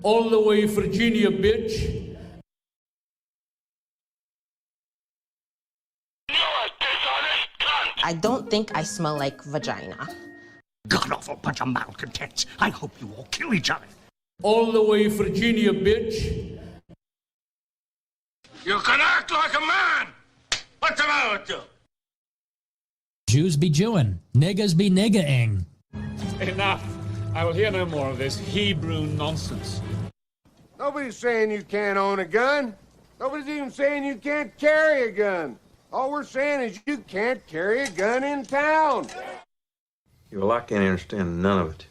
All the way Virginia, bitch. You're a dishonest cunt! I don't think I smell like vagina. God-awful bunch of malcontents. I hope you all kill each other. All the way Virginia, bitch. You can act like a man! What's the matter with you? Jews be Jewing, niggas be nigga-ing. Enough. I will hear no more of this Hebrew nonsense. Nobody's saying you can't own a gun. Nobody's even saying you can't carry a gun. All we're saying is you can't carry a gun in town. Well, I can't understand none of it.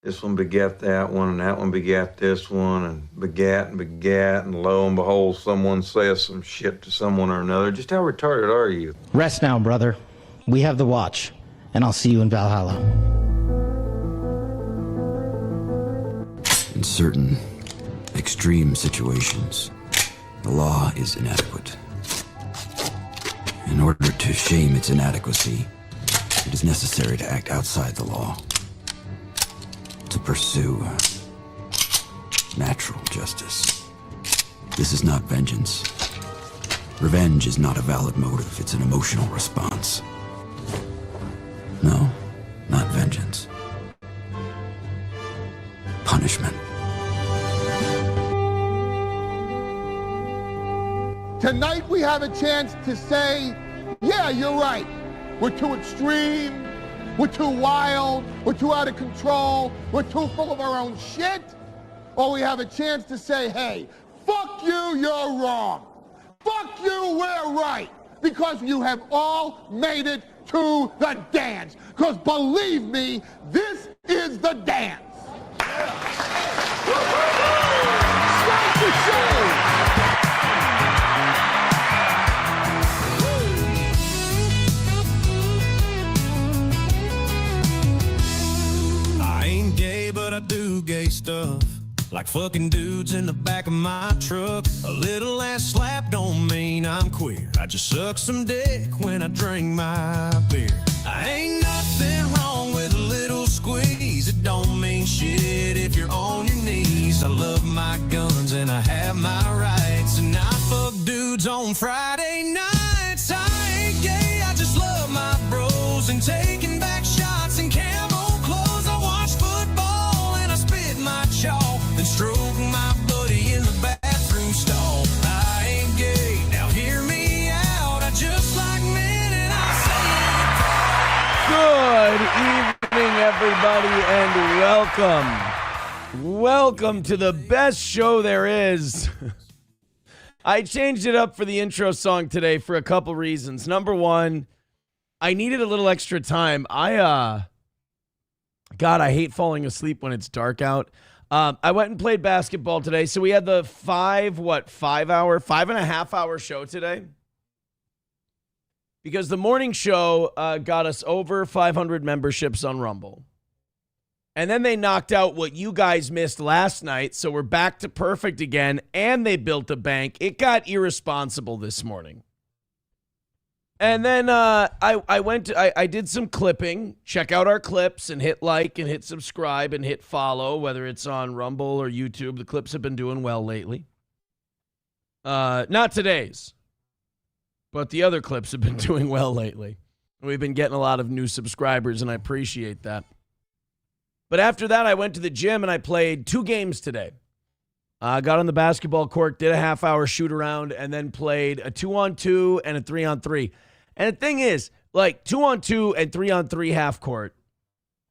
This one begat that one, and that one begat this one, and begat, and lo and behold, someone says some shit to someone or another. Just how retarded are you? Rest now, brother. We have the watch, and I'll see you in Valhalla. In certain extreme situations, the law is inadequate. In order to shame its inadequacy, it is necessary to act outside the law, to pursue natural justice. This is not vengeance. Revenge is not a valid motive, it's an emotional response. No, not vengeance. Punishment. Tonight we have a chance to say, yeah, you're right. We're too extreme. We're too wild. We're too out of control. We're too full of our own shit. Or we have a chance to say, hey, fuck you, you're wrong. Fuck you, we're right. Because you have all made it to the dance. Because believe me, this is the dance. Start the show. But I do gay stuff, like fucking dudes in the back of my truck. A little ass slap don't mean I'm queer. I just suck some dick when I drink my beer. I ain't nothing wrong with a little squeeze. It don't mean shit if you're on your knees. I love my guns and I have my rights, and I fuck dudes on Friday nights. I ain't gay, I just love my bros and taking back shots and camo clothes. I watch football and I spit my chaw, then stroke my buddy in the bathroom stall. I ain't gay, now hear me out. I just like men and I Good evening, everybody, and welcome. Welcome to the best show there is. I changed it up for the intro song today for a couple reasons. Number one, I needed a little extra time. God, I hate falling asleep when it's dark out. I went and played basketball today, so we had the 5.5 hour show today. Because the morning show got us over 500 memberships on Rumble. And then they knocked out what you guys missed last night, so we're back to perfect again, and they built a bank. It got irresponsible this morning. And then I did some clipping. Check out our clips and hit like and hit subscribe and hit follow, whether it's on Rumble or YouTube. The clips have been doing well lately. Not today's, but the other clips have been doing well lately. We've been getting a lot of new subscribers, and I appreciate that. But after that, I went to the gym, and I played 2 games today. I got on the basketball court, did a half-hour shoot-around, and then played a 2-on-2 and a 3-on-3. And the thing is, like, 2-on-2 and 3-on-3 half-court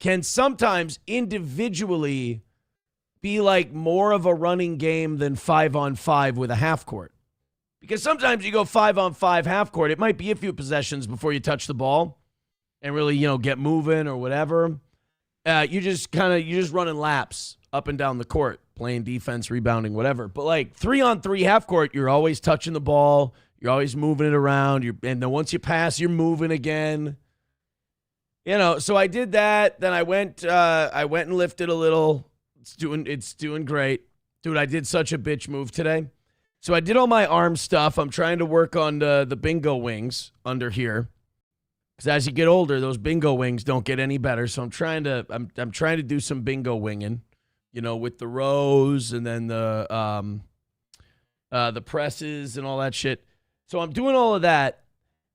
can sometimes individually be, like, more of a running game than 5-on-5 with a half-court. Because sometimes you go 5-on-5 half-court, it might be a few possessions before you touch the ball and really, get moving or whatever. You're just running laps up and down the court, playing defense, rebounding, whatever. But like 3-on-3 half court, you're always touching the ball. You're always moving it around. And then once you pass, you're moving again. So I did that. Then I went and lifted a little. It's doing great. Dude, I did such a bitch move today. So I did all my arm stuff. I'm trying to work on the bingo wings under here. Because as you get older, those bingo wings don't get any better. So I'm trying to do some bingo winging. with the rows and then the presses and all that shit. So I'm doing all of that,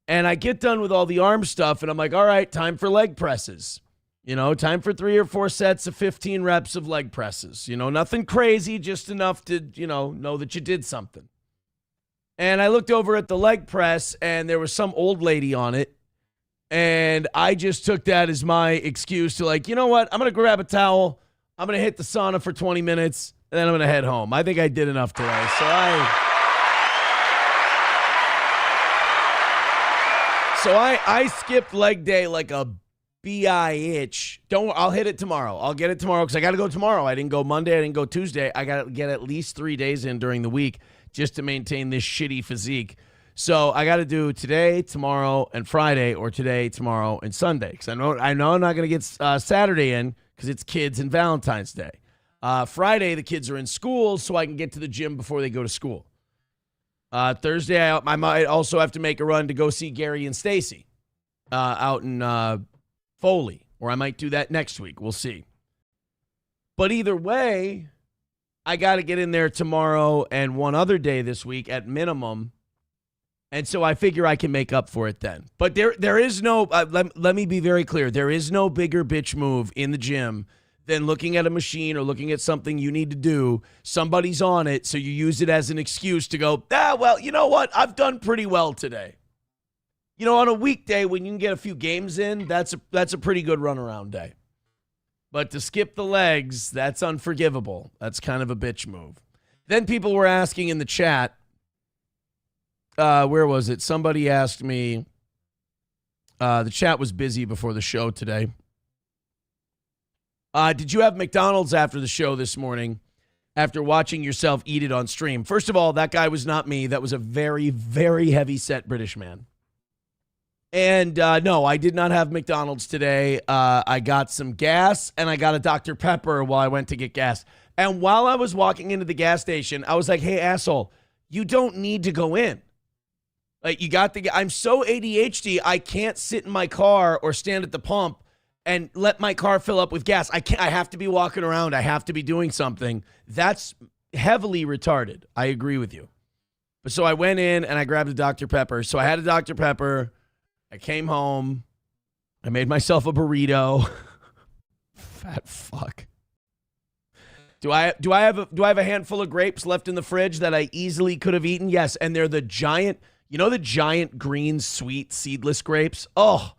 and I get done with all the arm stuff, and I'm like, all right, time for leg presses. Time for 3 or 4 sets of 15 reps of leg presses. Nothing crazy, just enough to, know that you did something. And I looked over at the leg press, and there was some old lady on it. And I just took that as my excuse to like, you know what? I'm going to grab a towel. I'm going to hit the sauna for 20 minutes, and then I'm going to head home. I think I did enough today. So I skipped leg day like a bitch. I'll hit it tomorrow. I'll get it tomorrow because I got to go tomorrow. I didn't go Monday. I didn't go Tuesday. I got to get at least 3 days in during the week just to maintain this shitty physique. So I got to do today, tomorrow, and Friday, or today, tomorrow, and Sunday. Because I know I'm not going to get Saturday in because it's kids and Valentine's Day. Friday, the kids are in school, so I can get to the gym before they go to school. Thursday, I might also have to make a run to go see Gary and Stacy out in Foley, or I might do that next week. We'll see. But either way, I got to get in there tomorrow and one other day this week at minimum. And so I figure I can make up for it then. But there is no, let me be very clear. There is no bigger bitch move in the gym than looking at a machine or looking at something you need to do. Somebody's on it, so you use it as an excuse to go, well, you know what? I've done pretty well today. On a weekday when you can get a few games in, that's a pretty good runaround day. But to skip the legs, that's unforgivable. That's kind of a bitch move. Then people were asking in the chat, where was it? Somebody asked me, the chat was busy before the show today. Did you have McDonald's after the show this morning after watching yourself eat it on stream? First of all, that guy was not me. That was a very, very heavy-set British man. And no, I did not have McDonald's today. I got some gas, and I got a Dr. Pepper while I went to get gas. And while I was walking into the gas station, I was like, hey, asshole, you don't need to go in. Like, I'm so ADHD, I can't sit in my car or stand at the pump and let my car fill up with gas. I have to be walking around. I have to be doing something. That's heavily retarded. I agree with you. But so I went in and I grabbed a Dr. Pepper. So I had a Dr. Pepper. I came home. I made myself a burrito. Fat fuck. Do I have a handful of grapes left in the fridge that I easily could have eaten? Yes, and they're the giant, the giant green sweet seedless grapes? Oh,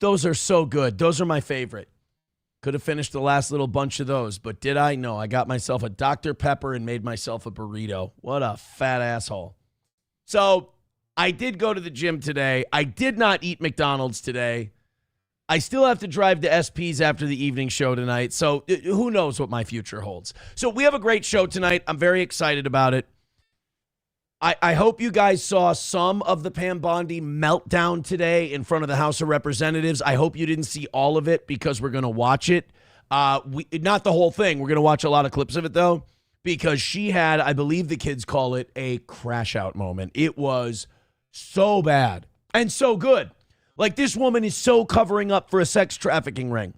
those are so good. Those are my favorite. Could have finished the last little bunch of those, but did I? No, I got myself a Dr. Pepper and made myself a burrito. What a fat asshole. So I did go to the gym today. I did not eat McDonald's today. I still have to drive to SP's after the evening show tonight, so who knows what my future holds. So we have a great show tonight. I'm very excited about it. I hope you guys saw some of the Bye Bondi meltdown today in front of the House of Representatives. I hope you didn't see all of it because we're going to watch it. Not the whole thing. We're going to watch a lot of clips of it, though, because she had, I believe the kids call it, a crash out moment. It was so bad and so good. Like, this woman is so covering up for a sex trafficking ring.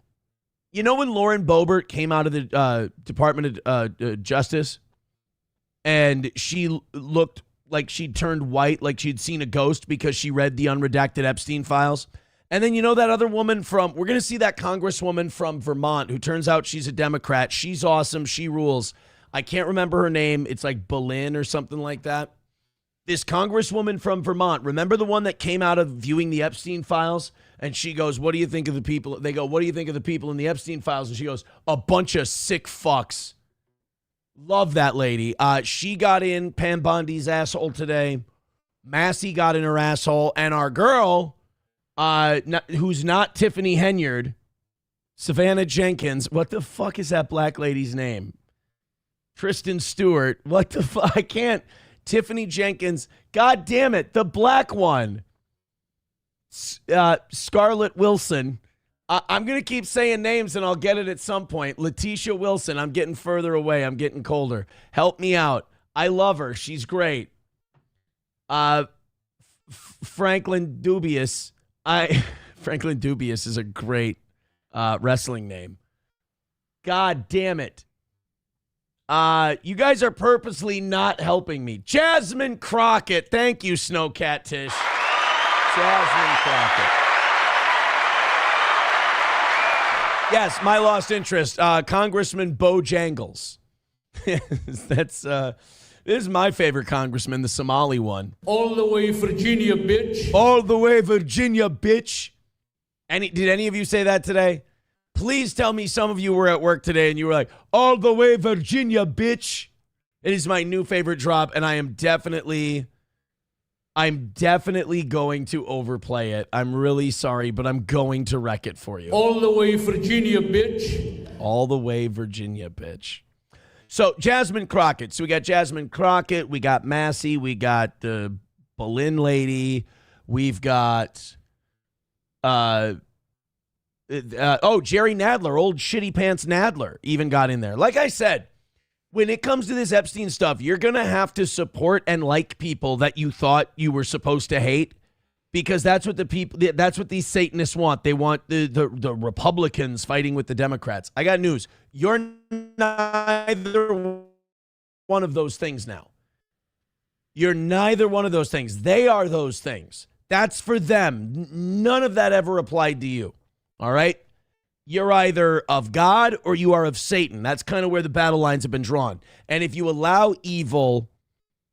You know when Lauren Boebert came out of the Department of Justice and she looked like she'd turned white, like she'd seen a ghost because she read the unredacted Epstein files? And then that other woman we're going to see that congresswoman from Vermont who turns out she's a Democrat. She's awesome. She rules. I can't remember her name. It's like Boleyn or something like that. This congresswoman from Vermont, remember the one that came out of viewing the Epstein files? And she goes, what do you think of the people? They go, what do you think of the people in the Epstein files? And she goes, a bunch of sick fucks. Love that lady. She got in Bye Bondi's asshole today. Massey got in her asshole. And our girl, who's not Tiffany Henyard, Savannah Jenkins. What the fuck is that black lady's name? Tristan Stewart. What the fuck? I can't. Tiffany Jenkins. God damn it. The black one. Scarlett Wilson. I'm going to keep saying names and I'll get it at some point. Letitia Wilson. I'm getting further away. I'm getting colder. Help me out. I love her. She's great. Franklin Dubious. Franklin Dubious is a great wrestling name. God damn it. You guys are purposely not helping me. Jasmine Crockett. Thank you, Snowcat Tish. Jasmine Crockett. Yes, my lost interest. Congressman Bojangles. This is my favorite congressman, the Somali one. All the way Virginia, bitch. All the way Virginia, bitch. Did any of you say that today? Please tell me some of you were at work today and you were like, all the way Virginia, bitch. It is my new favorite drop, and I'm definitely going to overplay it. I'm really sorry, but I'm going to wreck it for you. All the way Virginia, bitch. All the way Virginia, bitch. So, Jasmine Crockett. So, we got Jasmine Crockett. We got Massey. We got the Boleyn lady. We've got, Jerry Nadler, old shitty pants Nadler even got in there. Like I said, when it comes to this Epstein stuff, you're going to have to support and like people that you thought you were supposed to hate, because that's what these Satanists want. They want the Republicans fighting with the Democrats. I got news. You're neither one of those things now. You're neither one of those things. They are those things. That's for them. None of that ever applied to you. All right? You're either of God or you are of Satan. That's kind of where the battle lines have been drawn. And if you allow evil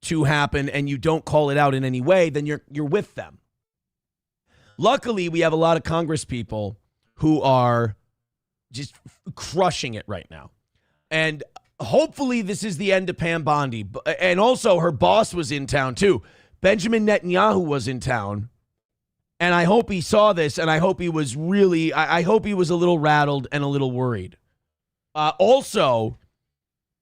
to happen and you don't call it out in any way, then you're with them. Luckily, we have a lot of Congress people who are just crushing it right now. And hopefully this is the end of Pam Bondi. And also her boss was in town too. Benjamin Netanyahu was in town. And I hope he saw this, and I hope he was I hope he was a little rattled and a little worried. Also,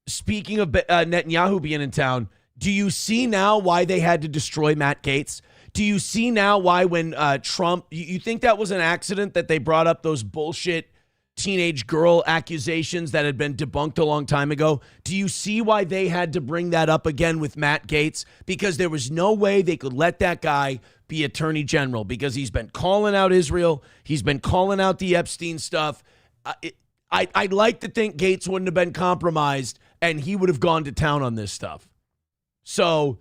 speaking of Netanyahu being in town, do you see now why they had to destroy Matt Gaetz? Do you see now why when Trump, you think that was an accident that they brought up those bullshit teenage girl accusations that had been debunked a long time ago? Do you see why they had to bring that up again with Matt Gaetz? Because there was no way they could let that guy be attorney general, because he's been calling out Israel. He's been calling out the Epstein stuff. I'd like to think Gaetz wouldn't have been compromised and he would have gone to town on this stuff. So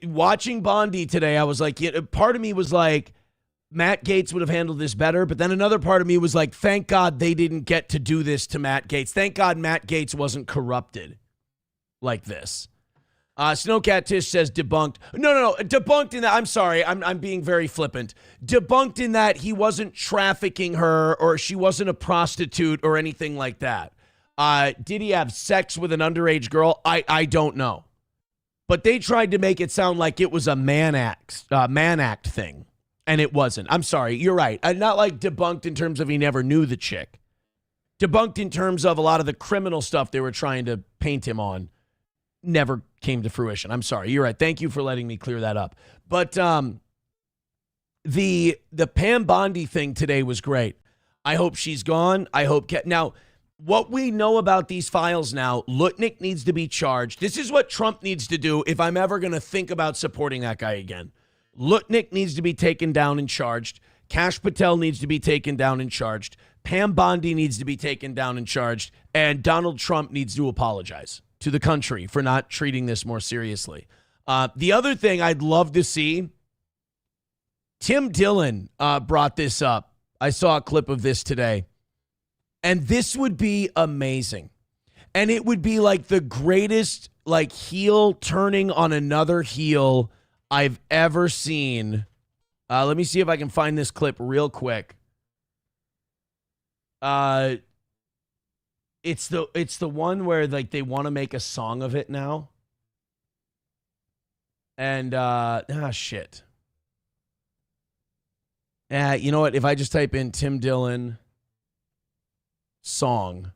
watching Bondi today, I was like, part of me was like, Matt Gaetz would have handled this better. But then another part of me was like, thank God they didn't get to do this to Matt Gaetz. Thank God Matt Gaetz wasn't corrupted like this. Snowcat Tish says debunked. No. Debunked in that. I'm sorry. I'm being very flippant. Debunked in that he wasn't trafficking her or she wasn't a prostitute or anything like that. Did he have sex with an underage girl? I don't know. But they tried to make it sound like it was a man act thing. And it wasn't. I'm sorry. You're right. Not like debunked in terms of he never knew the chick. Debunked in terms of a lot of the criminal stuff they were trying to paint him on never came to fruition. I'm sorry. You're right. Thank you for letting me clear that up. But the Pam Bondi thing today was great. I hope she's gone. I hope now what we know about these files now, Lutnick needs to be charged. This is what Trump needs to do if I'm ever going to think about supporting that guy again. Lutnick needs to be taken down and charged. Kash Patel needs to be taken down and charged. Pam Bondi needs to be taken down and charged. And Donald Trump needs to apologize to the country for not treating this more seriously. The other thing I'd love to see, Tim Dillon brought this up. I saw a clip of this today. And this would be amazing. And it would be like the greatest like heel turning on another heel I've ever seen. Let me see if I can find this clip real quick. It's the one where like they want to make a song of it now. And shit. You know what? If I just type in Tim Dillon song.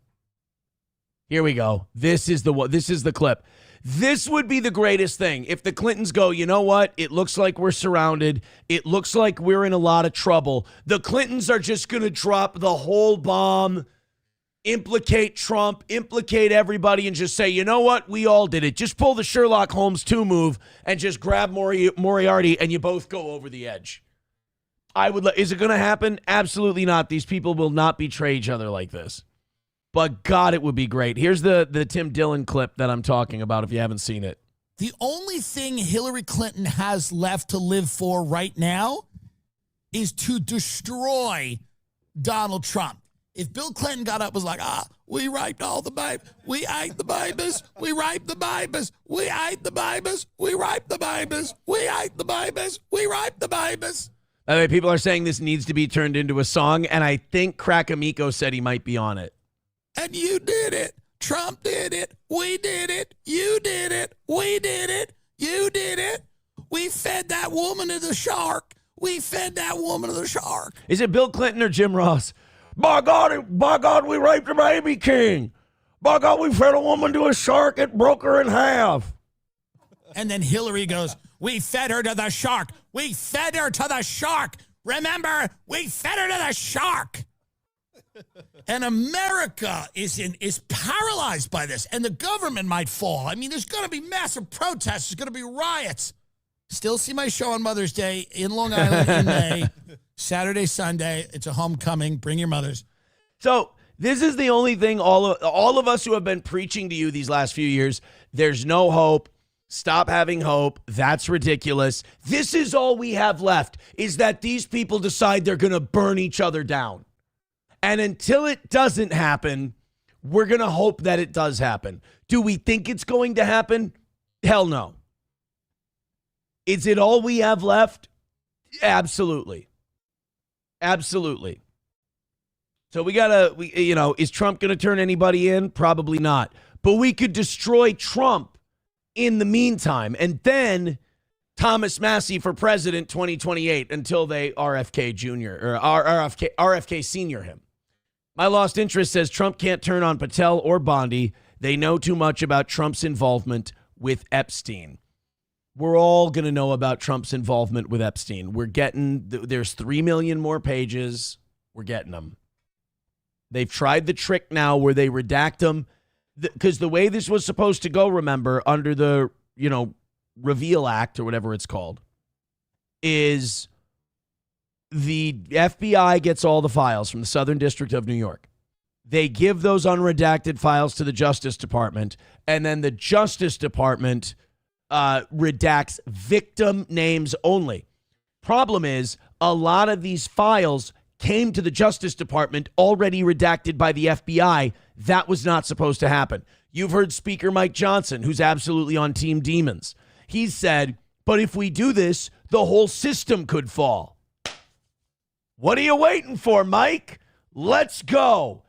Here we go. This is the clip. This would be the greatest thing if the Clintons go, you know what? It looks like we're surrounded. It looks like we're in a lot of trouble. The Clintons are just going to drop the whole bomb, implicate Trump, implicate everybody, and just say, you know what? We all did it. Just pull the Sherlock Holmes 2 move and just grab Moriarty and you both go over the edge. Is it going to happen? Absolutely not. These people will not betray each other like this. But God, it would be great. Here's the Tim Dillon clip that I'm talking about if you haven't seen it. The only thing Hillary Clinton has left to live for right now is to destroy Donald Trump. If Bill Clinton got up and was like, we raped all the babies, we ate the babies, we raped the babies, we ate the babies, we raped the babies, we ate the babies, we raped the babies. By the way, people are saying this needs to be turned into a song, and I think Crackamico said he might be on it. And you did it. Trump did it. We did it. You did it. We did it. You did it. We fed that woman to the shark. We fed that woman to the shark. Is it Bill Clinton or Jim Ross? By God, we raped the baby king. By God, we fed a woman to a shark. It broke her in half. And then Hillary goes, we fed her to the shark. We fed her to the shark. Remember, we fed her to the shark. And America is paralyzed by this, and the government might fall. I mean, there's going to be massive protests. There's going to be riots. Still see my show on Mother's Day in Long Island in May. Saturday, Sunday. It's a homecoming. Bring your mothers. So this is the only thing all of us who have been preaching to you these last few years. There's no hope. Stop having hope. That's ridiculous. This is all we have left, is that these people decide they're going to burn each other down. And until it doesn't happen, we're going to hope that it does happen. Do we think it's going to happen? Hell no. Is it all we have left? Absolutely. Absolutely. So is Trump going to turn anybody in? Probably not. But we could destroy Trump in the meantime. And then Thomas Massey for president 2028 until they RFK Jr. or RFK Senior him. My Lost Interest says Trump can't turn on Patel or Bondi. They know too much about Trump's involvement with Epstein. We're all going to know about Trump's involvement with Epstein. There's 3 million more pages. We're getting them. They've tried the trick now where they redact them. Because the way this was supposed to go, remember, under the, Reveal Act or whatever it's called, is the FBI gets all the files from the Southern District of New York. They give those unredacted files to the Justice Department, and then the Justice Department redacts victim names only. Problem is, a lot of these files came to the Justice Department already redacted by the FBI. That was not supposed to happen. You've heard Speaker Mike Johnson, who's absolutely on Team Demons. He said, but if we do this, the whole system could fall. What are you waiting for, Mike? Let's go.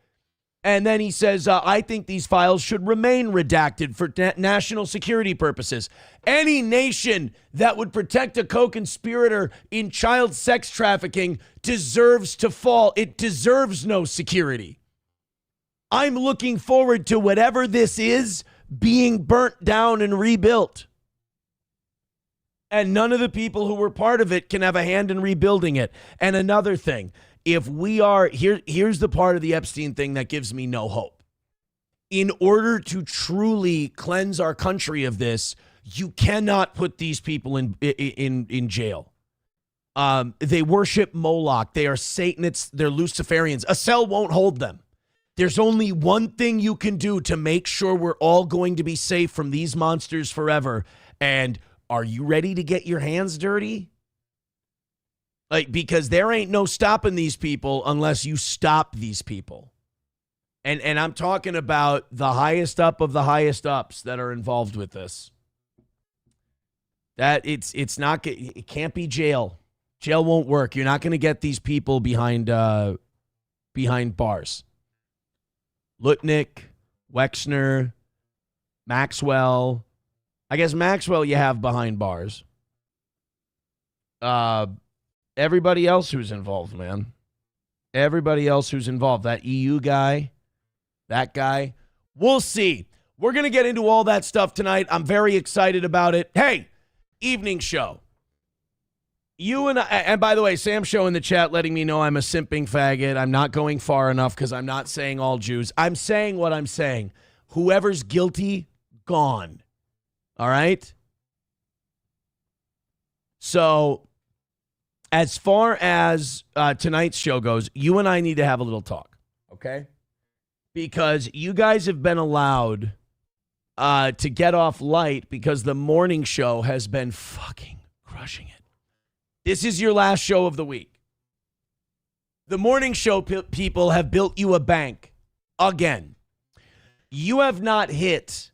And then he says, I think these files should remain redacted for national security purposes. Any nation that would protect a co-conspirator in child sex trafficking deserves to fall. It deserves no security. I'm looking forward to whatever this is being burnt down and rebuilt. And none of the people who were part of it can have a hand in rebuilding it. And another thing, if we are, here's the part of the Epstein thing that gives me no hope. In order to truly cleanse our country of this, you cannot put these people in jail. They worship Moloch. They are Satanists. They're Luciferians. A cell won't hold them. There's only one thing you can do to make sure we're all going to be safe from these monsters forever. And are you ready to get your hands dirty? Because there ain't no stopping these people unless you stop these people. And I'm talking about the highest up of the highest ups that are involved with this. That it can't be jail. Jail won't work. You're not going to get these people behind bars. Lutnick, Wexner, Maxwell. I guess Maxwell you have behind bars. Everybody else who's involved, man. Everybody else who's involved. That EU guy, that guy. We'll see. We're going to get into all that stuff tonight. I'm very excited about it. Hey, evening show. You and by the way, Sam Show in the chat letting me know I'm a simping faggot. I'm not going far enough because I'm not saying all Jews. I'm saying what I'm saying. Whoever's guilty, gone. All right? So, as far as tonight's show goes, you and I need to have a little talk, okay? because you guys have been allowed to get off light because the morning show has been fucking crushing it. This is your last show of the week. The morning show people have built you a bank again. You have not hit.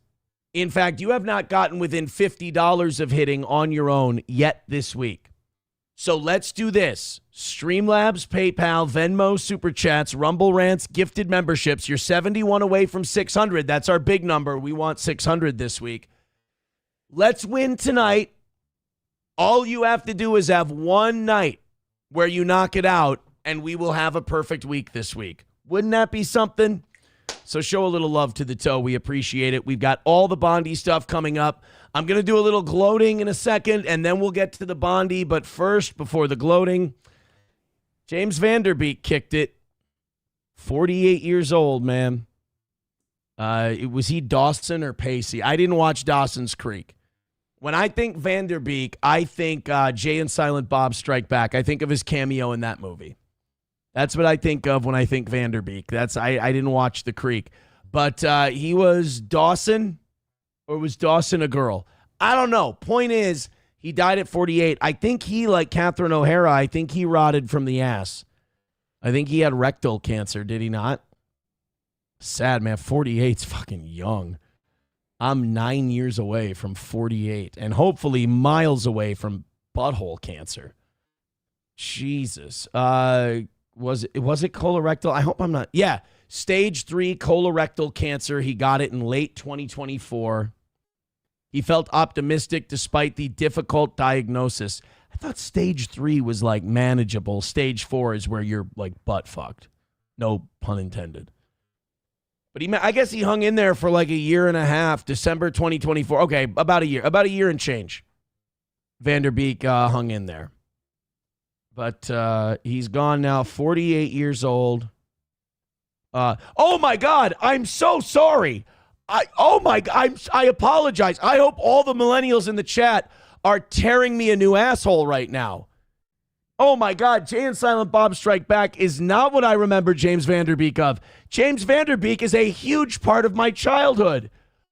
In fact, you have not gotten within $50 of hitting on your own yet this week. So let's do this. Streamlabs, PayPal, Venmo, Super Chats, Rumble Rants, gifted memberships. You're 71 away from 600. That's our big number. We want 600 this week. Let's win tonight. All you have to do is have one night where you knock it out, and we will have a perfect week this week. Wouldn't that be something? So show a little love to the toe. We appreciate it. We've got all the Bondi stuff coming up. I'm going to do a little gloating in a second, and then we'll get to the Bondi. But first, before the gloating, James Vanderbeek kicked it. 48 years old, man. Was he Dawson or Pacey? I didn't watch Dawson's Creek. When I think Vanderbeek, I think Jay and Silent Bob Strike Back. I think of his cameo in that movie. That's what I think of when I think Vanderbeek. I didn't watch The Creek. But he was Dawson, or was Dawson a girl? I don't know. Point is, he died at 48. I think he, like Catherine O'Hara, I think he rotted from the ass. I think he had rectal cancer, did he not? Sad, man. 48's fucking young. I'm 9 years away from 48 and hopefully miles away from butthole cancer. Jesus. Was it colorectal? I hope I'm not. Yeah. Stage 3 colorectal cancer. He got it in late 2024. He felt optimistic despite the difficult diagnosis. I thought stage 3 was like manageable. Stage 4 is where you're like butt fucked. No pun intended. But I guess he hung in there for like a year and a half. December 2024. Okay, about a year and change. Vanderbeek hung in there. But he's gone now, 48 years old. Oh my God, I'm so sorry. I apologize. I hope all the millennials in the chat are tearing me a new asshole right now. Oh my God, Jay and Silent Bob Strike Back is not what I remember James Vanderbeek of. James Vanderbeek is a huge part of my childhood.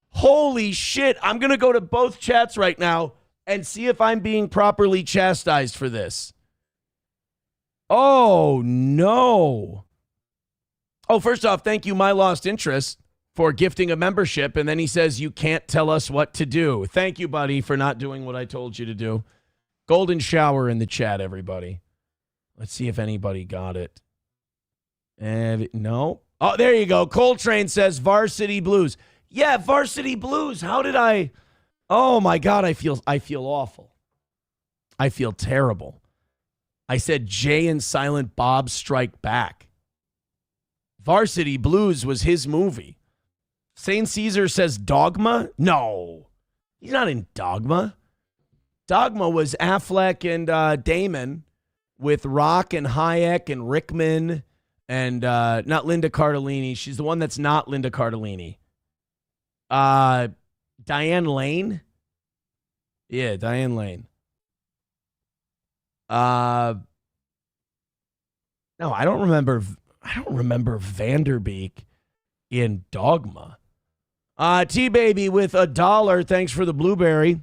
Holy shit. I'm going to go to both chats right now and see if I'm being properly chastised for this. Oh, no. Oh, first off, thank you, My Lost Interest, for gifting a membership. And then he says, you can't tell us what to do. Thank you, buddy, for not doing what I told you to do. Golden shower in the chat, everybody. Let's see if anybody got it. And no. Oh, there you go. Coltrane says Varsity Blues. Yeah, Varsity Blues. How did I? Oh my God, I feel awful. I feel terrible. I said Jay and Silent Bob Strike Back. Varsity Blues was his movie. St. Caesar says Dogma? No. He's not in Dogma. Dogma was Affleck and Damon with Rock and Hayek and Rickman and not Linda Cardellini. She's the one that's not Linda Cardellini. Diane Lane? Yeah, Diane Lane. No, I don't remember Vanderbeek in Dogma. T-Baby with $1. Thanks for the blueberry.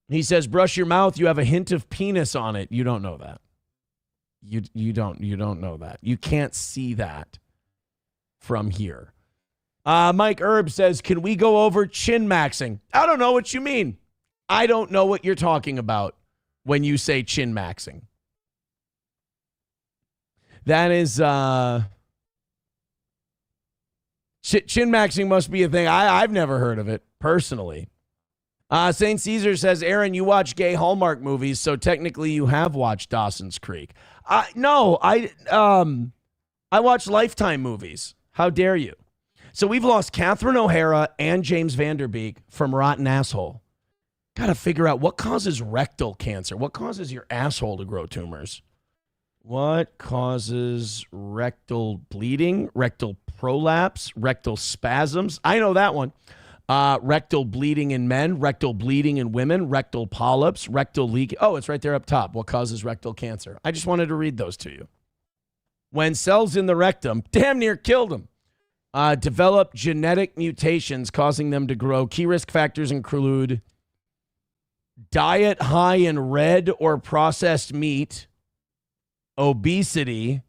He says, brush your mouth. You have a hint of penis on it. You don't know that. You don't know that. You can't see that from here. Mike Erb says, can we go over chin maxing? I don't know what you mean. I don't know what you're talking about when you say chin maxing. That is, chin maxing must be a thing. I've never heard of it personally. St. Caesar says, Aaron, you watch gay Hallmark movies, so technically you have watched Dawson's Creek. No, I watch Lifetime movies. How dare you? So we've lost Catherine O'Hara and James Vanderbeek from Rotten Asshole. Got to figure out what causes rectal cancer. What causes your asshole to grow tumors? What causes rectal bleeding, rectal prolapse, rectal spasms? I know that one. Rectal bleeding in men, rectal bleeding in women, rectal polyps, rectal leak. Oh, it's right there up top. What causes rectal cancer? I just wanted to read those to you. When cells in the rectum damn near killed him. develop genetic mutations causing them to grow. Key risk factors include diet high in red or processed meat, obesity,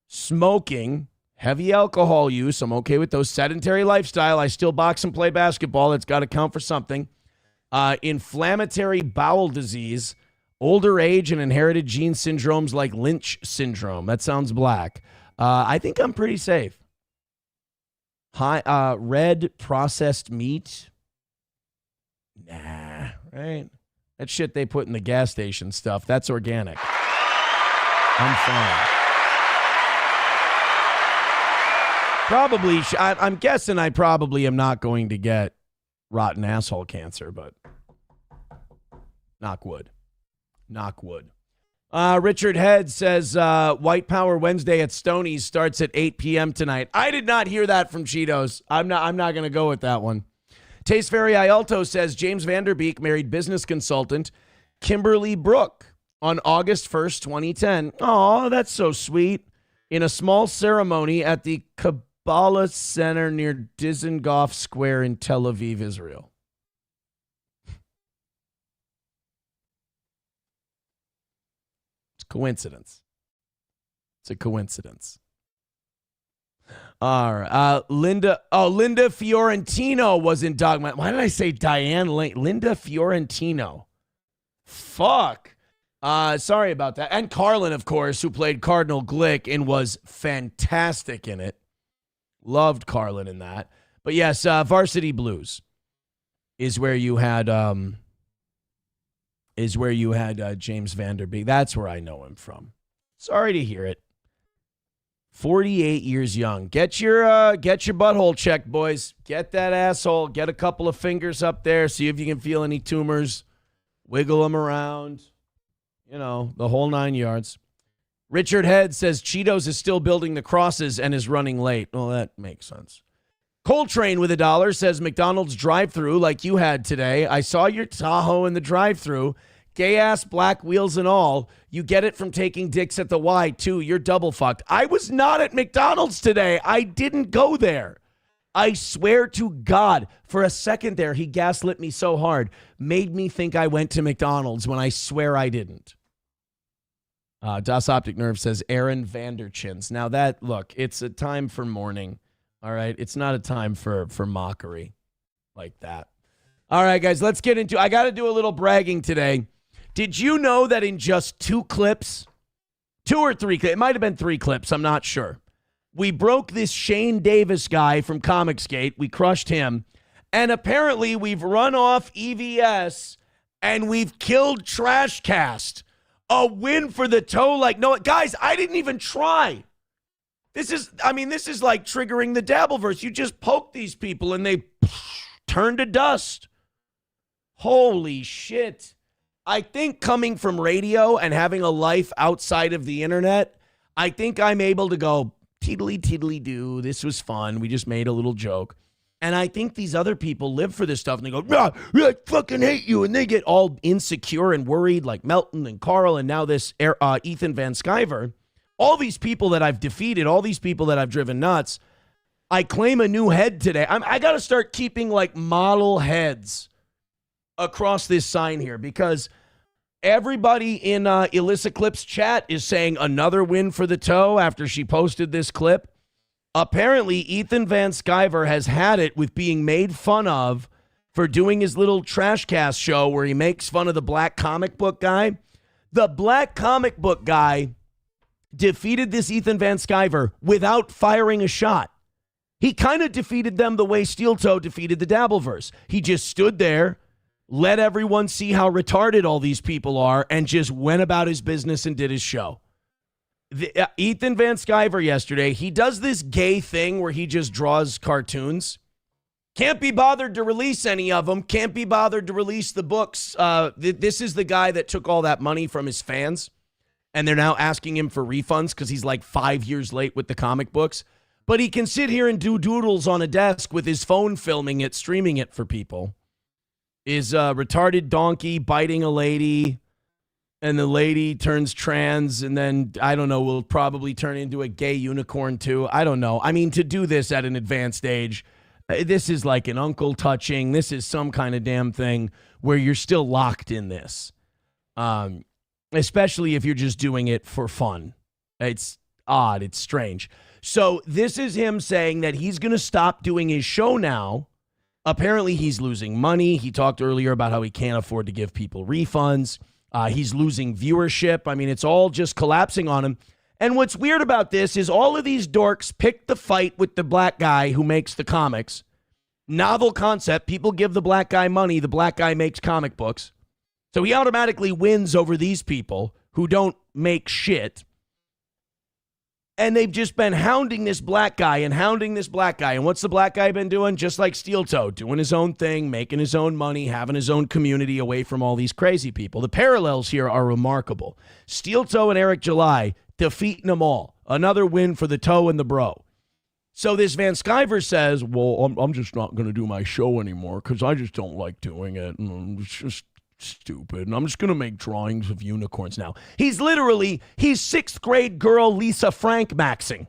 smoking, heavy alcohol use. I'm okay with those. Sedentary lifestyle. I still box and play basketball. It's got to count for something. Inflammatory bowel disease, older age, and inherited gene syndromes like Lynch syndrome. That sounds black. I think I'm pretty safe. High red processed meat. Nah, right? That shit they put in the gas station stuff, that's organic. I'm fine. Probably, I'm guessing I probably am not going to get rotten asshole cancer, but knock wood. Knock wood. Richard Head says White Power Wednesday at Stoney's starts at 8 p.m. tonight. I did not hear that from Cheetos. I'm not going to go with that one. Taste Fairy Ialto says James Vanderbeek married business consultant Kimberly Brook on August 1st, 2010. Oh, that's so sweet. In a small ceremony at the Kabbalah Center near Dizengoff Square in Tel Aviv, Israel. Coincidence. It's a coincidence. All right. Linda Fiorentino was in Dogma. Why did I say Diane Lane? Linda Fiorentino. Fuck. Sorry about that. And Carlin, of course, who played Cardinal Glick and was fantastic in it. Loved Carlin in that. But yes, Varsity Blues is where you had James Vanderbeek. That's where I know him from. Sorry to hear it. 48 years young. Get your butthole checked, boys. Get that asshole. Get a couple of fingers up there. See if you can feel any tumors. Wiggle them around. You know, the whole 9 yards. Richard Head says Cheetos is still building the crosses and is running late. Well, that makes sense. Coltrane with $1 says McDonald's drive-thru like you had today. I saw your Tahoe in the drive-thru. Gay-ass black wheels and all. You get it from taking dicks at the Y, too. You're double fucked. I was not at McDonald's today. I didn't go there. I swear to God, for a second there, he gaslit me so hard, made me think I went to McDonald's when I swear I didn't. Das Optic Nerve says Aaron Vanderchins. Now that, look, it's a time for mourning. All right? It's not a time for mockery like that. All right, guys, let's get into I got to do a little bragging today. Did you know that in just 2 clips, 2 or 3 clips, it might have been 3 clips, I'm not sure. We broke this Shane Davis guy from Comicsgate. We crushed him. And apparently we've run off EVS and we've killed TRASHCAST. A win for the toe like no. Guys, I didn't even try. This is like triggering the Dabbleverse. You just poke these people and they turn to dust. Holy shit. I think coming from radio and having a life outside of the internet, I think I'm able to go, tiddly-tiddly-do, this was fun, we just made a little joke. And I think these other people live for this stuff, and they go, I fucking hate you, and they get all insecure and worried, like Melton and Carl, and now this Ethan Van Sciver. All these people that I've defeated, all these people that I've driven nuts, I claim a new head today. I got to start keeping, like, model heads across this sign here because everybody in Illicit Clips chat is saying another win for the toe after she posted this clip. Apparently, Ethan Van Sciver has had it with being made fun of for doing his little TRASHCAST show where he makes fun of the black comic book guy. The black comic book guy defeated this Ethan Van Sciver without firing a shot. He kind of defeated them the way Steel Toe defeated the Dabbleverse. He just stood there, let everyone see how retarded all these people are, and just went about his business and did his show. Ethan Van Sciver yesterday, he does this gay thing where he just draws cartoons. Can't be bothered to release any of them. Can't be bothered to release the books. This is the guy that took all that money from his fans, and they're now asking him for refunds because he's like 5 years late with the comic books. But he can sit here and do doodles on a desk with his phone filming it, streaming it for people. Is a retarded donkey biting a lady. and the lady turns trans, and then, I don't know, will probably turn into a gay unicorn too. I don't know. I mean, to do this at an advanced age, this is like an uncle touching. This is some kind of damn thing where you're still locked in this, especially if you're just doing it for fun. It's odd. It's strange. So this is him saying that he's going to stop doing his show now. Apparently, he's losing money. He talked earlier about how he can't afford to give people refunds. He's losing viewership. I mean, it's all just collapsing on him. And what's weird about this is all of these dorks picked the fight with the black guy who makes the comics. Novel concept. People give the black guy money. The black guy makes comic books. So he automatically wins over these people who don't make shit. And they've just been hounding this black guy and hounding this black guy. And what's the black guy been doing? Just like Steel Toe, doing his own thing, making his own money, having his own community away from all these crazy people. The parallels here are remarkable. Steel Toe and Eric July defeating them all. Another win for the Toe and the Bro. So this Van Sciver says, well, I'm just not going to do my show anymore because I just don't like doing it. And it's just stupid. And I'm just going to make drawings of unicorns now. He's 6th grade girl Lisa Frank maxing.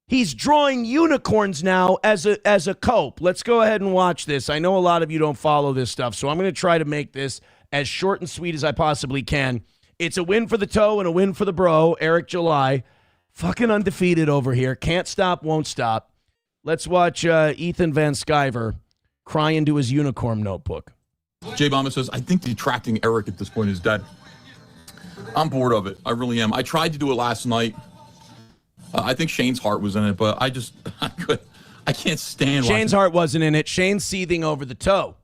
He's drawing unicorns now as a cope. Let's go ahead and watch this. I know a lot of you don't follow this stuff, so I'm going to try to make this as short and sweet as I possibly can. It's a win for the Toe and a win for the Bro, Eric July. Fucking undefeated over here. Can't stop, won't stop. Let's watch Ethan Van Sciver cry into his unicorn notebook. J Bomber says, I think detracting Eric at this point is dead. I'm bored of it. I really am. I tried to do it last night. I think Shane's heart was in it, but I can't stand Shane's heart wasn't in it. Shane's seething over the Toe.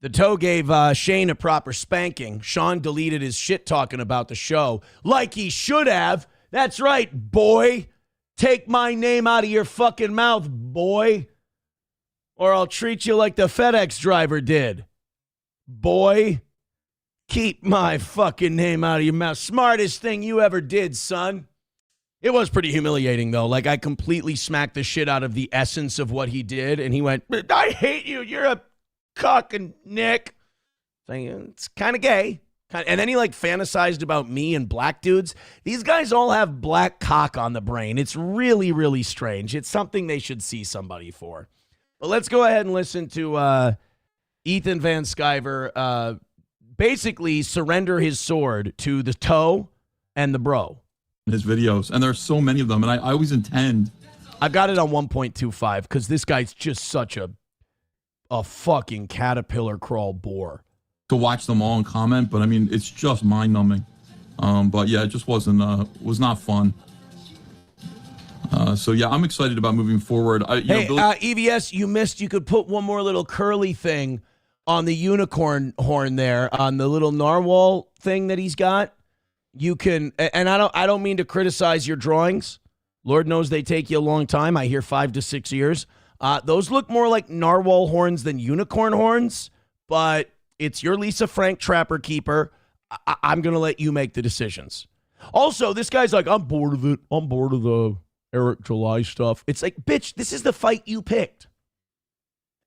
The Toe gave Shane a proper spanking. Sean deleted his shit talking about the show like he should have. That's right, boy. Take my name out of your fucking mouth, boy. Or I'll treat you like the FedEx driver did. Boy, keep my fucking name out of your mouth. Smartest thing you ever did, son. It was pretty humiliating, though. Like, I completely smacked the shit out of the essence of what he did, and he went, I hate you. You're a cock and Nick. It's kind of gay. And then he, like, fantasized about me and black dudes. These guys all have black cock on the brain. It's really, really strange. It's something they should see somebody for. But let's go ahead and listen to Ethan Van Sciver basically surrender his sword to the Toe and the Bro. His videos, and there's so many of them, and I always intend. I've got it on 1.25 because this guy's just such a fucking caterpillar crawl bore. To watch them all and comment, but I mean, it's just mind-numbing. But yeah, it just was not fun. So yeah, I'm excited about moving forward. EVS, you missed. You could put one more little curly thing on the unicorn horn there, on the little narwhal thing that he's got. You can, and I don't mean to criticize your drawings. Lord knows they take you a long time. I hear 5 to 6 years. Those look more like narwhal horns than unicorn horns, but it's your Lisa Frank Trapper Keeper. I'm going to let you make the decisions. Also, this guy's like, I'm bored of it. I'm bored of the Eric July stuff. It's like, bitch, this is the fight you picked.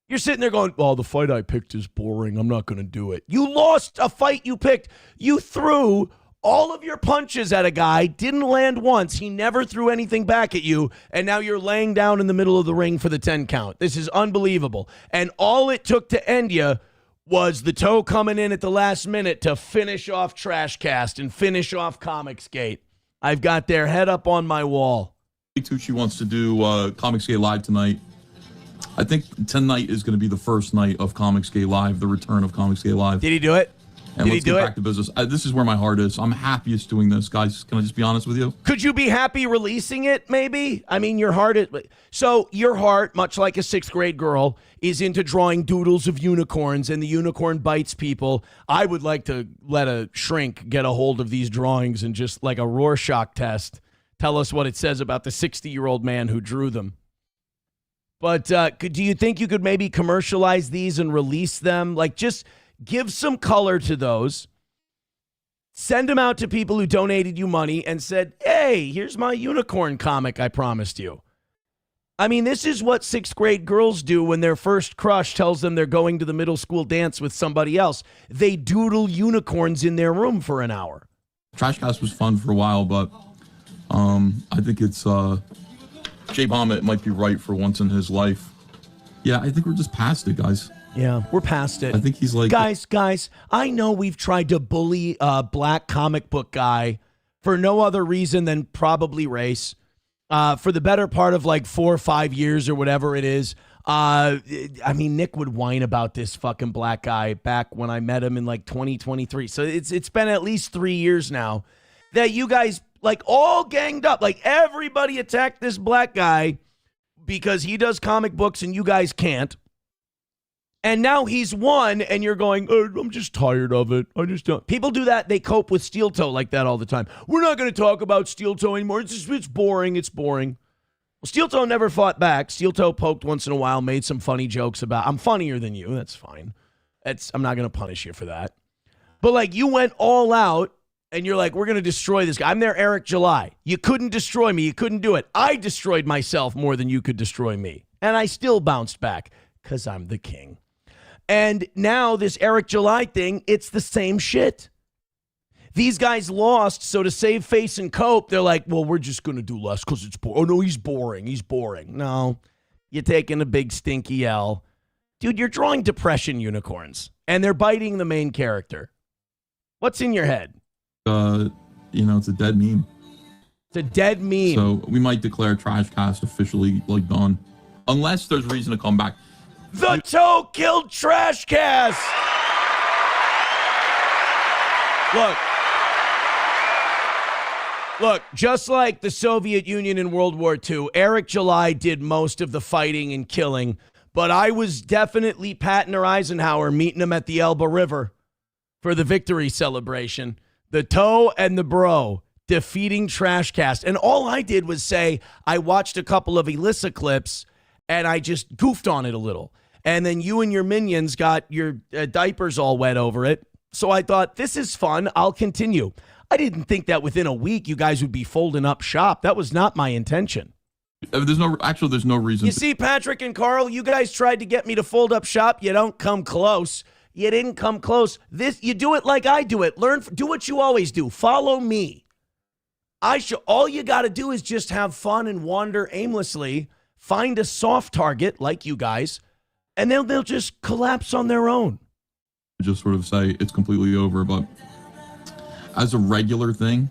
You're sitting there going, oh, the fight I picked is boring. I'm not going to do it. You lost a fight you picked. You threw all of your punches at a guy, didn't land once. He never threw anything back at you, and now you're laying down in the middle of the ring for the 10 count. This is unbelievable. And all it took to end you was the Toe coming in at the last minute to finish off TRASHCAST and finish off Comicsgate. I've got their head up on my wall. Tucci wants to do Comicsgate Live tonight. I think tonight is going to be the first night of Comicsgate Live, the return of Comicsgate Live. Did he do it? And let's get back to business. This is where my heart is. I'm happiest doing this, guys. Can I just be honest with you? Could you be happy releasing it, maybe? I mean, your heart is... So your heart, much like a 6th grade girl, is into drawing doodles of unicorns, and the unicorn bites people. I would like to let a shrink get a hold of these drawings and just, like a Rorschach test, tell us what it says about the 60-year-old man who drew them. But do you think you could maybe commercialize these and release them? Like, just... give some color to those. Send them out to people who donated you money and said, hey, here's my unicorn comic I promised you. I mean, this is what 6th grade girls do when their first crush tells them they're going to the middle school dance with somebody else. They doodle unicorns in their room for an hour. Trashcast was fun for a while, but I think it's Jay Baumit might be right for once in his life. Yeah, I think we're just past it, guys. Yeah, we're past it. I think he's like... Guys, I know we've tried to bully a black comic book guy for no other reason than probably race. For the better part of like 4 or 5 years or whatever it is. I mean, Nick would whine about this fucking black guy back when I met him in like 2023. So it's been at least 3 years now that you guys like all ganged up. Like everybody attacked this black guy because he does comic books and you guys can't. And now he's won, and you're going, I'm just tired of it. I just don't. People do that. They cope with Steel Toe like that all the time. We're not going to talk about Steel Toe anymore. It's boring. It's boring. Well, Steel Toe never fought back. Steel Toe poked once in a while, made some funny jokes about, I'm funnier than you. That's fine. I'm not going to punish you for that. But, like, you went all out, and you're like, we're going to destroy this guy. I'm there, Eric July. You couldn't destroy me. You couldn't do it. I destroyed myself more than you could destroy me. And I still bounced back because I'm the king. And now this Eric July thing, it's the same shit. These guys lost, so to save face and cope, they're like, well, we're just going to do less because it's boring. Oh, no, he's boring. He's boring. No, you're taking a big stinky L. Dude, you're drawing depression unicorns, and they're biting the main character. What's in your head? It's a dead meme. It's a dead meme. So we might declare Trashcast officially, like, done. Unless there's reason to come back. The toe killed Trashcast. Look, just like the Soviet Union in World War II, Eric July did most of the fighting and killing, but I was definitely Patton or Eisenhower meeting him at the Elba River for the victory celebration. The toe and the bro defeating Trashcast. And all I did was say I watched a couple of Elissa clips and I just goofed on it a little. And then you and your minions got your diapers all wet over it. So I thought, this is fun. I'll continue. I didn't think that within a week you guys would be folding up shop. That was not my intention. There's no reason. You see, Patrick and Carl, you guys tried to get me to fold up shop. You don't come close. You didn't come close. You do it like I do it. Do what you always do. Follow me. All you got to do is just have fun and wander aimlessly. Find a soft target like you guys. And they'll just collapse on their own. Just sort of say it's completely over, but as a regular thing,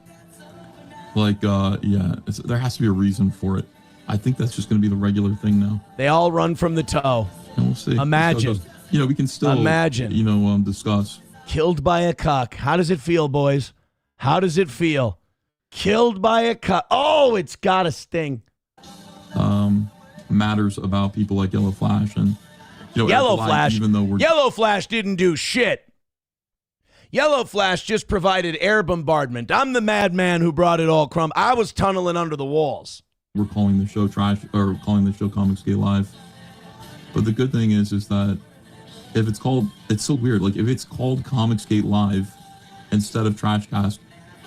like, there has to be a reason for it. I think that's just going to be the regular thing now. They all run from the toe. And we'll see. Imagine. We can still, discuss. Killed by a cuck. How does it feel, boys? How does it feel? Killed by a cuck. Oh, it's got to sting. Matters about people like Yellow Flash and Yellow Flash. Yellow Flash didn't do shit. Yellow Flash just provided air bombardment. I'm the madman who brought it all crumb. I was tunneling under the walls. We're calling the show calling the show Comicsgate Live. But the good thing is that if it's called, it's so weird. Like if it's called Comicsgate Live instead of Trashcast,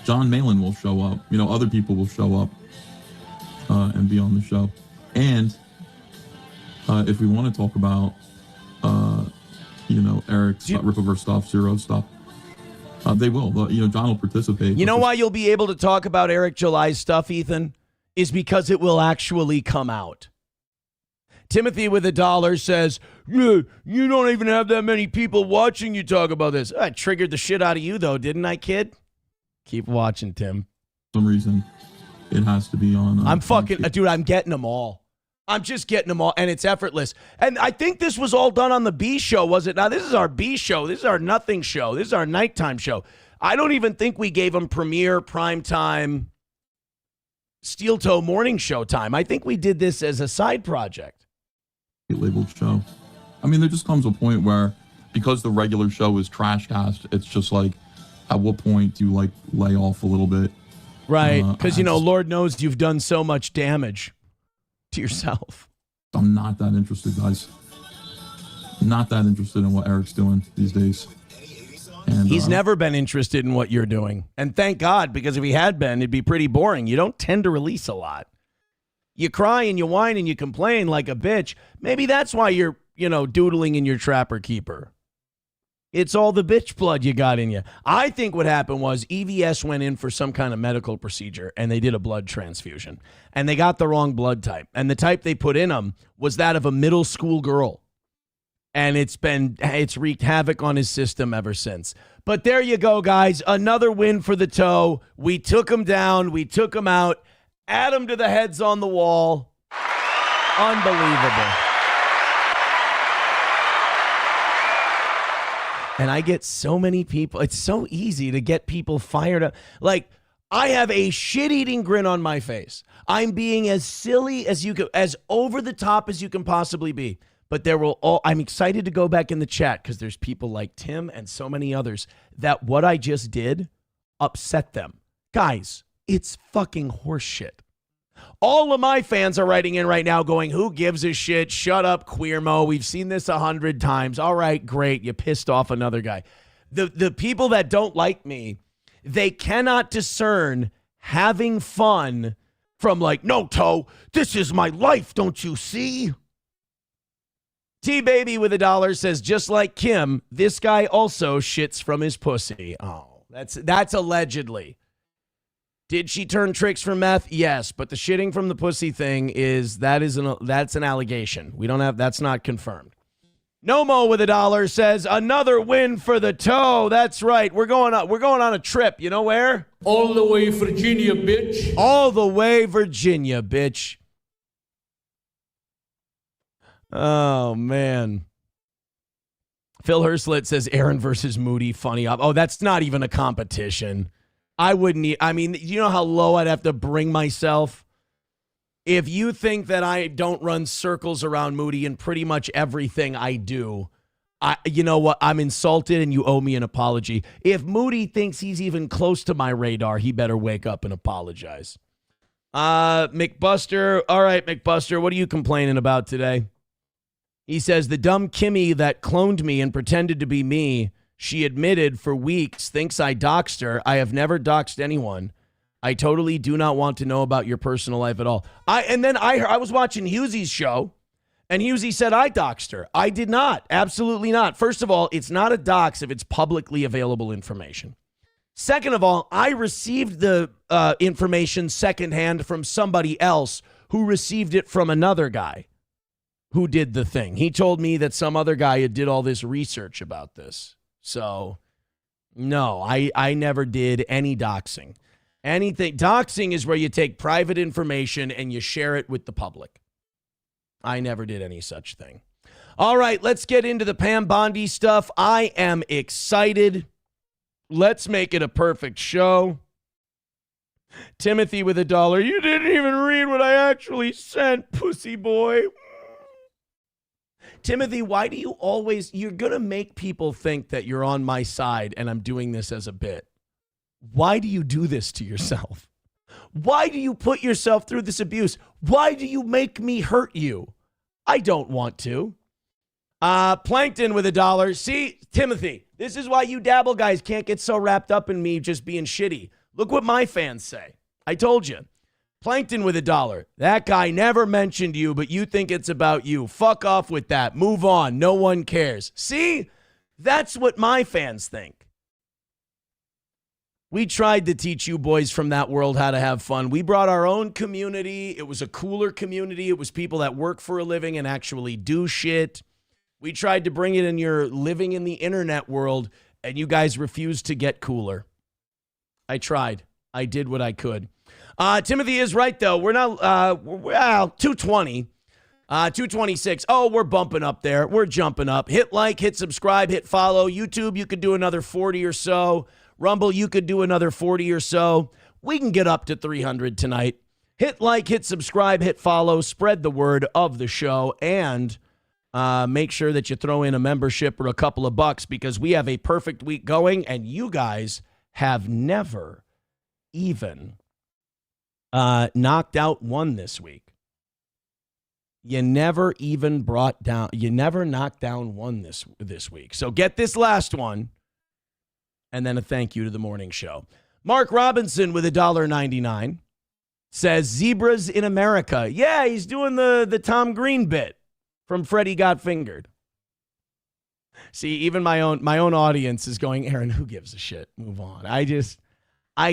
John Malin will show up. Other people will show up and be on the show. And if we want to talk about, Eric's Rippaverse stuff, Zero stuff, they will. John will participate. You know why you'll be able to talk about Eric July's stuff, Ethan? Is because it will actually come out. Timothy with $1 says, you don't even have that many people watching you talk about this. I triggered the shit out of you, though, didn't I, kid? Keep watching, Tim. For some reason, it has to be on. I'm getting them all. I'm just getting them all, and it's effortless. And I think this was all done on the B show, was it? Now, this is our B show. This is our nothing show. This is our nighttime show. I don't even think we gave them premiere, primetime, Steel Toe morning show time. I think we did this as a side project. Labeled show. I mean, there just comes a point where, because the regular show is Trashcast, it's just like, at what point do you, like, lay off a little bit? Right, because, Lord knows you've done so much damage to yourself. I'm not that interested, guys. Not that interested in what Eric's doing these days. And, He's never been interested in what you're doing. And thank God, because if he had been, it'd be pretty boring. You don't tend to release a lot. You cry and you whine and you complain like a bitch. Maybe that's why you're, doodling in your Trapper Keeper. It's all the bitch blood you got in you. I think what happened was EVS went in for some kind of medical procedure and they did a blood transfusion and they got the wrong blood type. And the type they put in them was that of a middle school girl. And it's wreaked havoc on his system ever since. But there you go, guys. Another win for the toe. We took him down. We took him out. Add him to the heads on the wall. Unbelievable. And I get so many people. It's so easy to get people fired up. Like, I have a shit-eating grin on my face. I'm being as silly as you could, as over the top as you can possibly be. But I'm excited to go back in the chat because there's people like Tim and so many others that what I just did upset them. Guys, it's fucking horseshit. All of my fans are writing in right now going, who gives a shit? Shut up, Queermo. We've seen this 100 times. All right, great. You pissed off another guy. The people that don't like me, they cannot discern having fun from like, no, Toe, this is my life, don't you see? T-Baby with $1 says, just like Kim, this guy also shits from his pussy. Oh, that's allegedly. Did she turn tricks for meth? Yes, but the shitting from the pussy thing that's an allegation. That's not confirmed. Nomo with $1 says, another win for the toe. That's right. We're going on a trip. You know where? All the way Virginia, bitch. All the way Virginia, bitch. Oh, man. Phil Herslet says Aaron versus Moody, funny. Oh, that's not even a competition. I mean, you know how low I'd have to bring myself? If you think that I don't run circles around Moody in pretty much everything I do, you know what? I'm insulted and you owe me an apology. If Moody thinks he's even close to my radar, he better wake up and apologize. McBuster. All right, McBuster, what are you complaining about today? He says, the dumb Kimmy that cloned me and pretended to be me, she admitted for weeks, thinks I doxed her. I have never doxed anyone. I totally do not want to know about your personal life at all. I was watching Hughesy's show, and Hughes said I doxed her. I did not. Absolutely not. First of all, it's not a dox if it's publicly available information. Second of all, I received the information secondhand from somebody else who received it from another guy who did the thing. He told me that some other guy had did all this research about this. So, no, I never did any doxing. Doxing is where you take private information and you share it with the public. I never did any such thing. All right, let's get into the Pam Bondi stuff. I am excited. Let's make it a perfect show. Timothy with $1. You didn't even read what I actually sent, pussy boy. Timothy, why do you you're going to make people think that you're on my side and I'm doing this as a bit. Why do you do this to yourself? Why do you put yourself through this abuse? Why do you make me hurt you? I don't want to. Plankton with $1. See, Timothy, this is why you dabble guys can't get so wrapped up in me just being shitty. Look what my fans say. I told you. Plankton with $1. That guy never mentioned you, but you think it's about you. Fuck off with that. Move on. No one cares. See? That's what my fans think. We tried to teach you boys from that world how to have fun. We brought our own community. It was a cooler community. It was people that work for a living and actually do shit. We tried to bring it in your living in the internet world, and you guys refused to get cooler. I tried. I did what I could. Timothy is right, though. We're not, 220, 226. Oh, we're bumping up there. We're jumping up. Hit like, hit subscribe, hit follow. YouTube, you could do another 40 or so. Rumble, you could do another 40 or so. We can get up to 300 tonight. Hit like, hit subscribe, hit follow. Spread the word of the show. And make sure that you throw in a membership or a couple of bucks because we have a perfect week going. And you guys have never even knocked out one this week. You never knocked down one this week. So get this last one, and then a thank you to the morning show. Mark Robinson with $1.99. says zebras in America. Yeah, he's doing the Tom Green bit from Freddie Got Fingered. See, even my own audience is going, Aaron, who gives a shit? Move on. I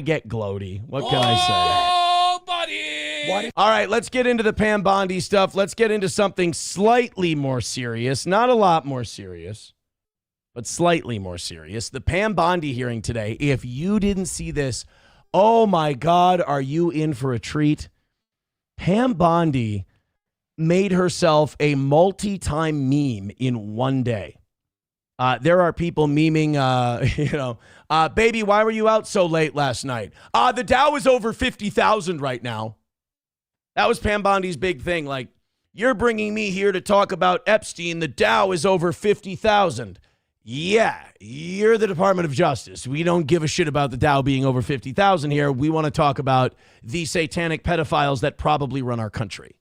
get gloaty. What can I say? Oh, buddy! All right, let's get into the Pam Bondi stuff. Let's get into something slightly more serious. Not a lot more serious, but slightly more serious. The Pam Bondi hearing today. If you didn't see this, oh my God, are you in for a treat? Pam Bondi made herself a multi-time meme in one day. There are people memeing, baby, why were you out so late last night? The Dow is over 50,000 right now. That was Pam Bondi's big thing. Like, you're bringing me here to talk about Epstein. The Dow is over 50,000. Yeah, you're the Department of Justice. We don't give a shit about the Dow being over 50,000 here. We want to talk about the satanic pedophiles that probably run our country.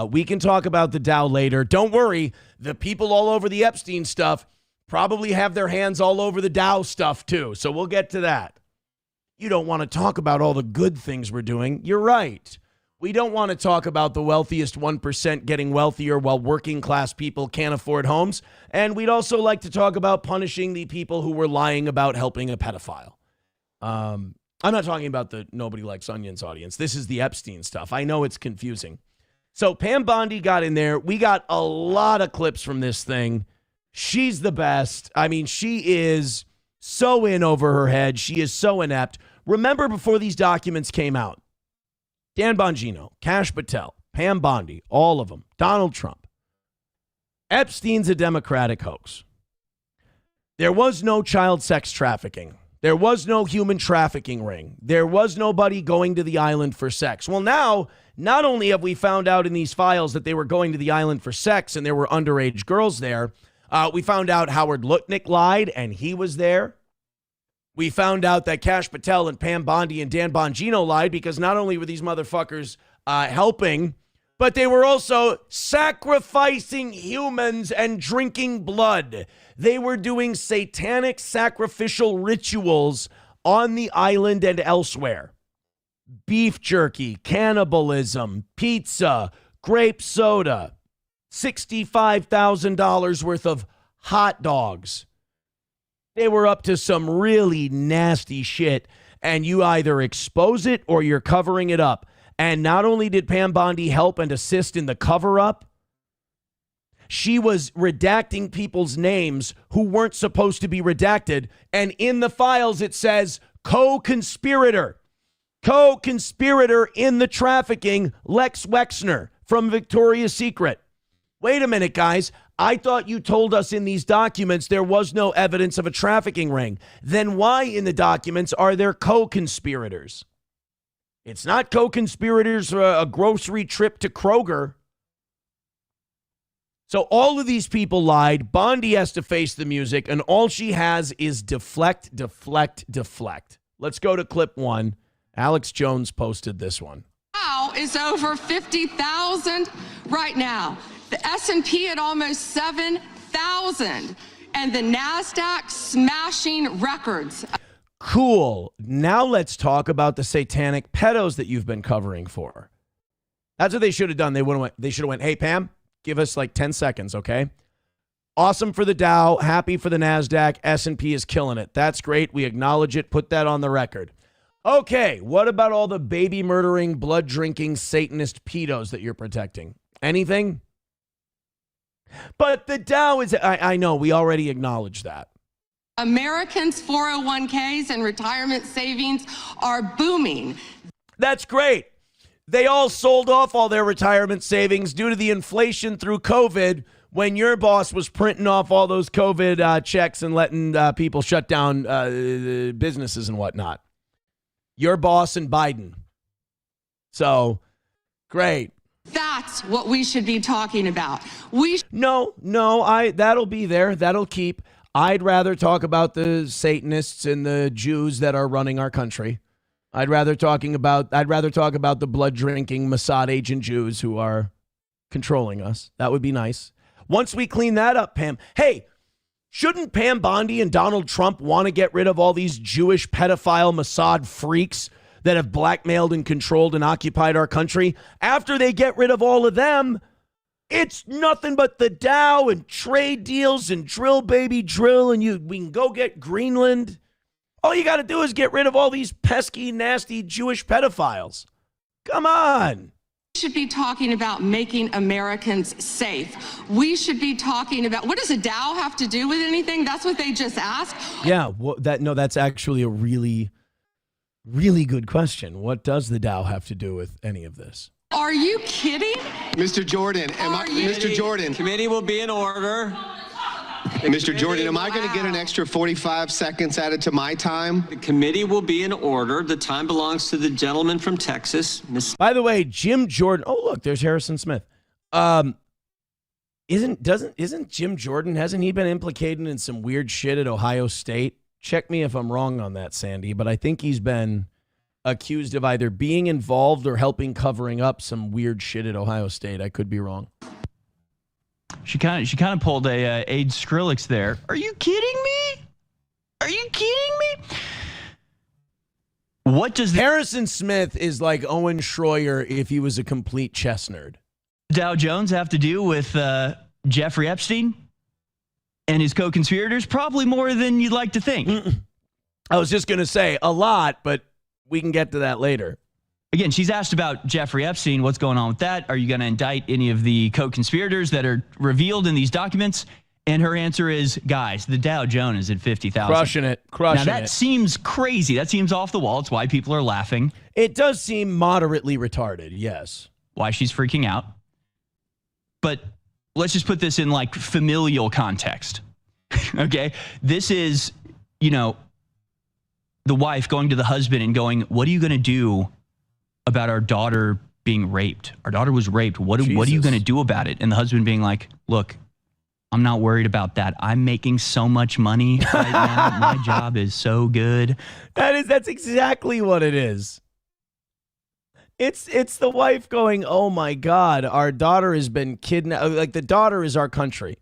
We can talk about the Dow later. Don't worry. The people all over the Epstein stuff probably have their hands all over the Dow stuff too. So we'll get to that. You don't want to talk about all the good things we're doing. You're right. We don't want to talk about the wealthiest 1% getting wealthier while working class people can't afford homes. And we'd also like to talk about punishing the people who were lying about helping a pedophile. I'm not talking about the Nobody Likes Onions audience. This is the Epstein stuff. I know it's confusing. So Pam Bondi got in there. We got a lot of clips from this thing. She's the best. I mean, she is so in over her head. She is so inept. Remember before these documents came out, Dan Bongino, Kash Patel, Pam Bondi, all of them, Donald Trump. Epstein's a Democratic hoax. There was no child sex trafficking. There was no human trafficking ring. There was nobody going to the island for sex. Well, now, not only have we found out in these files that they were going to the island for sex and there were underage girls there, we found out Howard Lutnick lied and he was there. We found out that Kash Patel and Pam Bondi and Dan Bongino lied because not only were these motherfuckers helping, but they were also sacrificing humans and drinking blood. They were doing satanic sacrificial rituals on the island and elsewhere. Beef jerky, cannibalism, pizza, grape soda, $65,000 worth of hot dogs. They were up to some really nasty shit, and you either expose it or you're covering it up. And not only did Pam Bondi help and assist in the cover-up, she was redacting people's names who weren't supposed to be redacted. And in the files, it says co-conspirator. Co-conspirator in the trafficking, Lex Wexner from Victoria's Secret. Wait a minute, guys. I thought you told us in these documents there was no evidence of a trafficking ring. Then why in the documents are there co-conspirators? It's not co-conspirators for a grocery trip to Kroger. So all of these people lied. Bondi has to face the music, and all she has is deflect, deflect, deflect. Let's go to clip one. Alex Jones posted this one. Dow is over 50,000 right now. The S&P at almost 7,000, and the NASDAQ smashing records. Cool. Now let's talk about the satanic pedos that you've been covering for. That's what they should have done. They should have went, hey, Pam, give us like 10 seconds, okay? Awesome for the Dow, happy for the NASDAQ, S&P is killing it. That's great. We acknowledge it. Put that on the record. Okay, what about all the baby murdering, blood drinking, Satanist pedos that you're protecting? Anything? But the Dow is, I know, we already acknowledged that. Americans' 401ks and retirement savings are booming. That's great. They all sold off all their retirement savings due to the inflation through COVID when your boss was printing off all those COVID checks and letting people shut down businesses and whatnot. Your boss and Biden. So, great. That's what we should be talking about. No, that'll be there. That'll keep. I'd rather talk about the Satanists and the Jews that are running our country. I'd rather talk about the blood drinking Mossad agent Jews who are controlling us. That would be nice. Once we clean that up, Pam. Hey, shouldn't Pam Bondi and Donald Trump want to get rid of all these Jewish pedophile Mossad freaks that have blackmailed and controlled and occupied our country. After they get rid of all of them, it's nothing but the Dow and trade deals and drill, baby, drill, and we can go get Greenland. All you got to do is get rid of all these pesky, nasty Jewish pedophiles. Come on. We should be talking about making Americans safe. We should be talking about, what does a Dow have to do with anything? That's what they just asked. Yeah, that's actually a really, really good question. What does the Dow have to do with any of this? Are you kidding? Mr. Jordan, Mr. Jordan. Committee will be in order. Mr. Jordan, am I going to get an extra 45 seconds added to my time? The committee will be in order. The time belongs to the gentleman from Texas. By the way, Jim Jordan. Oh, look, there's Harrison Smith. Isn't Jim Jordan, hasn't he been implicated in some weird shit at Ohio State? Check me if I'm wrong on that, Sandy, but I think he's been accused of either being involved or helping covering up some weird shit at Ohio State. I could be wrong. She kind of pulled a AIDS Skrillex there. Are you kidding me? Are you kidding me? What does Harrison Smith is like Owen Schroyer if he was a complete chess nerd. Dow Jones have to do with Jeffrey Epstein and his co-conspirators? Probably more than you'd like to think. I was just going to say a lot, but we can get to that later. Again, she's asked about Jeffrey Epstein. What's going on with that? Are you going to indict any of the co-conspirators that are revealed in these documents? And her answer is, guys, the Dow Jones is at 50,000. Crushing it. Now, that seems crazy. That seems off the wall. It's why people are laughing. It does seem moderately retarded, yes. Why she's freaking out. But let's just put this in, like, familial context. Okay? This is, the wife going to the husband and going, what are you going to do about our daughter being raped? Our daughter was raped. What are you going to do about it? And the husband being like, look, I'm not worried about that. I'm making so much money right now. My job is so good. That's exactly what it is. It's the wife going, oh my God, our daughter has been kidnapped. Like, the daughter is our country.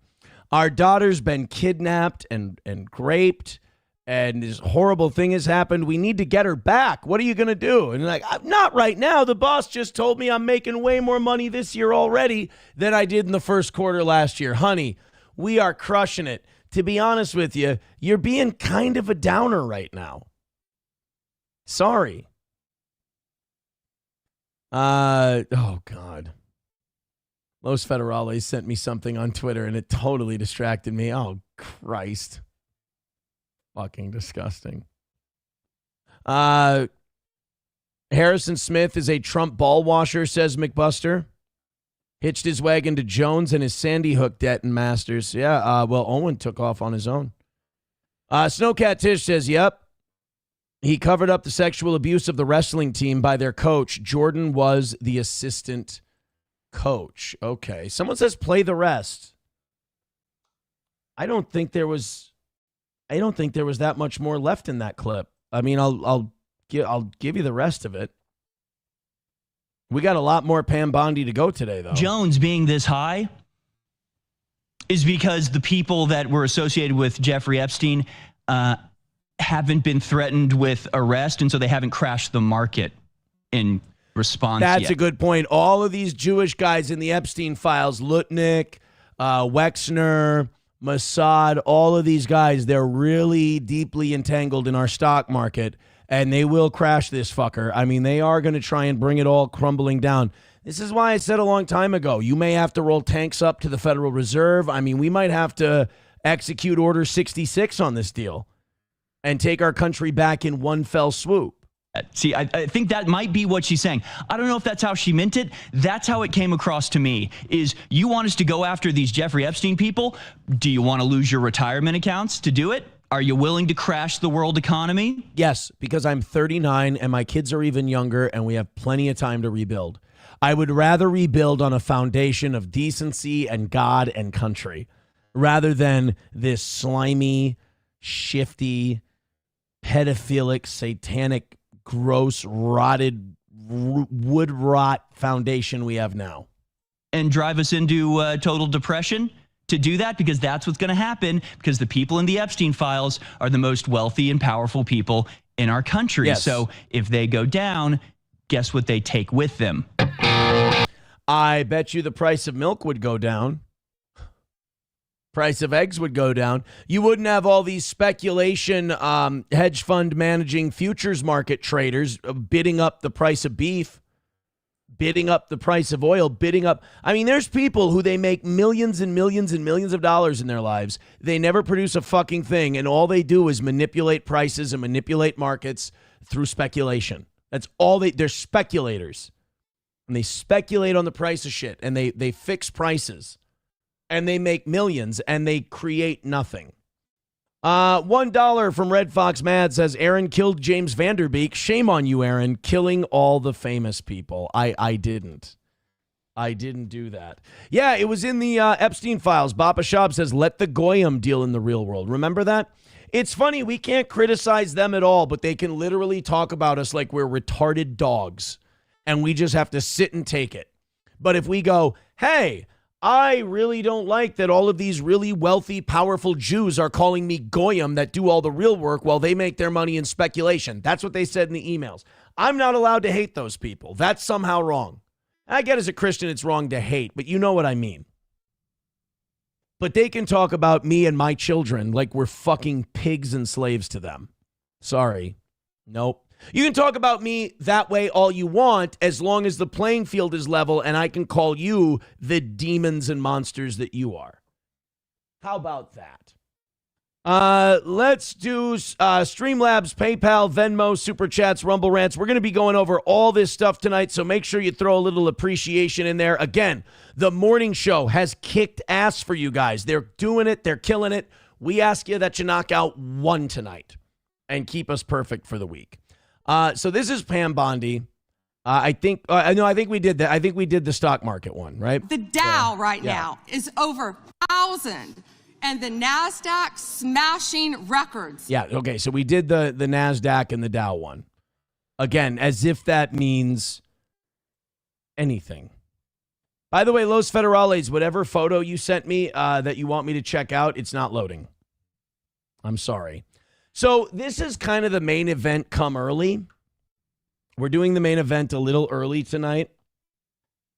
Our daughter's been kidnapped and raped. And this horrible thing has happened. We need to get her back. What are you going to do? And like, not right now. The boss just told me I'm making way more money this year already than I did in the first quarter last year. Honey, we are crushing it. To be honest with you, you're being kind of a downer right now. Sorry. Oh, God. Los Federales sent me something on Twitter, and it totally distracted me. Oh, Christ. Fucking disgusting. Harrison Smith is a Trump ball washer, says McBuster. Hitched his wagon to Jones and his Sandy Hook debt and Masters. Yeah, well, Owen took off on his own. Snowcat Tish says, yep. He covered up the sexual abuse of the wrestling team by their coach. Jordan was the assistant coach. Okay. Someone says play the rest. I don't think there was that much more left in that clip. I mean, I'll give you the rest of it. We got a lot more Pam Bondi to go today, though. Jones being this high is because the people that were associated with Jeffrey Epstein haven't been threatened with arrest, and so they haven't crashed the market in response That's yet. a good point. All of these Jewish guys in the Epstein files, Lutnick, Wexner, Mossad, all of these guys, they're really deeply entangled in our stock market, and they will crash this fucker. I mean, they are going to try and bring it all crumbling down. This is why I said a long time ago, you may have to roll tanks up to the Federal Reserve. I mean, we might have to execute Order 66 on this deal and take our country back in one fell swoop. See, I think that might be what she's saying. I don't know if that's how she meant it. That's how it came across to me, is you want us to go after these Jeffrey Epstein people? Do you want to lose your retirement accounts to do it? Are you willing to crash the world economy? Yes, because I'm 39 and my kids are even younger and we have plenty of time to rebuild. I would rather rebuild on a foundation of decency and God and country rather than this slimy, shifty, pedophilic, satanic, gross, rotted, wood rot foundation we have now. And drive us into total depression to do that? Because that's what's going to happen, because the people in the Epstein files are the most wealthy and powerful people in our country. Yes. So if they go down, guess what they take with them? I bet you the price of milk would go down. Price of eggs would go down. You wouldn't have all these speculation hedge fund managing futures market traders bidding up the price of beef, bidding up the price of oil, bidding up. I mean, there's people who they make millions and millions and millions of dollars in their lives. They never produce a fucking thing, and all they do is manipulate prices and manipulate markets through speculation. That's all they're speculators. And they speculate on the price of shit, and they fix prices. And they make millions, and they create nothing. $1 from Red Fox Mad says, Aaron killed James Vanderbeek. Shame on you, Aaron, killing all the famous people. I didn't. I didn't do that. Yeah, it was in the Epstein files. Bapa Shab says, let the Goyim deal in the real world. Remember that? It's funny, we can't criticize them at all, but they can literally talk about us like we're retarded dogs, and we just have to sit and take it. But if we go, hey, I really don't like that all of these really wealthy, powerful Jews are calling me Goyim that do all the real work while they make their money in speculation. That's what they said in the emails. I'm not allowed to hate those people. That's somehow wrong. I get as a Christian it's wrong to hate, but you know what I mean. But they can talk about me and my children like we're fucking pigs and slaves to them. Sorry. Nope. You can talk about me that way all you want as long as the playing field is level and I can call you the demons and monsters that you are. How about that? Let's do Streamlabs, PayPal, Venmo, Super Chats, Rumble Rants. We're going to be going over all this stuff tonight, so make sure you throw a little appreciation in there. Again, the morning show has kicked ass for you guys. They're doing it. They're killing it. We ask you that you knock out one tonight and keep us perfect for the week. So this is Pam Bondi. I think we did that. I think we did the stock market one, right? The Dow now is over 1,000, and the NASDAQ smashing records. Yeah, okay, so we did the NASDAQ and the Dow one. Again, as if that means anything. By the way, Los Federales, whatever photo you sent me that you want me to check out, it's not loading. I'm sorry. So this is kind of the main event come early. We're doing the main event a little early tonight.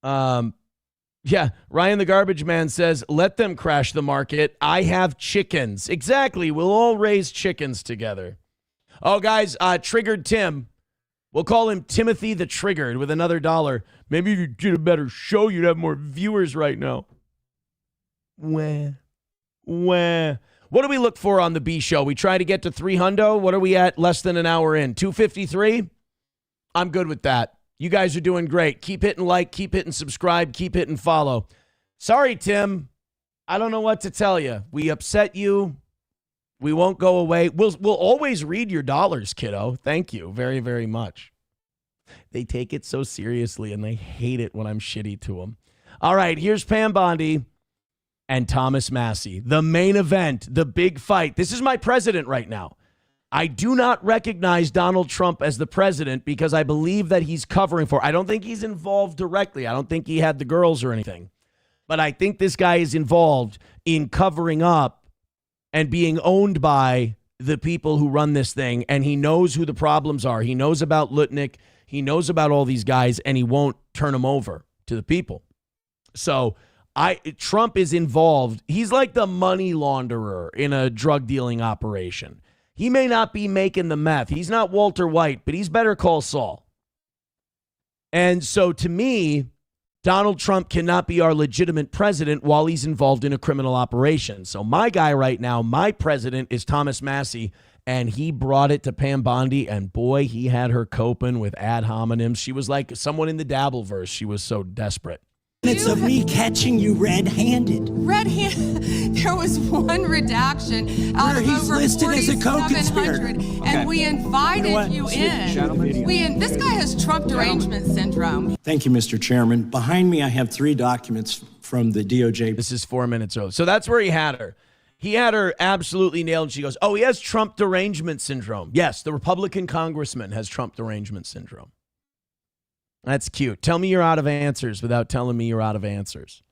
Yeah, Ryan the Garbage Man says, let them crash the market. I have chickens. Exactly. We'll all raise chickens together. Oh, guys, Triggered Tim. We'll call him Timothy the Triggered with another $1. Maybe if you did a better show, you'd have more viewers right now. Wah. What do we look for on the B show? We try to get to 300. What are we at less than an hour in? 253? I'm good with that. You guys are doing great. Keep hitting like, keep hitting subscribe, keep hitting follow. Sorry, Tim. I don't know what to tell you. We upset you. We won't go away. We'll always read your dollars, kiddo. Thank you very, very much. They take it so seriously, and they hate it when I'm shitty to them. All right, here's Pam Bondi and Thomas Massey. The main event, the big fight. This is my president right now. I do not recognize Donald Trump as the president because I believe that he's covering for. I don't think he's involved directly. I don't think he had the girls or anything. But I think this guy is involved in covering up and being owned by the people who run this thing. And he knows who the problems are. He knows about Lutnick. He knows about all these guys, and he won't turn them over to the people. So Trump is involved. He's like the money launderer in a drug dealing operation. He may not be making the meth. He's not Walter White, but he's Better Call Saul. And so to me, Donald Trump cannot be our legitimate president while he's involved in a criminal operation. So my guy right now, my president, is Thomas Massey, and he brought it to Pam Bondi, and boy, he had her coping with ad hominems. She was like someone in the Dabbleverse. She was so desperate. It's of me catching you red-handed. Red-handed? There was one redaction out of he's over listed as a co-conspirator. 4,700, and we invited you in. This guy has Trump derangement syndrome. Thank you, Mr. Chairman. Behind me, I have 3 documents from the DOJ. This is 4 minutes old. So that's where he had her. He had her absolutely nailed. And she goes, oh, he has Trump derangement syndrome. Yes, the Republican congressman has Trump derangement syndrome. That's cute. Tell me you're out of answers without telling me you're out of answers.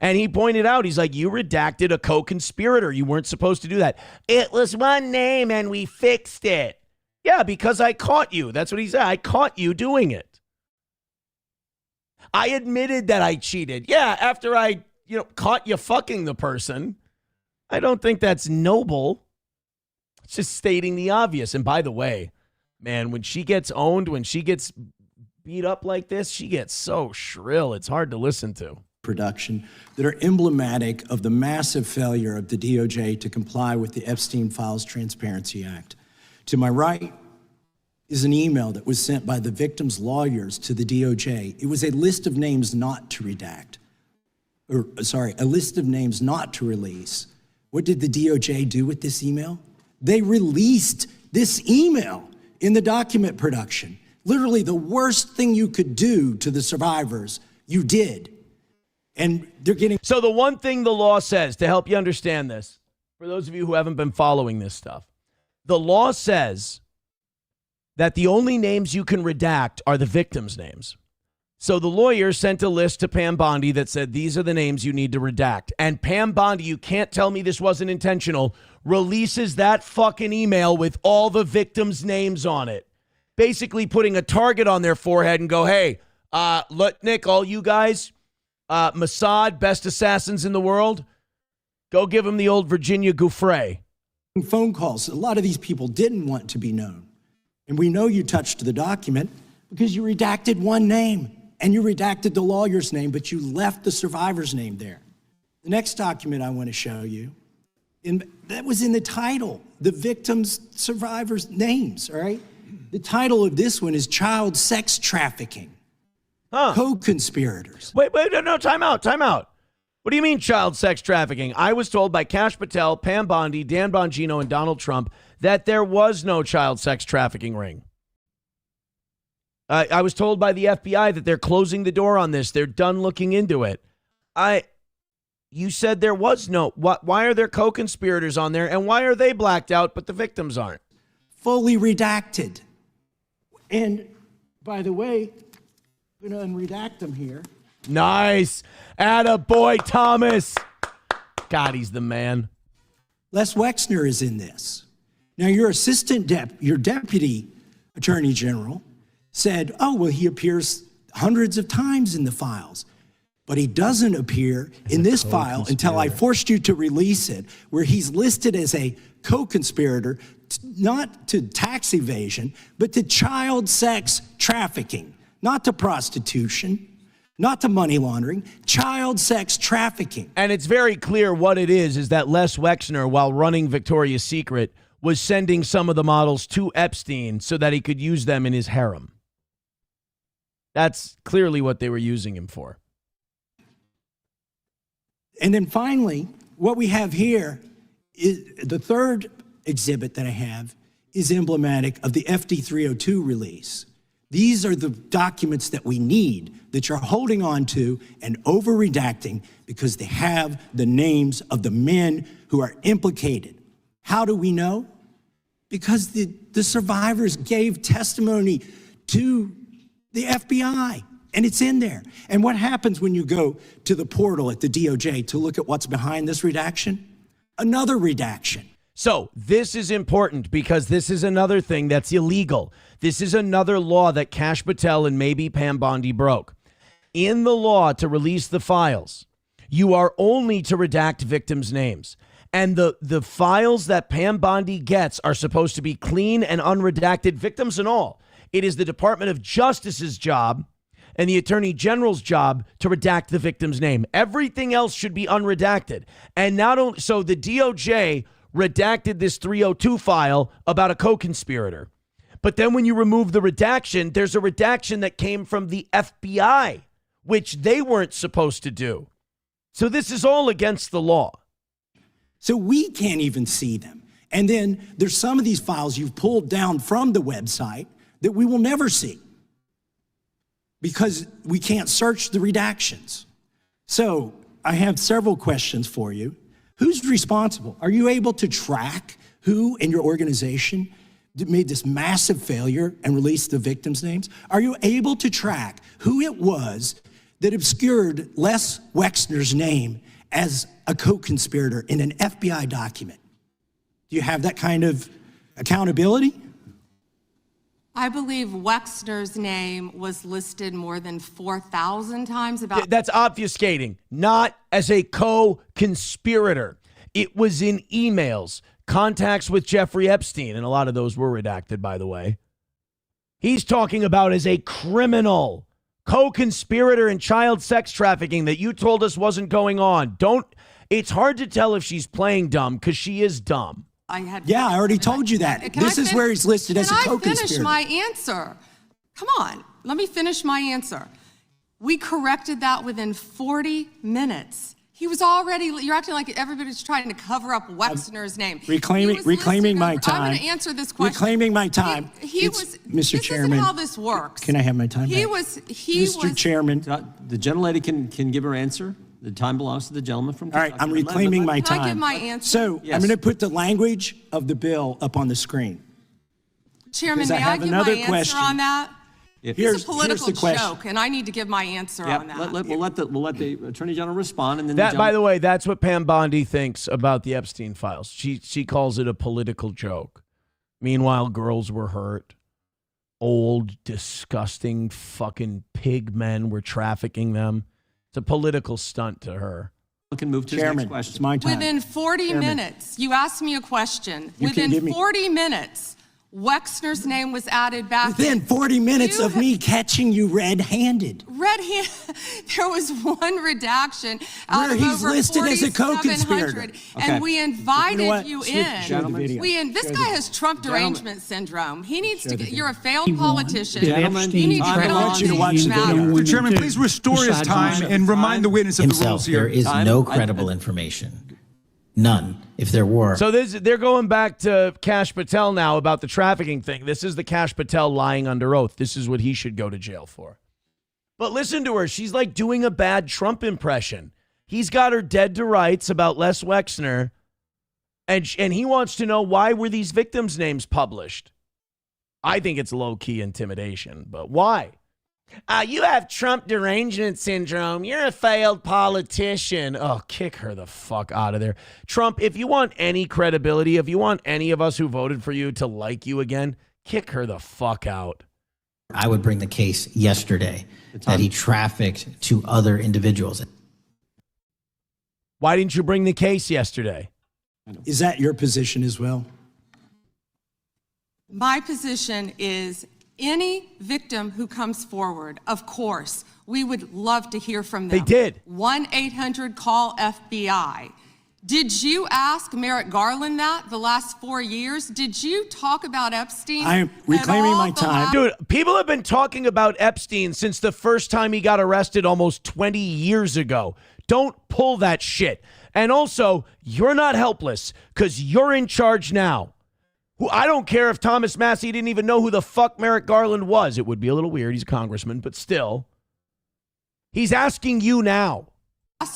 And he pointed out, he's like, you redacted a co-conspirator. You weren't supposed to do that. It was one name and we fixed it. Yeah, because I caught you. That's what he said. I caught you doing it. I admitted that I cheated. Yeah, after I, caught you fucking the person. I don't think that's noble. It's just stating the obvious. And by the way, man, when she gets owned, when she gets beat up like this, she gets so shrill. It's hard to listen to. Production that are emblematic of the massive failure of the DOJ to comply with the Epstein Files Transparency Act. To my right is an email that was sent by the victim's lawyers to the DOJ. It was a list of names not to redact, a list of names not to release. What did the DOJ do with this email? They released this email in the document production. Literally the worst thing you could do to the survivors, you did. And they're getting... So the one thing the law says, to help you understand this, for those of you who haven't been following this stuff, the law says that the only names you can redact are the victims' names. So the lawyer sent a list to Pam Bondi that said, these are the names you need to redact. And Pam Bondi, you can't tell me this wasn't intentional, releases that fucking email with all the victims' names on it. Basically putting a target on their forehead and go, hey, Nick, all you guys, Mossad, best assassins in the world, go give them the old Virginia Gouffre. Phone calls. A lot of these people didn't want to be known. And we know you touched the document because you redacted one name and you redacted the lawyer's name, but you left the survivor's name there. The next document I want to show you, that was in the title, the victims' survivors' names, all right? The title of this one is Child Sex Trafficking. Co-conspirators. Wait, no, time out. What do you mean child sex trafficking? I was told by Kash Patel, Pam Bondi, Dan Bongino, and Donald Trump that there was no child sex trafficking ring. I was told by the FBI that they're closing the door on this. They're done looking into it. You said there was no. Why are there co-conspirators on there, and why are they blacked out, but the victims aren't? Fully redacted. And by the way, I'm going to unredact them here. Nice. Attaboy, Thomas. God, he's the man. Les Wexner is in this. Now, your your deputy attorney general said, oh, well, he appears hundreds of times in the files. But he doesn't appear in this file until I forced you to release it, where he's listed as a co-conspirator, not to tax evasion, but to child sex trafficking, not to prostitution, not to money laundering, child sex trafficking. And it's very clear what it is that Les Wexner, while running Victoria's Secret, was sending some of the models to Epstein so that he could use them in his harem. That's clearly what they were using him for. And then finally, what we have here is the third exhibit that I have is emblematic of the FD 302 release. These are the documents that we need that you're holding on to and over redacting because they have the names of the men who are implicated. How do we know? Because the survivors gave testimony to the FBI, and it's in there. And what happens when you go to the portal at the DOJ to look at what's behind this redaction? Another redaction. So this is important because this is another thing that's illegal. This is another law that Kash Patel and maybe Pam Bondi broke. In the law to release the files, you are only to redact victims' names. And the files that Pam Bondi gets are supposed to be clean and unredacted, victims and all. It is the Department of Justice's job and the Attorney General's job to redact the victim's name. Everything else should be unredacted. And not only so, the DOJ redacted this 302 file about a co-conspirator. But then when you remove the redaction, there's a redaction that came from the FBI, which they weren't supposed to do. So this is all against the law. So we can't even see them. And then there's some of these files you've pulled down from the website that we will never see because we can't search the redactions. So I have several questions for you. Who's responsible? Are you able to track who in your organization made this massive failure and released the victims' names? Are you able to track who it was that obscured Les Wexner's name as a co-conspirator in an FBI document? Do you have that kind of accountability? I believe Wexner's name was listed more than 4,000 times. That's obfuscating, not as a co-conspirator. It was in emails, contacts with Jeffrey Epstein, and a lot of those were redacted, by the way. He's talking about as a criminal, co-conspirator in child sex trafficking that you told us wasn't going on. It's hard to tell if she's playing dumb because she is dumb. I already told you that. This is where he's listed as a co-conspirator. Can I finish my answer? Come on, let me finish my answer. We corrected that within 40 minutes. He was already, you're acting like everybody's trying to cover up Wexner's name. Reclaiming my time. I'm going to answer this question. Reclaiming my time. Mr. Chairman. This is how this works. Can I have my time back? Mr. Chairman. The gentlelady can give her answer. The time belongs to the gentleman from All right, I'm reclaiming my time. Can I give my answer? So I'm going to put the language of the bill up on the screen. Chairman, may I give my answer on that? It's a political joke, and I need to give my answer on that. We'll let the Attorney General respond, and then By the way, that's what Pam Bondi thinks about the Epstein files. She calls it a political joke. Meanwhile, girls were hurt. Old, disgusting, fucking pig men were trafficking them. It's a political stunt to her. We can move to the next question. It's my time. Within 40 minutes, you asked me a question. Within 40 minutes, Wexner's name was added back. Within 40 minutes of me catching you red-handed. There was one redaction out where of he's over listed as a co-conspirator. And we invited you in. This guy has Trump derangement syndrome. He needs to get, you're a failed politician. You need to get on you to watch the video. Mr. Chairman, please restore his time and remind the witness of the rules here. There is no credible information. None, if there were. So they're going back to Kash Patel now about the trafficking thing. This is the Kash Patel lying under oath. This is what he should go to jail for. But listen to her. She's like doing a bad Trump impression. He's got her dead to rights about Les Wexner, and he wants to know why were these victims' names published. I think it's low-key intimidation, but why? You have Trump derangement syndrome. You're a failed politician. Oh, kick her the fuck out of there. Trump, if you want any credibility, if you want any of us who voted for you to like you again, kick her the fuck out. I would bring the case yesterday that he trafficked to other individuals. Why didn't you bring the case yesterday? Is that your position as well? My position is any victim who comes forward, of course, we would love to hear from them. They did. 1-800-CALL-FBI. Did you ask Merrick Garland that the last 4 years? Did you talk about Epstein? I'm reclaiming my time. Dude, people have been talking about Epstein since the first time he got arrested almost 20 years ago. Don't pull that shit. And also, you're not helpless because you're in charge now. I don't care if Thomas Massey didn't even know who the fuck Merrick Garland was. It would be a little weird. He's a congressman, but still. He's asking you now.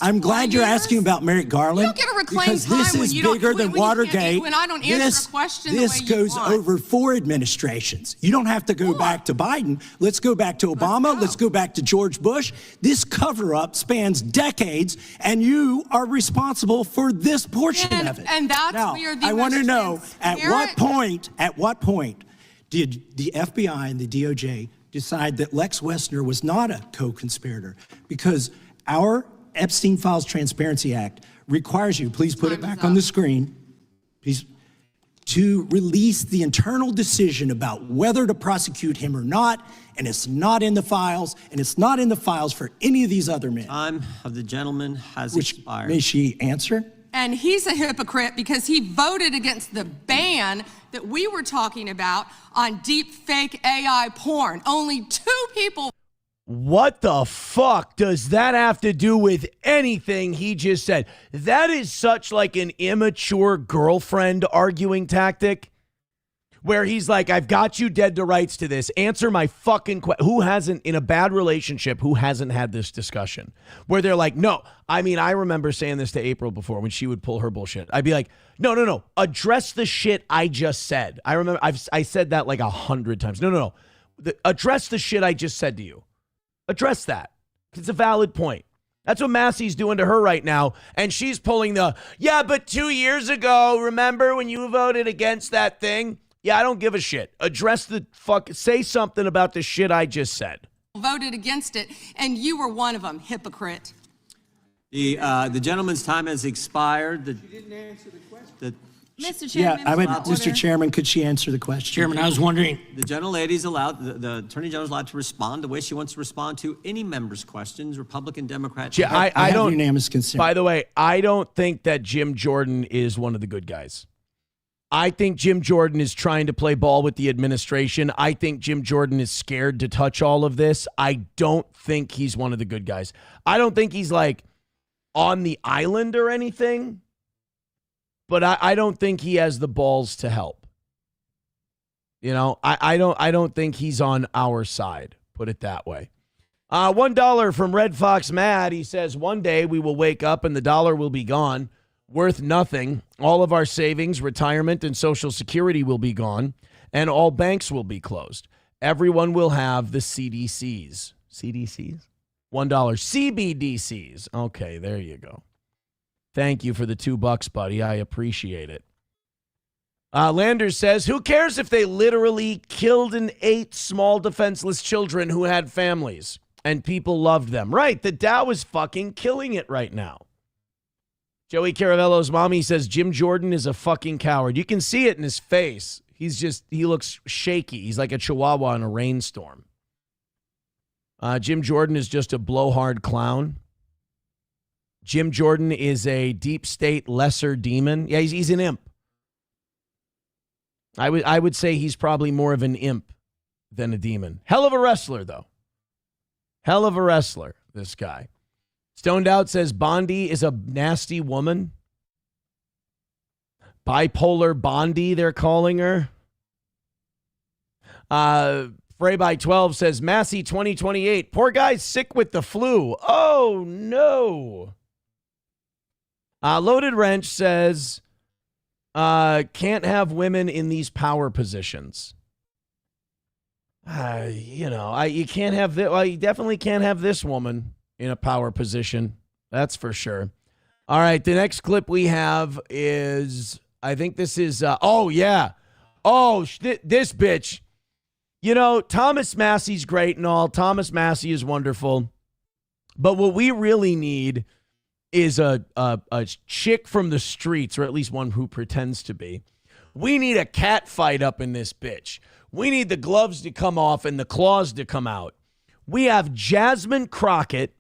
I'm glad you're asking about Merrick Garland. You don't get a reclaim because time this is bigger than Watergate. When I don't answer a question the way this goes over 4 administrations. You don't have to go back to Biden. Let's go back to Obama. Let's go back to George Bush. This cover-up spans decades, and you are responsible for this portion of it. And that's now, where the I want to know at what point did the FBI and the DOJ decide that Lex Wexner was not a co-conspirator? Because our Epstein Files Transparency Act requires you, please put it back on the screen, please, to release the internal decision about whether to prosecute him or not, and it's not in the files, and it's not in the files for any of these other men. Time of the gentleman has expired. May she answer? And he's a hypocrite because he voted against the ban that we were talking about on deep fake AI porn. Only 2 people. What the fuck does that have to do with anything he just said? That is such like an immature girlfriend arguing tactic where he's like, I've got you dead to rights to this. Answer my fucking question. Who hasn't, in a bad relationship, who hasn't had this discussion? Where they're like, no. I mean, I remember saying this to April before when she would pull her bullshit. I'd be like, no. Address the shit I just said. I remember I said that like 100 times. No. Address the shit I just said to you. Address that. It's a valid point. That's what Massey's doing to her right now. And she's pulling the, yeah, but 2 years ago, remember when you voted against that thing? Yeah, I don't give a shit. Address the say something about the shit I just said. Voted against it, and you were one of them, hypocrite. The gentleman's time has expired. You didn't answer the question. Yeah, Mr. Chairman, I would, Mr. Chairman, could she answer the question? Chairman, I was wondering. The gentlelady's allowed, the Attorney General's allowed to respond the way she wants to respond to any member's questions, Republican, Democrat. I have don't. unanimous consent. By the way, I don't think that Jim Jordan is one of the good guys. I think Jim Jordan is trying to play ball with the administration. I think Jim Jordan is scared to touch all of this. I don't think he's one of the good guys. I don't think he's like on the island or anything, but I don't think he has the balls to help. You know, I don't think he's on our side, put it that way. $1 from Red Fox Mad. He says, one day we will wake up and the dollar will be gone, worth nothing. All of our savings, retirement, and Social Security will be gone, and all banks will be closed. Everyone will have the CDCs. CDCs? $1. CBDCs. Okay, there you go. Thank you for the $2, buddy. I appreciate it. Landers says, who cares if they literally killed and ate small defenseless children who had families and people loved them? Right, the Dow is fucking killing it right now. Joey Caravello's mommy says Jim Jordan is a fucking coward. You can see it in his face. He looks shaky. He's like a chihuahua in a rainstorm. Jim Jordan is just a blowhard clown. Jim Jordan is a deep state lesser demon. Yeah, he's an imp. I would say he's probably more of an imp than a demon. Hell of a wrestler, though. Hell of a wrestler, this guy. Stoned Out says Bondi is a nasty woman. Bipolar Bondi, they're calling her. Frey by 12 says Massey 2028. Poor guy's sick with the flu. Oh, no. Loaded Wrench says can't have women in these power positions. You can't have this. Well, you definitely can't have this woman in a power position. That's for sure. All right, the next clip we have is, I think this is, this bitch. You know, Thomas Massey's great and all. Thomas Massey is wonderful. But what we really need is a chick from the streets, or at least one who pretends to be. We need a cat fight up in this bitch. We need the gloves to come off and the claws to come out. We have Jasmine Crockett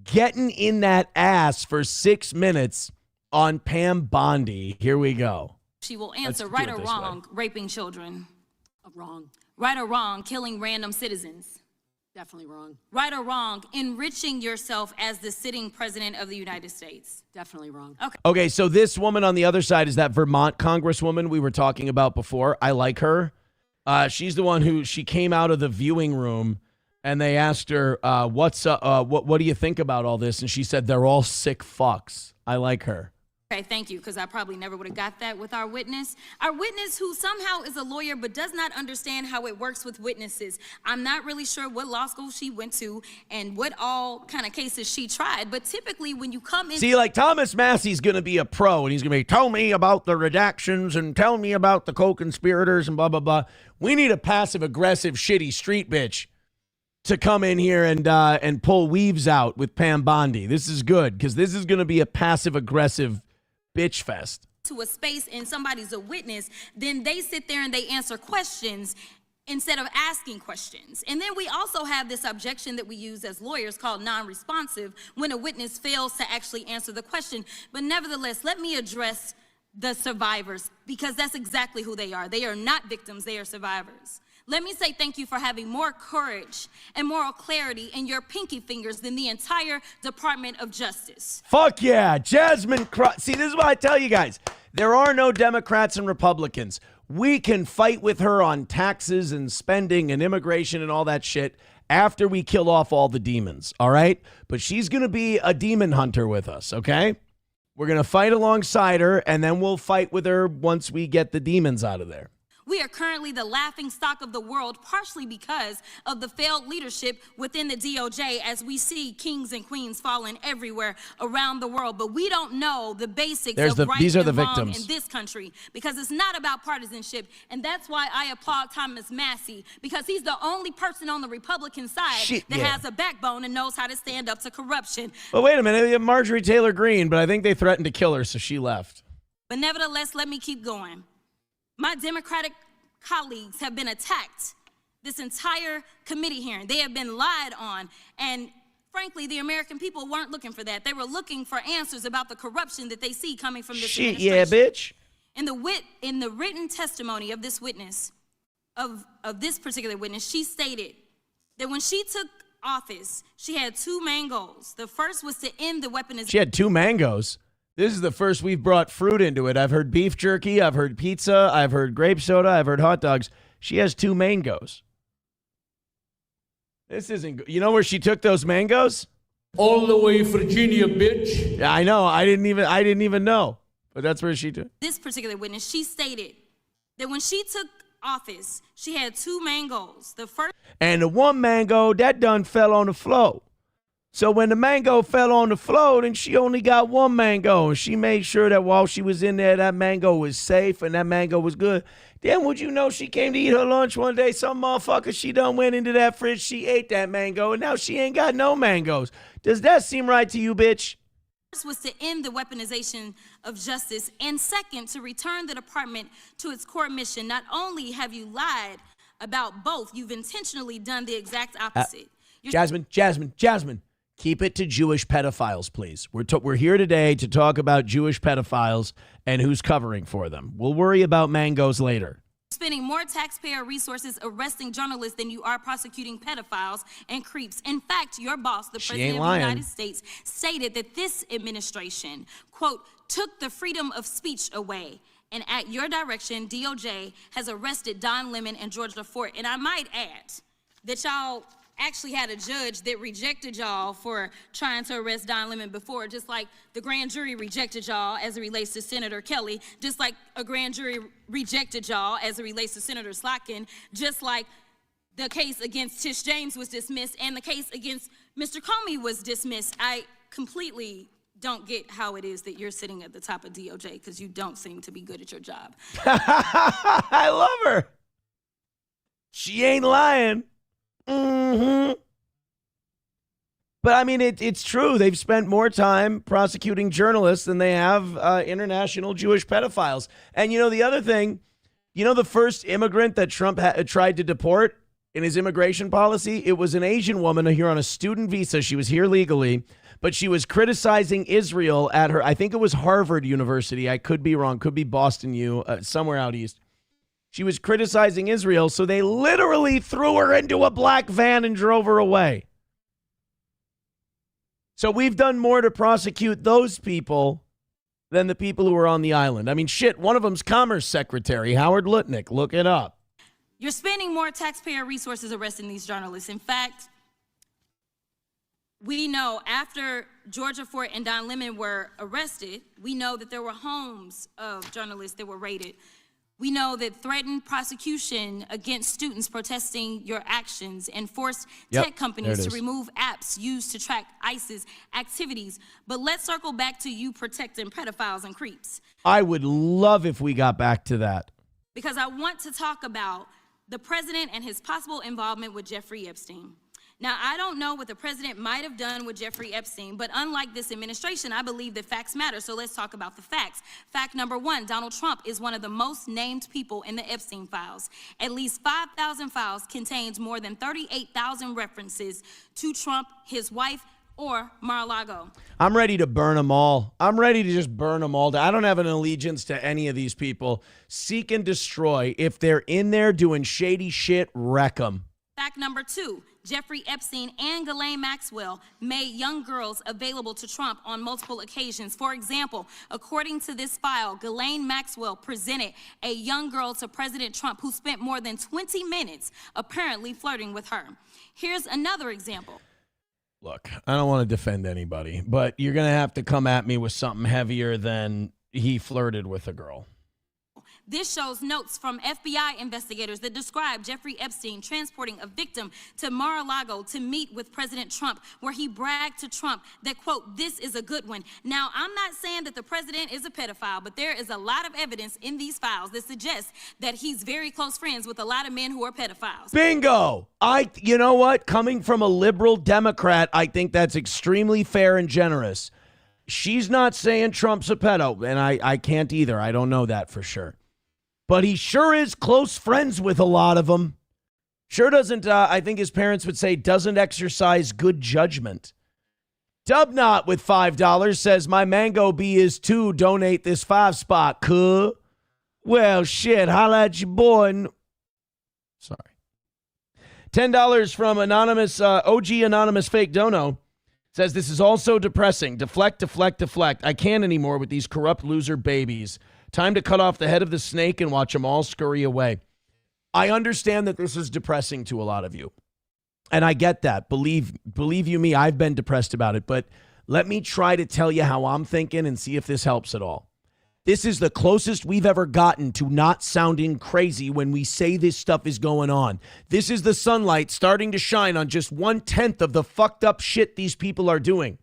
getting in that ass for 6 minutes on Pam Bondi. Here we go. She will answer right or wrong, raping children. Wrong. Right or wrong, killing random citizens. Definitely wrong. Right or wrong, enriching yourself as the sitting president of the United States. Definitely wrong. Okay, so this woman on the other side is that Vermont congresswoman we were talking about before. I like her. She's the one who, she came out of the viewing room and they asked her, what do you think about all this? And she said, they're all sick fucks. I like her. Okay, thank you, because I probably never would have got that with our witness. Our witness who somehow is a lawyer but does not understand how it works with witnesses. I'm not really sure what law school she went to and what all kind of cases she tried, but typically when you come in... See, like Thomas Massey's going to be a pro, and he's going to be, tell me about the redactions and tell me about the co-conspirators and blah, blah, blah. We need a passive-aggressive, shitty street bitch to come in here and pull weaves out with Pam Bondi. This is good, because this is going to be a passive-aggressive bitch fest. To a space and somebody's a witness, then they sit there and they answer questions instead of asking questions. And then we also have this objection that we use as lawyers called non-responsive, when a witness fails to actually answer the question. But nevertheless, let me address the survivors, because that's exactly who they are. They are not victims, they are survivors. Let me say thank you for having more courage and moral clarity in your pinky fingers than the entire Department of Justice. Fuck yeah, Jasmine See, this is what I tell you guys. There are no Democrats and Republicans. We can fight with her on taxes and spending and immigration and all that shit after we kill off all the demons, all right? But she's going to be a demon hunter with us, okay? We're going to fight alongside her, and then we'll fight with her once we get the demons out of there. We are currently the laughing stock of the world, partially because of the failed leadership within the DOJ, as we see kings and queens falling everywhere around the world. But we don't know the basics of right these are the and wrong victims in this country, because it's not about partisanship. And that's why I applaud Thomas Massey, because he's the only person on the Republican side that has a backbone and knows how to stand up to corruption. But wait a minute, we have Marjorie Taylor Greene, but I think they threatened to kill her, so she left. But nevertheless, let me keep going. My Democratic colleagues have been attacked this entire committee hearing. They have been lied on. And frankly, the American people weren't looking for that. They were looking for answers about the corruption that they see coming from this administration. Yeah, bitch. In the written testimony of this witness, of this particular witness, she stated that when she took office, she had two main goals. The first was to end the weaponization. She had two mangoes. This is the first we've brought fruit into it. I've heard beef jerky. I've heard pizza. I've heard grape soda. I've heard hot dogs. She has two mangoes. This isn't good. You know where she took those mangoes? All the way Virginia, bitch. Yeah, I know. I didn't even know. But that's where she took. This particular witness, she stated that when she took office, she had two main goals. The first, and the one mango that done fell on the floor. So when the mango fell on the floor, then she only got one mango. And she made sure that while she was in there, that mango was safe and that mango was good. Then would you know she came to eat her lunch one day, some motherfucker, she done went into that fridge, she ate that mango, and now she ain't got no mangoes. Does that seem right to you, bitch? First was to end the weaponization of justice, and second, to return the department to its core mission. Not only have you lied about both, you've intentionally done the exact opposite. Jasmine. Keep it to Jewish pedophiles, please. We're here today to talk about Jewish pedophiles and who's covering for them. We'll worry about mangoes later. Spending more taxpayer resources arresting journalists than you are prosecuting pedophiles and creeps. In fact, your boss, the President of the United States, stated that this administration, quote, took the freedom of speech away. And at your direction, DOJ has arrested Don Lemon and Georgia Fort. And I might add that y'all actually had a judge that rejected y'all for trying to arrest Don Lemon before, just like the grand jury rejected y'all as it relates to Senator Kelly, just like a grand jury rejected y'all as it relates to Senator Slotkin, just like the case against Tish James was dismissed and the case against Mr. Comey was dismissed. I completely don't get how it is that you're sitting at the top of DOJ, because you don't seem to be good at your job. I love her. She ain't lying. Mm-hmm. But I mean, it's true. They've spent more time prosecuting journalists than they have international Jewish pedophiles. And you know, the other thing, you know, the first immigrant that Trump tried to deport in his immigration policy, it was an Asian woman here on a student visa. She was here legally, but she was criticizing Israel at her, I think it was Harvard University. I could be wrong. Could be Boston U, somewhere out east. She was criticizing Israel, so they literally threw her into a black van and drove her away. So we've done more to prosecute those people than the people who are on the island. I mean, shit, one of them's Commerce Secretary, Howard Lutnick. Look it up. You're spending more taxpayer resources arresting these journalists. In fact, we know after Georgia Fort and Don Lemon were arrested, we know that there were homes of journalists that were raided. We know that threatened prosecution against students protesting your actions and forced tech companies to remove apps used to track ISIS activities. But let's circle back to you protecting pedophiles and creeps. I would love if we got back to that. Because I want to talk about the president and his possible involvement with Jeffrey Epstein. Now, I don't know what the president might have done with Jeffrey Epstein, but unlike this administration, I believe that facts matter. So let's talk about the facts. Fact number one, Donald Trump is one of the most named people in the Epstein files. At least 5,000 files contains more than 38,000 references to Trump, his wife, or Mar-a-Lago. I'm ready to burn them all. I'm ready to just burn them all. I don't have an allegiance to any of these people. Seek and destroy. If they're in there doing shady shit, wreck them. Fact number two, Jeffrey Epstein and Ghislaine Maxwell made young girls available to Trump on multiple occasions. For example, according to this file, Ghislaine Maxwell presented a young girl to President Trump who spent more than 20 minutes apparently flirting with her. Here's another example. Look, I don't want to defend anybody, but you're going to have to come at me with something heavier than he flirted with a girl. This shows notes from FBI investigators that describe Jeffrey Epstein transporting a victim to Mar-a-Lago to meet with President Trump, where he bragged to Trump that, quote, this is a good one. Now, I'm not saying that the president is a pedophile, but there is a lot of evidence in these files that suggests that he's very close friends with a lot of men who are pedophiles. Bingo! You know what? Coming from a liberal Democrat, I think that's extremely fair and generous. She's not saying Trump's a pedo, and I can't either. I don't know that for sure. But he sure is close friends with a lot of them. Sure doesn't, I think his parents would say, doesn't exercise good judgment. Dubnot with $5 says, my mango bee is 2. Donate this 5 spot, cuh. Well, shit, holla at your boy. Sorry. $10 from anonymous, OG anonymous fake dono. Says, this is also depressing. Deflect, deflect, deflect. I can't anymore with these corrupt loser babies. Time to cut off the head of the snake and watch them all scurry away. I understand that this is depressing to a lot of you. And I get that. Believe you me, I've been depressed about it. But let me try to tell you how I'm thinking and see if this helps at all. This is the closest we've ever gotten to not sounding crazy when we say this stuff is going on. This is the sunlight starting to shine on just 1/10 of the fucked up shit these people are doing.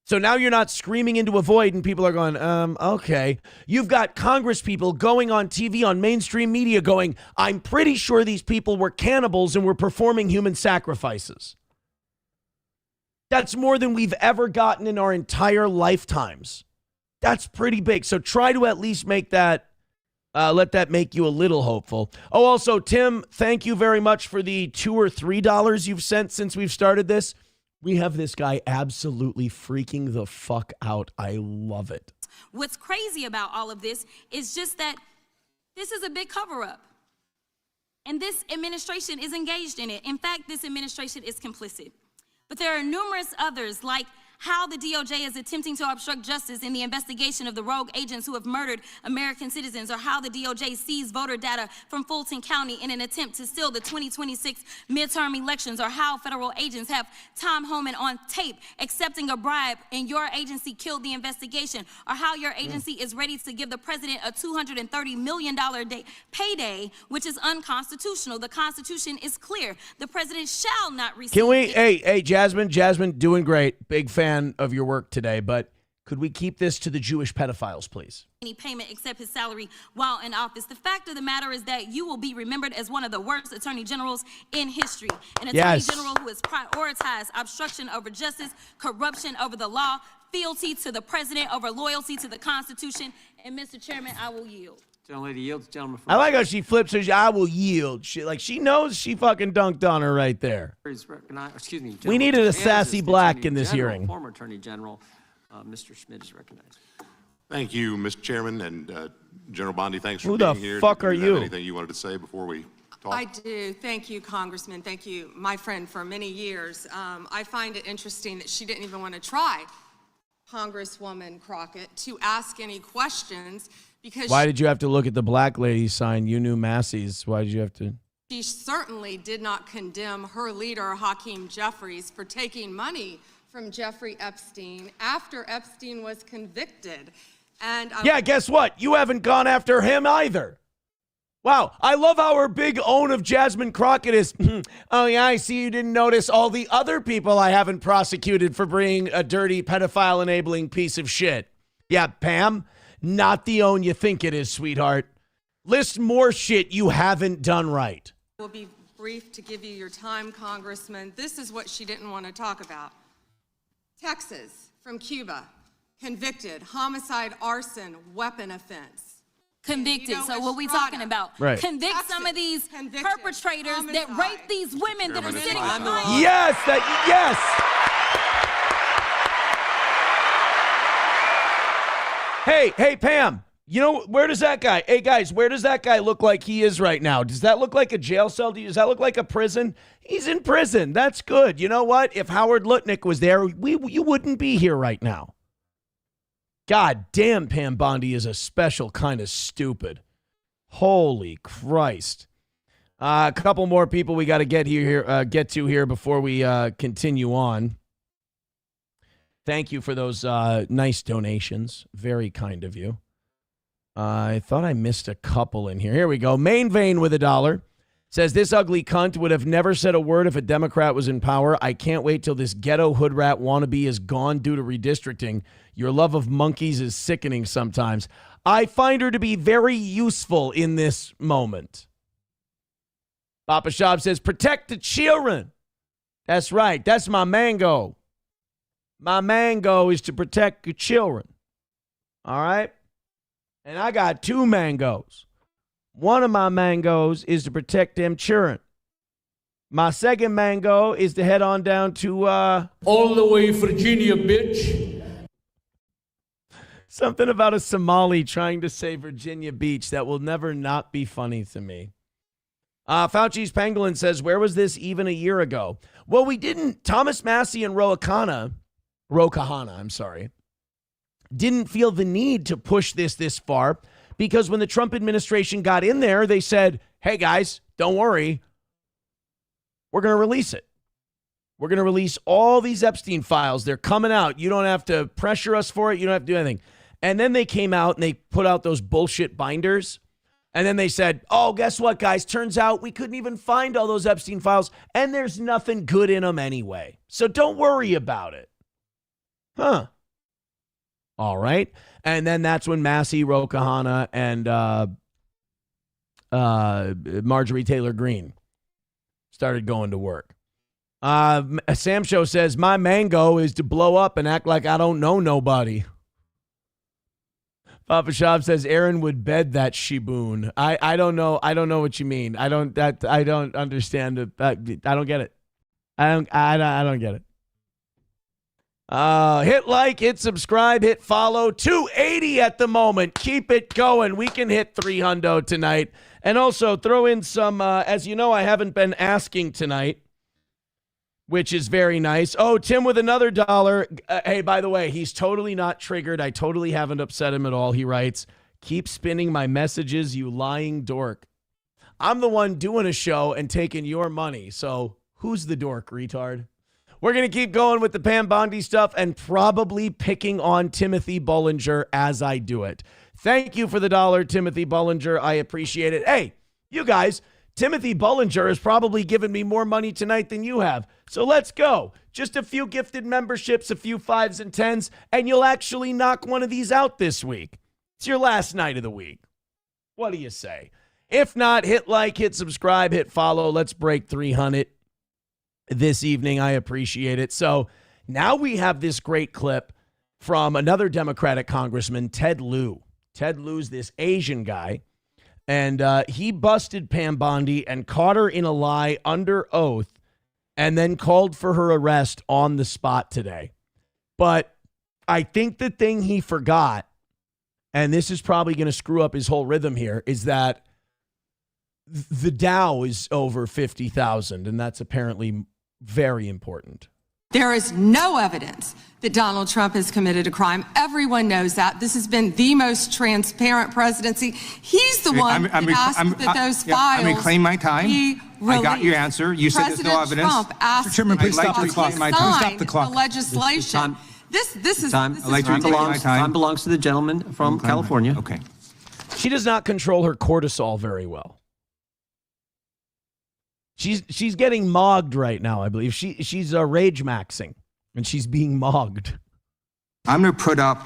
So now you're not screaming into a void and people are going, okay. You've got Congress people going on TV, on mainstream media going, I'm pretty sure these people were cannibals and were performing human sacrifices. That's more than we've ever gotten in our entire lifetimes. That's pretty big. So try to at least make that, let that make you a little hopeful. Oh, also, Tim, thank you very much for the $2 or $3 you've sent since we've started this. We have this guy absolutely freaking the fuck out. I love it. What's crazy about all of this is just that this is a big cover-up. And this administration is engaged in it. In fact, this administration is complicit. But there are numerous others, like how the DOJ is attempting to obstruct justice in the investigation of the rogue agents who have murdered American citizens, or how the DOJ seized voter data from Fulton County in an attempt to steal the 2026 midterm elections, or how federal agents have Tom Homan on tape accepting a bribe and your agency killed the investigation, or how your agency is ready to give the president a $230 million payday, which is unconstitutional. The Constitution is clear. The president shall not receive... Can we, hey, Jasmine, doing great. Big fan of your work today, but could we keep this to the Jewish pedophiles, please? Any payment except his salary while in office. The fact of the matter is that you will be remembered as one of the worst attorney generals in history. An attorney general who has prioritized obstruction over justice, corruption over the law, fealty to the president over loyalty to the Constitution. And Mr. Chairman, I will yield. Gentlelady yields. Gentleman. I like how she flips her. I will yield. She knows she fucking dunked on her right there. Excuse me. We needed a sassy black in this hearing. Former Attorney General, Mr. Schmidt is recognized. Thank you, Mr. Chairman, and General Bondi, thanks for Who being the here. fuck are Do you have you? anything you wanted to say before we talk? I do. Thank you, Congressman. Thank you, my friend, for many years. I find it interesting that she didn't even want to try, Congresswoman Crockett, to ask any questions because Why did you have to look at the black lady sign? You knew Massey's. Why did you have to? she certainly did not condemn her leader, Hakeem Jeffries, for taking money from Jeffrey Epstein after Epstein was convicted. And Yeah, guess what? You haven't gone after him either. Wow, I love how her big own of Jasmine Crockett is, oh yeah, I see you didn't notice all the other people I haven't prosecuted for being a dirty pedophile enabling piece of shit. Yeah, Pam, not the own you think it is, sweetheart. List more shit you haven't done right. We'll be brief to give you your time, Congressman. This is what she didn't want to talk about. Texas, from Cuba, convicted, homicide, arson, weapon offense. Convicted. So what we talking about? Right. Convict some of these perpetrators that rape these women that are sitting behind. Yes, yes. Hey, Pam, you know, where does that guy, hey guys, where does that guy look like he is right now? Does that look like a jail cell? Does that look like a prison? He's in prison. That's good. You know what? If Howard Lutnick was there, you wouldn't be here right now. God damn, Pam Bondi is a special kind of stupid. Holy Christ. A couple more people we got to get to here before we continue on. Thank you for those nice donations. Very kind of you. I thought I missed a couple in here. Here we go. Main Vein with $1 says, this ugly cunt would have never said a word if a Democrat was in power. I can't wait till this ghetto hood rat wannabe is gone due to redistricting. Your love of monkeys is sickening sometimes. I find her to be very useful in this moment. Papa Shab says, protect the children. That's right. That's my mango. My mango is to protect the children. All right? And I got 2 mangoes. One of my mangoes is to protect them children. My second mango is to head on down to all the way Virginia, bitch. Something about a Somali trying to say Virginia Beach that will never not be funny to me. Fauci's Pangolin says, where was this even a year ago? Well, we didn't. Thomas Massey and Ro Khanna, didn't feel the need to push this far because when the Trump administration got in there, they said, hey, guys, don't worry. We're going to release it. We're going to release all these Epstein files. They're coming out. You don't have to pressure us for it. You don't have to do anything. And then they came out and they put out those bullshit binders. And then they said, oh, guess what, guys? Turns out we couldn't even find all those Epstein files, and there's nothing good in them anyway. So don't worry about it. Huh. All right. And then that's when Massey, Ro Khanna, and Marjorie Taylor Greene started going to work. Sam Show says, my mango is to blow up and act like I don't know nobody. Papa Shab says Aaron would bed that shiboon. I don't know. I don't know what you mean. I don't understand it. I don't get it. I don't get it. Hit like, hit subscribe, hit follow. 280 at the moment. Keep it going. We can hit 300 tonight. And also throw in some, as you know, I haven't been asking tonight, which is very nice. Oh, Tim with another $1. Hey, by the way, he's totally not triggered. I totally haven't upset him at all. He writes, keep spinning my messages, you lying dork. I'm the one doing a show and taking your money. So who's the dork, retard? We're going to keep going with the Pam Bondi stuff and probably picking on Timothy Bollinger as I do it. Thank you for the $1, Timothy Bollinger. I appreciate it. Hey, you guys, Timothy Bollinger has probably given me more money tonight than you have. So let's go. Just a few gifted memberships, a few 5s and 10s, and you'll actually knock one of these out this week. It's your last night of the week. What do you say? If not, hit like, hit subscribe, hit follow. Let's break 300 this evening. I appreciate it. So now we have this great clip from another Democratic congressman, Ted Lieu. Ted Lieu's this Asian guy. And he busted Pam Bondi and caught her in a lie under oath and then called for her arrest on the spot today. But I think the thing he forgot, and this is probably going to screw up his whole rhythm here, is that the Dow is over 50,000, and that's apparently very important. There is no evidence that Donald Trump has committed a crime. Everyone knows that. This has been the most transparent presidency. He's the one that asked that those files I'm reclaiming my time. be I got your released. answer. You said there's no evidence. Trump asked Mr. Chairman, please stop the clock. Stop the clock. The legislation. This is Time belongs to the gentleman from California. Okay. She does not control her cortisol very well. She's getting mogged right now, I believe. She's rage maxing, and she's being mogged. I'm going to put up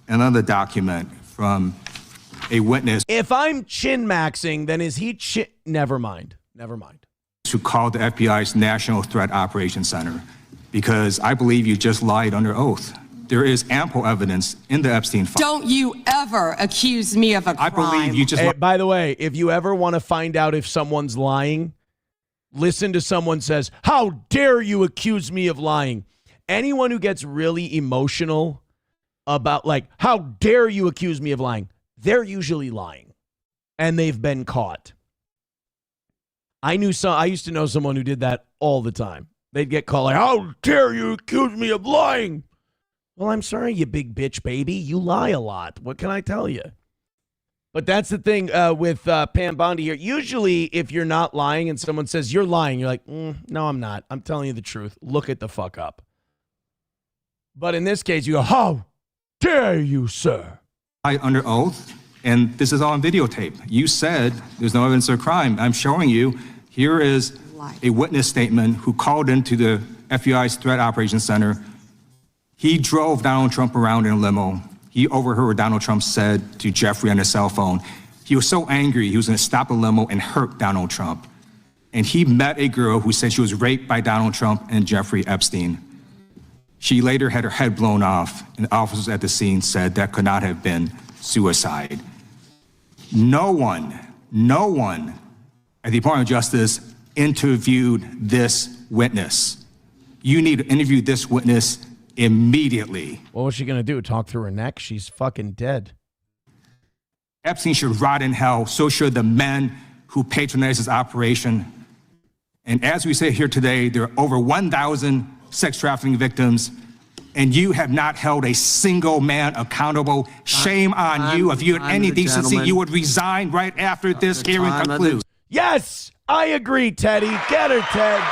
another document from a witness. If I'm chin maxing, then is he chin? Never mind. Who called the FBI's National Threat Operations Center because I believe you just lied under oath. There is ample evidence in the Epstein file. Don't you ever accuse me of a crime. I believe you just. Hey, by the way, if you ever want to find out if someone's lying, listen to someone says, "How dare you accuse me of lying?" Anyone who gets really emotional about like, "How dare you accuse me of lying?" They're usually lying, and they've been caught. I used to know someone who did that all the time. They'd get called like, "How dare you accuse me of lying?" Well, I'm sorry, you big bitch baby. You lie a lot. What can I tell you? But that's the thing with Pam Bondi here. Usually, if you're not lying and someone says you're lying, you're like, no, I'm not. I'm telling you the truth. Look it the fuck up. But in this case, you go, "How dare you, sir?" I under oath And this is all on videotape. You said there's no evidence of crime. I'm showing you. Here is a witness statement who called into the FBI's Threat Operations Center. He drove Donald Trump around in a limo. He overheard what Donald Trump said to Jeffrey on his cell phone. He was so angry, he was going to stop a limo and hurt Donald Trump. And he met a girl who said she was raped by Donald Trump and Jeffrey Epstein. She later had her head blown off, and the officers at the scene said that could not have been suicide. No one at the Department of Justice interviewed this witness. You need to interview this witness immediately. What was she going to do? Talk through her neck? She's fucking dead. Epstein should rot in hell. So should the men who patronized his operation. And as we say here today, there are over 1,000 sex trafficking victims, and you have not held a single man accountable. Shame on you. If you had any decency, you would resign right after this hearing concludes. Yes, I agree, Teddy. Get her, Ted.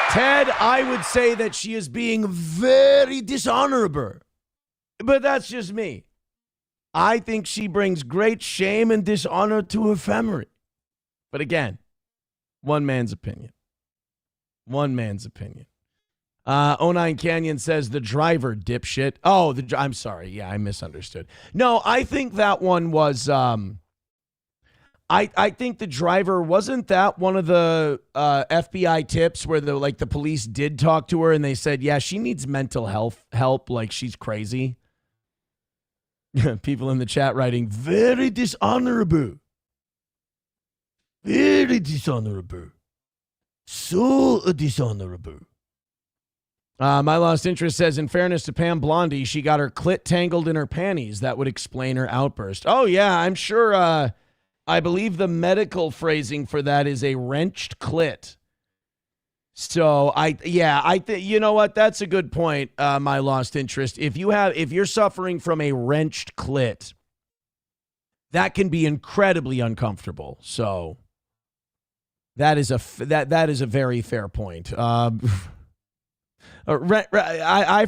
Ted, I would say that she is being very dishonorable. But that's just me. I think she brings great shame and dishonor to her family. But again, one man's opinion. One man's opinion. 09 Canyon says the driver, dipshit. Oh, I'm sorry. Yeah, I misunderstood. No, I think that one was... I think the driver, wasn't that one of the FBI tips where the police did talk to her and they said, yeah, she needs mental health help, like she's crazy. People in the chat writing, very dishonorable. Very dishonorable. So dishonorable. My Lost Interest says, in fairness to Pam Blondie, she got her clit tangled in her panties. That would explain her outburst. Oh, yeah, I'm sure... I believe the medical phrasing for that is a wrenched clit. So you know what? That's a good point. My Lost Interest. If you're suffering from a wrenched clit, that can be incredibly uncomfortable. So that is a very fair point. I've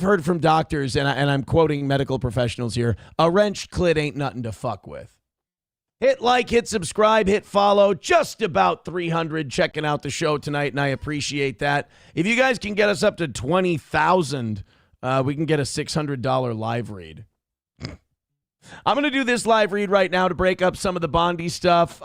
heard from doctors, and I'm quoting medical professionals here. A wrenched clit ain't nothing to fuck with. Hit like, hit subscribe, hit follow. Just about 300 checking out the show tonight, and I appreciate that. If you guys can get us up to 20,000, we can get a $600 live read. I'm going to do this live read right now to break up some of the Bondi stuff.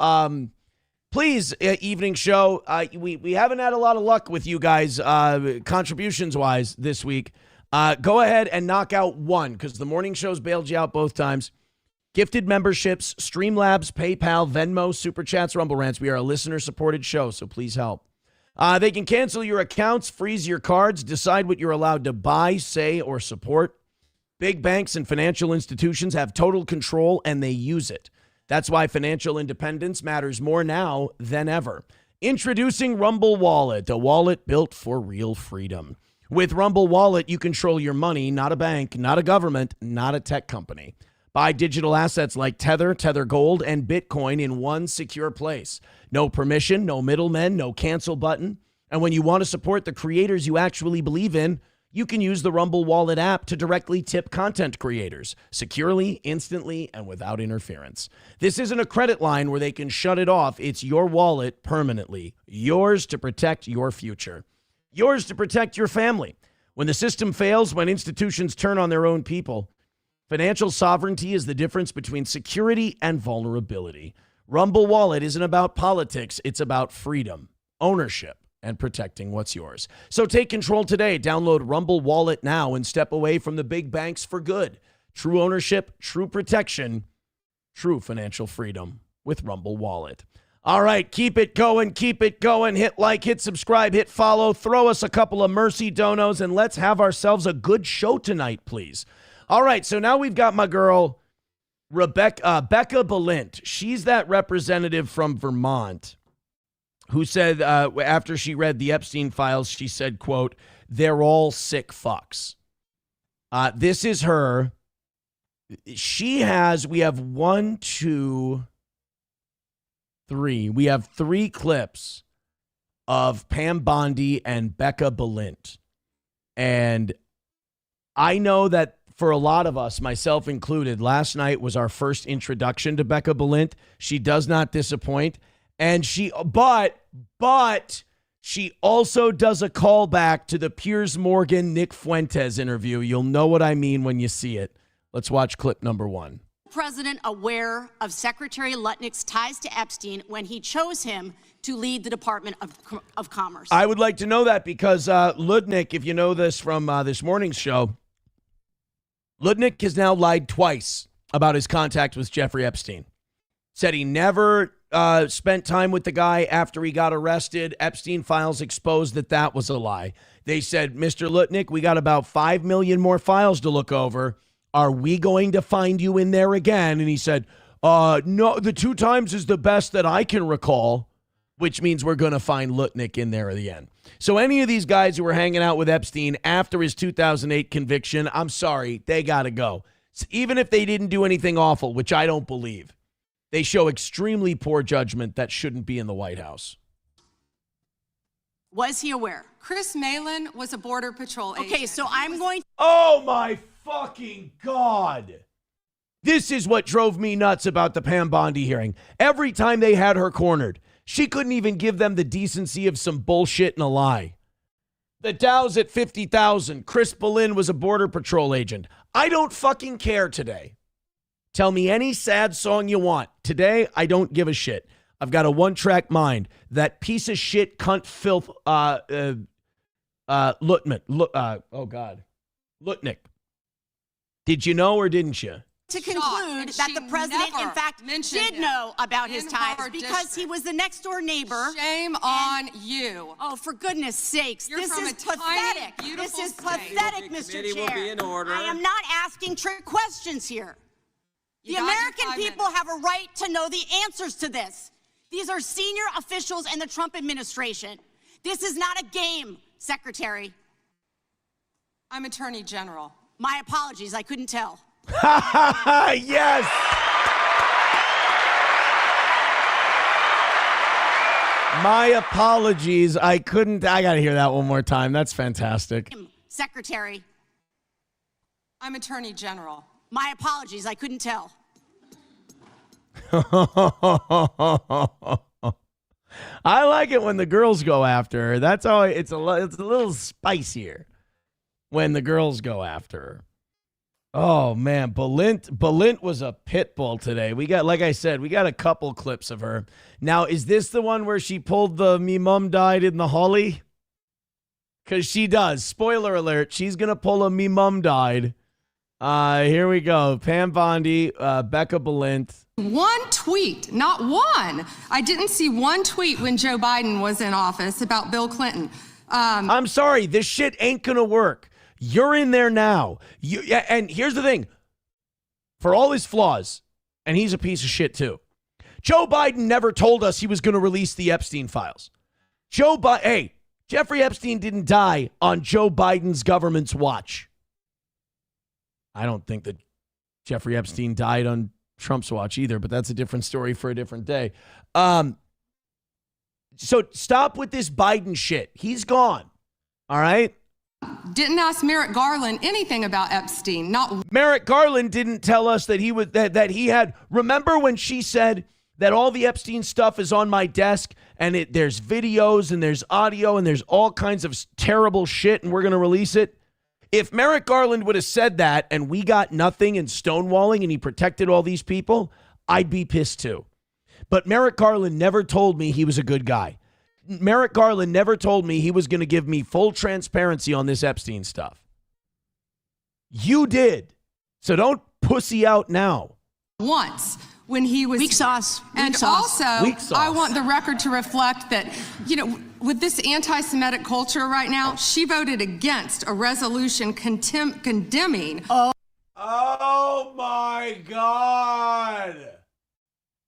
Please, evening show, we haven't had a lot of luck with you guys contributions-wise this week. Go ahead and knock out one, because the morning show's bailed you out both times. Gifted memberships, Streamlabs, PayPal, Venmo, Super Chats, Rumble Rants. We are a listener-supported show, so please help. They can cancel your accounts, freeze your cards, decide what you're allowed to buy, say, or support. Big banks and financial institutions have total control, and they use it. That's why financial independence matters more now than ever. Introducing Rumble Wallet, a wallet built for real freedom. With Rumble Wallet, you control your money, not a bank, not a government, not a tech company. Buy digital assets like Tether, Tether Gold, and Bitcoin in one secure place. No permission, no middlemen, no cancel button. And when you want to support the creators you actually believe in, you can use the Rumble Wallet app to directly tip content creators, securely, instantly, and without interference. This isn't a credit line where they can shut it off. It's your wallet permanently. Yours to protect your future. Yours to protect your family. When the system fails, when institutions turn on their own people, financial sovereignty is the difference between security and vulnerability. Rumble Wallet isn't about politics. It's about freedom, ownership, and protecting what's yours. So take control today. Download Rumble Wallet now and step away from the big banks for good. True ownership, true protection, true financial freedom with Rumble Wallet. All right, keep it going, keep it going. Hit like, hit subscribe, hit follow. Throw us a couple of mercy donos, and let's have ourselves a good show tonight, please. All right, so now we've got my girl, Becca Balint. She's that representative from Vermont who said, after she read the Epstein files, she said, quote, "They're all sick fucks." This is her. We have 1, 2, 3. We have 3 clips of Pam Bondi and Becca Balint. And I know that for a lot of us, myself included, last night was our first introduction to Becca Balint. She does not disappoint. And but she also does a callback to the Piers Morgan, Nick Fuentes interview. You'll know what I mean when you see it. Let's watch clip number 1. President aware of Secretary Lutnick's ties to Epstein when he chose him to lead the Department of Commerce? I would like to know that because Lutnick, if you know this from this morning's show, Lutnick has now lied twice about his contact with Jeffrey Epstein. Said he never spent time with the guy after he got arrested. Epstein files exposed that was a lie. They said, Mr. Lutnick, we got about 5 million more files to look over. Are we going to find you in there again? And he said, no, the 2 times is the best that I can recall, which means we're going to find Lutnick in there at the end. So any of these guys who were hanging out with Epstein after his 2008 conviction, I'm sorry, they got to go. So even if they didn't do anything awful, which I don't believe, they show extremely poor judgment that shouldn't be in the White House. Was he aware? Chris Malin was a Border Patrol agent. Okay, so I'm going to... Oh, my fucking God. This is what drove me nuts about the Pam Bondi hearing. Every time they had her cornered, she couldn't even give them the decency of some bullshit and a lie. The Dow's at 50,000. Chris Boleyn was a Border Patrol agent. I don't fucking care today. Tell me any sad song you want. Today, I don't give a shit. I've got a one-track mind. That piece of shit, cunt, filth, Lutnick. Did you know or didn't you? To conclude that the president, in fact, did know about his ties because he was the next door neighbor. Shame on you. Oh, for goodness sakes. You're this from is a tiny, pathetic. beautiful This is state. pathetic, Mr. Committee will Chair. be in order. I am not asking trick questions here. You The got your American 5 people have a right to know the answers to this. These are senior officials in the Trump administration. This is not a game, Secretary. I'm Attorney General. My apologies, I couldn't tell. Yes. My apologies. I got to hear that one more time. That's fantastic. Secretary. I'm Attorney General. My apologies, I couldn't tell. I like it when the girls go after her. That's how it's a little spicier when the girls go after her. Oh man, Balint was a pit bull today. We got, like I said, we got a couple clips of her. Now, is this the one where she pulled the "me mum died in the holly"? Because she does. Spoiler alert, she's gonna pull a "me mum died." Here we go. Pam Bondi, Becca Balint. One tweet, not one. I didn't see one tweet when Joe Biden was in office about Bill Clinton. I'm sorry, this shit ain't gonna work. You're in there now. And here's the thing. For all his flaws, and he's a piece of shit too, Joe Biden never told us he was going to release the Epstein files. Jeffrey Epstein didn't die on Joe Biden's government's watch. I don't think that Jeffrey Epstein died on Trump's watch either, but that's a different story for a different day. So stop with this Biden shit. He's gone. All right? Didn't ask Merrick Garland anything about Epstein. Not Merrick Garland didn't tell us that he had. Remember when she said that all the Epstein stuff is on my desk and there's videos and there's audio and there's all kinds of terrible shit and we're going to release it? If Merrick Garland would have said that and we got nothing and stonewalling and he protected all these people, I'd be pissed too. But Merrick Garland never told me he was a good guy. Merrick Garland never told me he was going to give me full transparency on this Epstein stuff. You did. So don't pussy out now. once when he was weak sauce. And also, I want the record to reflect that, with this anti-Semitic culture right now, she voted against a resolution condemning. Oh my God.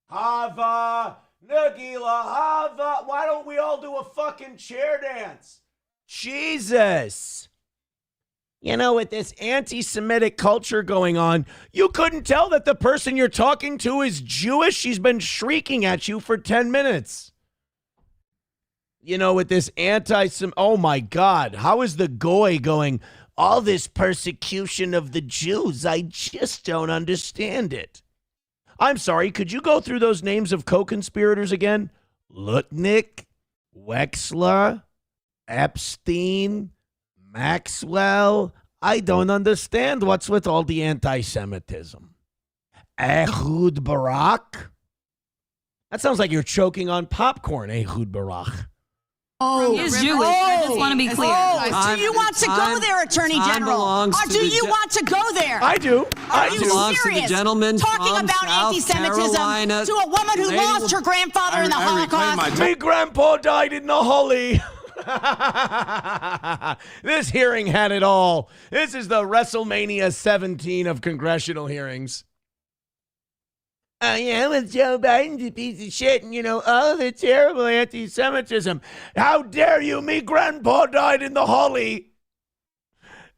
Hava, Nagila, Hava. Why don't we all do a fucking chair dance? Jesus. With this anti-Semitic culture going on, you couldn't tell that the person you're talking to is Jewish? She's been shrieking at you for 10 minutes. With this oh my God, how is the goy going? all this persecution of the Jews, I just don't understand it. I'm sorry, could you go through those names of co-conspirators again? Lutnick, Wexler, Epstein, Maxwell. I don't understand what's with all the anti-Semitism. Ehud Barak. That sounds like you're choking on popcorn, Ehud Barak. Oh, he's Jewish. I just want to be clear. Do you want to go there, Attorney General? Or do you want to go there? I do. Are you belongs to the serious? gentleman Talking from about South anti-Semitism Carolina. to a woman who Lady lost her grandfather in the Holocaust? My grandpa died in the Holly. This hearing had it all. This is the WrestleMania 17 of congressional hearings. Yeah, well, Joe Biden's a piece of shit, and, all the terrible anti-Semitism. How dare you? Me grandpa died in the Holly.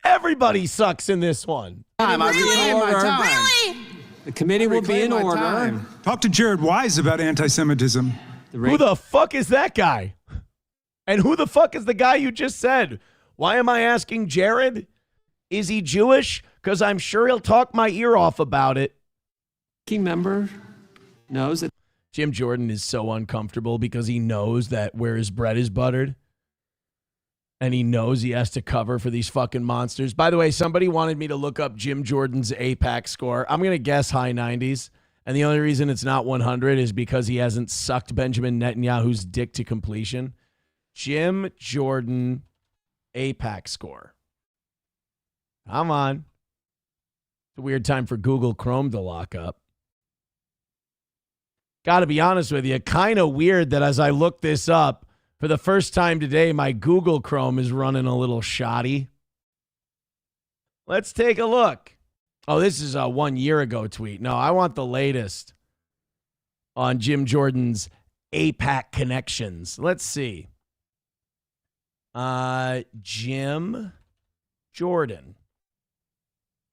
Everybody sucks in this one. Really? The committee will be in order. Talk to Jared Wise about anti-Semitism. Who the fuck is that guy? And who the fuck is the guy you just said? Why am I asking Jared? Is he Jewish? Because I'm sure he'll talk my ear off about it. Key member knows that Jim Jordan is so uncomfortable because he knows that where his bread is buttered. And he knows he has to cover for these fucking monsters. By the way, somebody wanted me to look up Jim Jordan's AIPAC score. I'm going to guess high 90s. And the only reason it's not 100 is because he hasn't sucked Benjamin Netanyahu's dick to completion. Jim Jordan AIPAC score. Come on. It's a weird time for Google Chrome to lock up. Got to be honest with you, kind of weird that as I look this up, for the first time today, my Google Chrome is running a little shoddy. Let's take a look. Oh, this is a 1 year ago tweet. No, I want the latest on Jim Jordan's AIPAC connections. Let's see. Jim Jordan.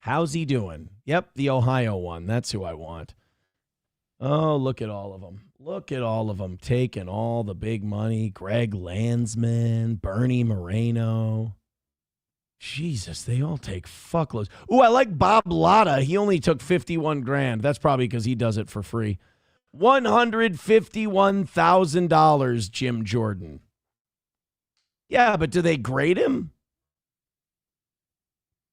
How's he doing? Yep, the Ohio one. That's who I want. Oh, look at all of them. Look at all of them taking all the big money. Greg Landsman, Bernie Moreno. Jesus, they all take fuckloads. Ooh, I like Bob Latta. He only took 51 grand. That's probably because he does it for free. $151,000, Jim Jordan. Yeah, but do they grade him?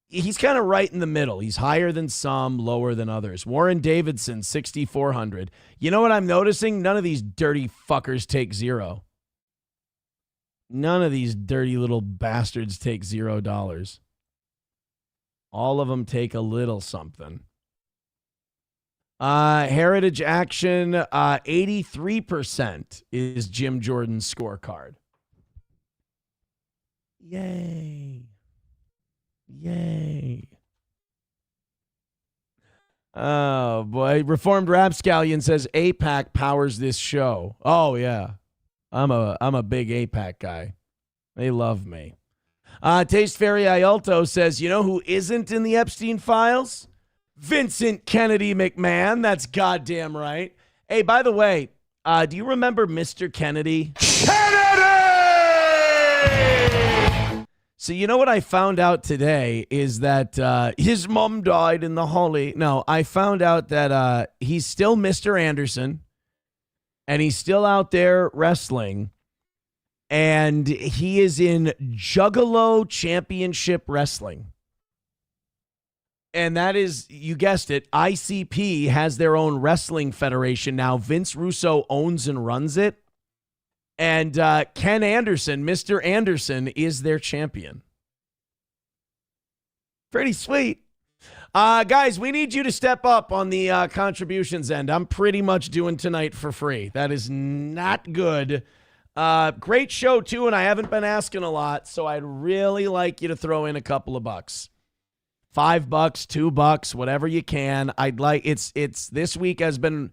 He's kind of right in the middle. He's higher than some, lower than others. Warren Davidson, 6,400. You know what I'm noticing? None of these dirty fuckers take zero. None of these dirty little bastards take $0. All of them take a little something. Heritage Action, 83% is Jim Jordan's scorecard. Yay. Yay. Oh, boy. Reformed Rapscallion says AIPAC powers this show. Oh, yeah. I'm a big AIPAC guy. They love me. Taste Fairy Ialto says, you know who isn't in the Epstein files? Vincent Kennedy McMahon. That's goddamn right. Hey, by the way, do you remember Mr. Kennedy? So you know what I found out today is that his mom died in the Holly. No, I found out that he's still Mr. Anderson, and he's still out there wrestling, and he is in Juggalo Championship Wrestling. And that is, you guessed it, ICP has their own wrestling federation now. Vince Russo owns and runs it. And Ken Anderson, Mr. Anderson, is their champion. Pretty sweet. Guys, we need you to step up on the contributions end. I'm pretty much doing tonight for free. That is not good. Great show, too, and I haven't been asking a lot, so I'd really like you to throw in a couple of bucks. $5, $2, whatever you can. I'd like it's this week has been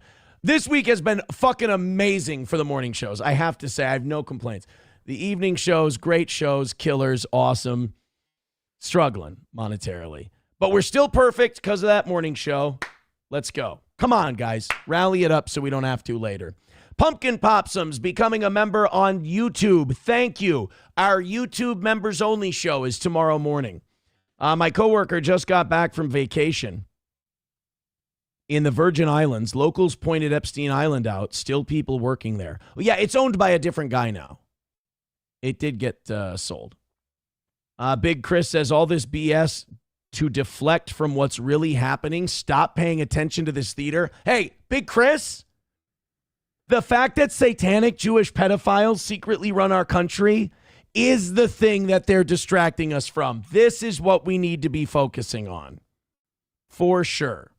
fucking amazing for the morning shows. I have to say, I have no complaints. The evening shows, great shows, killers, awesome. Struggling monetarily. But we're still perfect because of that morning show. Let's go. Come on, guys. Rally it up so we don't have to later. Pumpkin Popsums becoming a member on YouTube. Thank you. Our YouTube members only show is tomorrow morning. My coworker just got back from vacation in the Virgin Islands. Locals pointed Epstein Island out. Still people working there. Well, yeah, it's owned by a different guy now. It did get sold. Big Chris says all this BS to deflect from what's really happening. Stop paying attention to this theater. Hey, Big Chris, the fact that satanic Jewish pedophiles secretly run our country is the thing that they're distracting us from. This is what we need to be focusing on. For sure.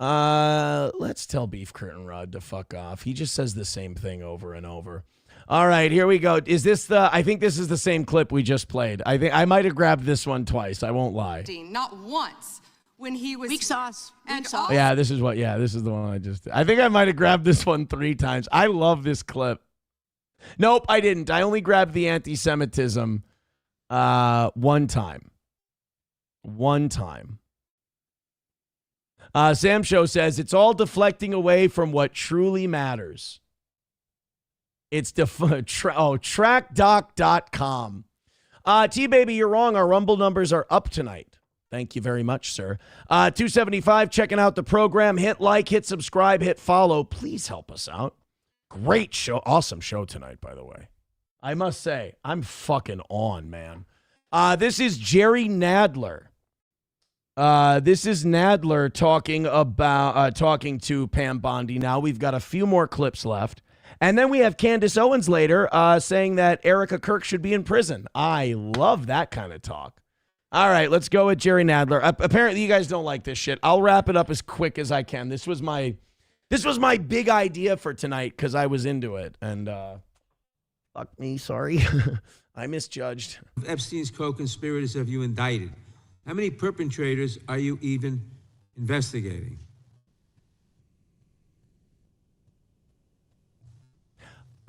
Let's tell Beef Curtain Rod to fuck off. He just says the same thing over and over. All right, here we go. Is this I think this is the same clip we just played. I think I might have grabbed this one twice. I won't lie. Not once when he was weak sauce. Yeah, this is the one I think I might have grabbed this one 3 times. I love this clip. Nope, I didn't. I only grabbed the anti-Semitism one time. Sam Show says it's all deflecting away from what truly matters. It's trackdoc.com. T-Baby, you're wrong. Our Rumble numbers are up tonight. Thank you very much, sir. 275, checking out the program. Hit like, hit subscribe, hit follow. Please help us out. Great show. Awesome show tonight, by the way. I must say, I'm fucking on, man. This is Jerry Nadler. This is Nadler talking to Pam Bondi. Now we've got a few more clips left. And then we have Candace Owens later saying that Erica Kirk should be in prison. I love that kind of talk. All right, let's go with Jerry Nadler. Apparently you guys don't like this shit. I'll wrap it up as quick as I can. This was my big idea for tonight because I was into it. And fuck me, sorry. I misjudged. Epstein's co-conspirators have you indicted? How many perpetrators are you even investigating?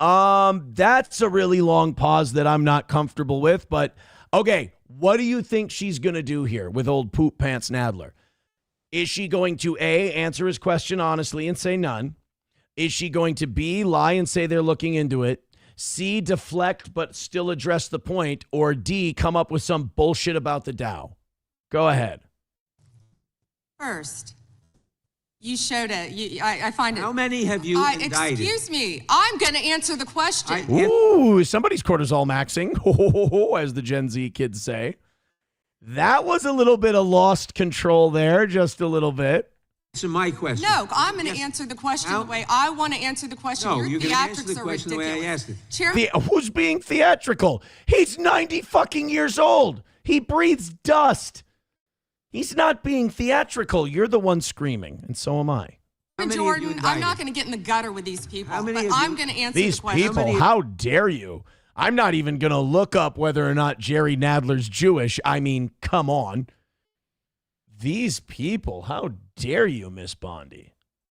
That's a really long pause that I'm not comfortable with, but okay, what do you think she's going to do here with old Poop Pants Nadler? Is she going to A, answer his question honestly and say none? Is she going to B, lie and say they're looking into it? C, deflect but still address the point? Or D, come up with some bullshit about the Dow? Go ahead. First, you showed it. I find it. How many have you indicted? Excuse me. I'm going to answer the question. Ooh, somebody's cortisol maxing, as the Gen Z kids say. That was a little bit of lost control there, just a little bit. Answer my question. No, I'm going to answer the question the way I want to answer the question. No, Your you're going to answer the theatrics are question the way I asked it. Who's being theatrical? He's 90 fucking years old. He breathes dust. He's not being theatrical. You're the one screaming, and so am I. Jordan, I'm not going to get in the gutter with these people, but I'm going to answer these the question. people, how dare you? I'm not even going to look up whether or not Jerry Nadler's Jewish. I mean, come on. These people, how dare you, Miss Bondi?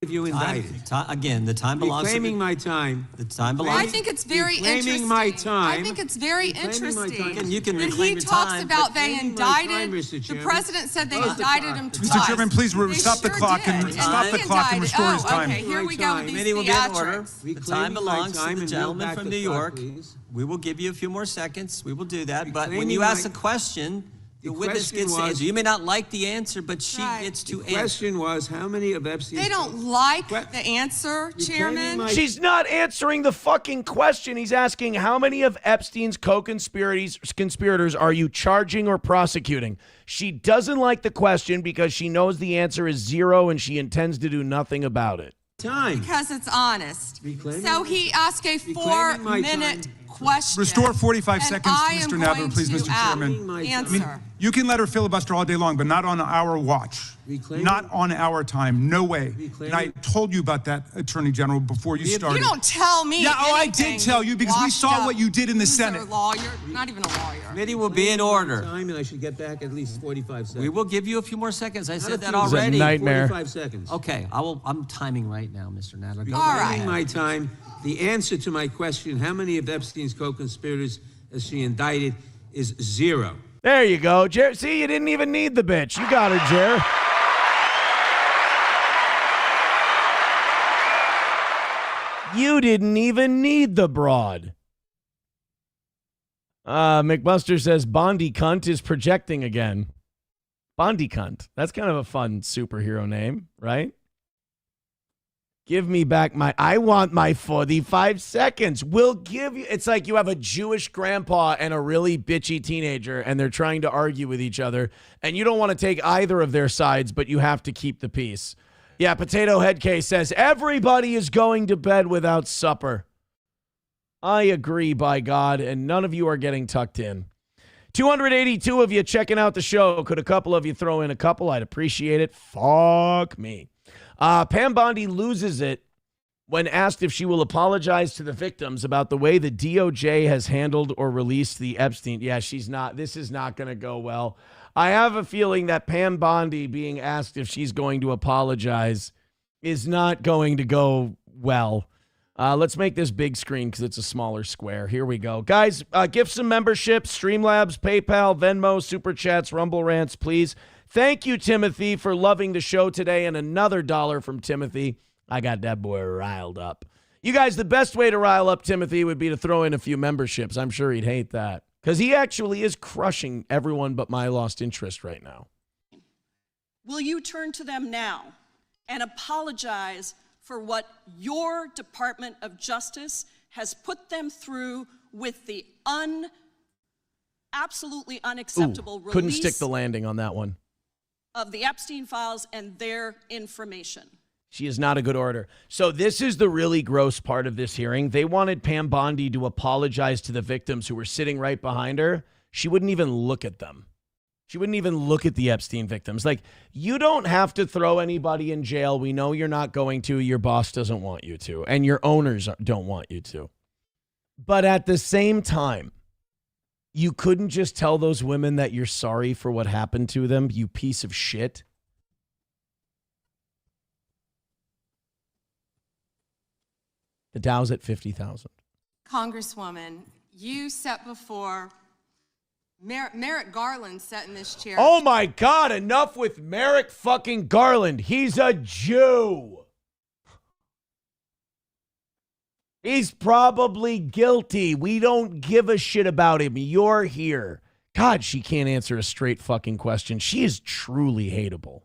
Have you indicted? Again, the time belongs to Reclaiming my time. The time belongs. I think it's very interesting. Reclaiming my time. I think it's very interesting. And you can when reclaim he your talks time. about they indicted, Mr. the Chairman. president said they indicted him twice. Mr. Chairman, please stop the clock and stop the clock and restore his time. Okay, here we go with these Committee will be in order. theatrics. The time belongs to the and gentleman back from the New clock, York. please. We will give you a few more seconds. We will do that. But when Reclaiming you ask my- a question, the witness question gets to was- answer. You may not like the answer, but she gets to The answer. question was, how many of Epstein's... They don't like the answer, Chairman. She's not answering the fucking question. He's asking how many of Epstein's co-conspirators are you charging or prosecuting? She doesn't like the question because she knows the answer is 0 and she intends to do nothing about it. Time. Because it's honest. Reclaiming So my- he asked a Reclaiming my 4-minute time. question. Restore 45 and seconds, I am Mr. going Nadler, please, to Mr. Chairman. Answer. You can let her filibuster all day long, but not on our watch. Reclaiming- Not on our time. No way. And I told you about that, Attorney General, before you started. You don't tell me. Yeah, oh, I anything, did tell you because we washed saw up what you did in the loser Senate. Lawyer, not even a lawyer. Committee will be in order. Time, and I should get back at least 45 seconds. We will give you a few more seconds. I said that Not a few, already. It's a nightmare. 45 seconds. Okay, I'm timing right now, Mr. Nadler. Go All ahead. right. My time. The answer to my question, how many of Epstein's co-conspirators has she indicted, is 0. There you go, Jer. See, you didn't even need the bitch. You got her, Jer. You didn't even need the broad. McBuster says Bondi cunt is projecting again. Bondi cunt. That's kind of a fun superhero name, right? Give me back I want my 45 seconds. We'll give you. It's like you have a Jewish grandpa and a really bitchy teenager, and they're trying to argue with each other, and you don't want to take either of their sides, but you have to keep the peace. Yeah, Potato Head Case says, everybody is going to bed without supper. I agree, by God, and none of you are getting tucked in. 282 of you checking out the show. Could a couple of you throw in a couple? I'd appreciate it. Fuck me. Pam Bondi loses it when asked if she will apologize to the victims about the way the DOJ has handled or released the Epstein. Yeah, she's not. This is not going to go well. I have a feeling that Pam Bondi being asked if she's going to apologize is not going to go well. Let's make this big screen because it's a smaller square. Here we go. Guys, give some memberships, Streamlabs, PayPal, Venmo, Super Chats, Rumble Rants, please. Thank you, Timothy, for loving the show today, and another $1 from Timothy. I got that boy riled up. You guys, the best way to rile up Timothy would be to throw in a few memberships. I'm sure he'd hate that because he actually is crushing everyone but my lost interest right now. Will you turn to them now and apologize for what your Department of Justice has put them through with the absolutely unacceptable release couldn't stick the landing on that one. Of the Epstein files and their information? She is not a good orator. So this is the really gross part of this hearing. They wanted Pam Bondi to apologize to the victims who were sitting right behind her. She wouldn't even look at them. She wouldn't even look at the Epstein victims. Like, you don't have to throw anybody in jail. We know you're not going to. Your boss doesn't want you to. And your owners don't want you to. But at the same time, you couldn't just tell those women that you're sorry for what happened to them, you piece of shit. The Dow's at 50,000. Congresswoman, you sat before Merrick Garland sat in this chair. Oh my God, enough with Merrick fucking Garland. He's a Jew. He's probably guilty. We don't give a shit about him. You're here. God, she can't answer a straight fucking question. She is truly hateable.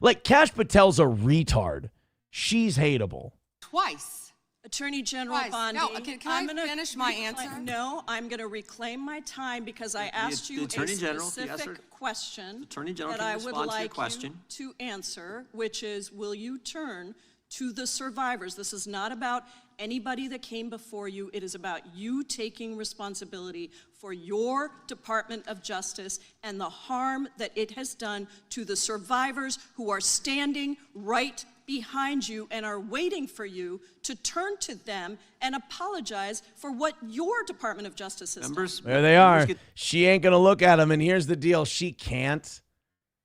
Like, Kash Patel's a retard. She's hateable. Twice. Attorney General Twice. Bondi, No, can I finish my answer? No, I'm going to reclaim my time because I asked you a specific question that I would like you to answer, which is, will you turn to the survivors? This is not about anybody that came before you. It is about you taking responsibility for your Department of Justice and the harm that it has done to the survivors who are standing right behind you and are waiting for you to turn to them and apologize for what your Department of Justice has done. There they are. She ain't going to look at them. And here's the deal. She can't,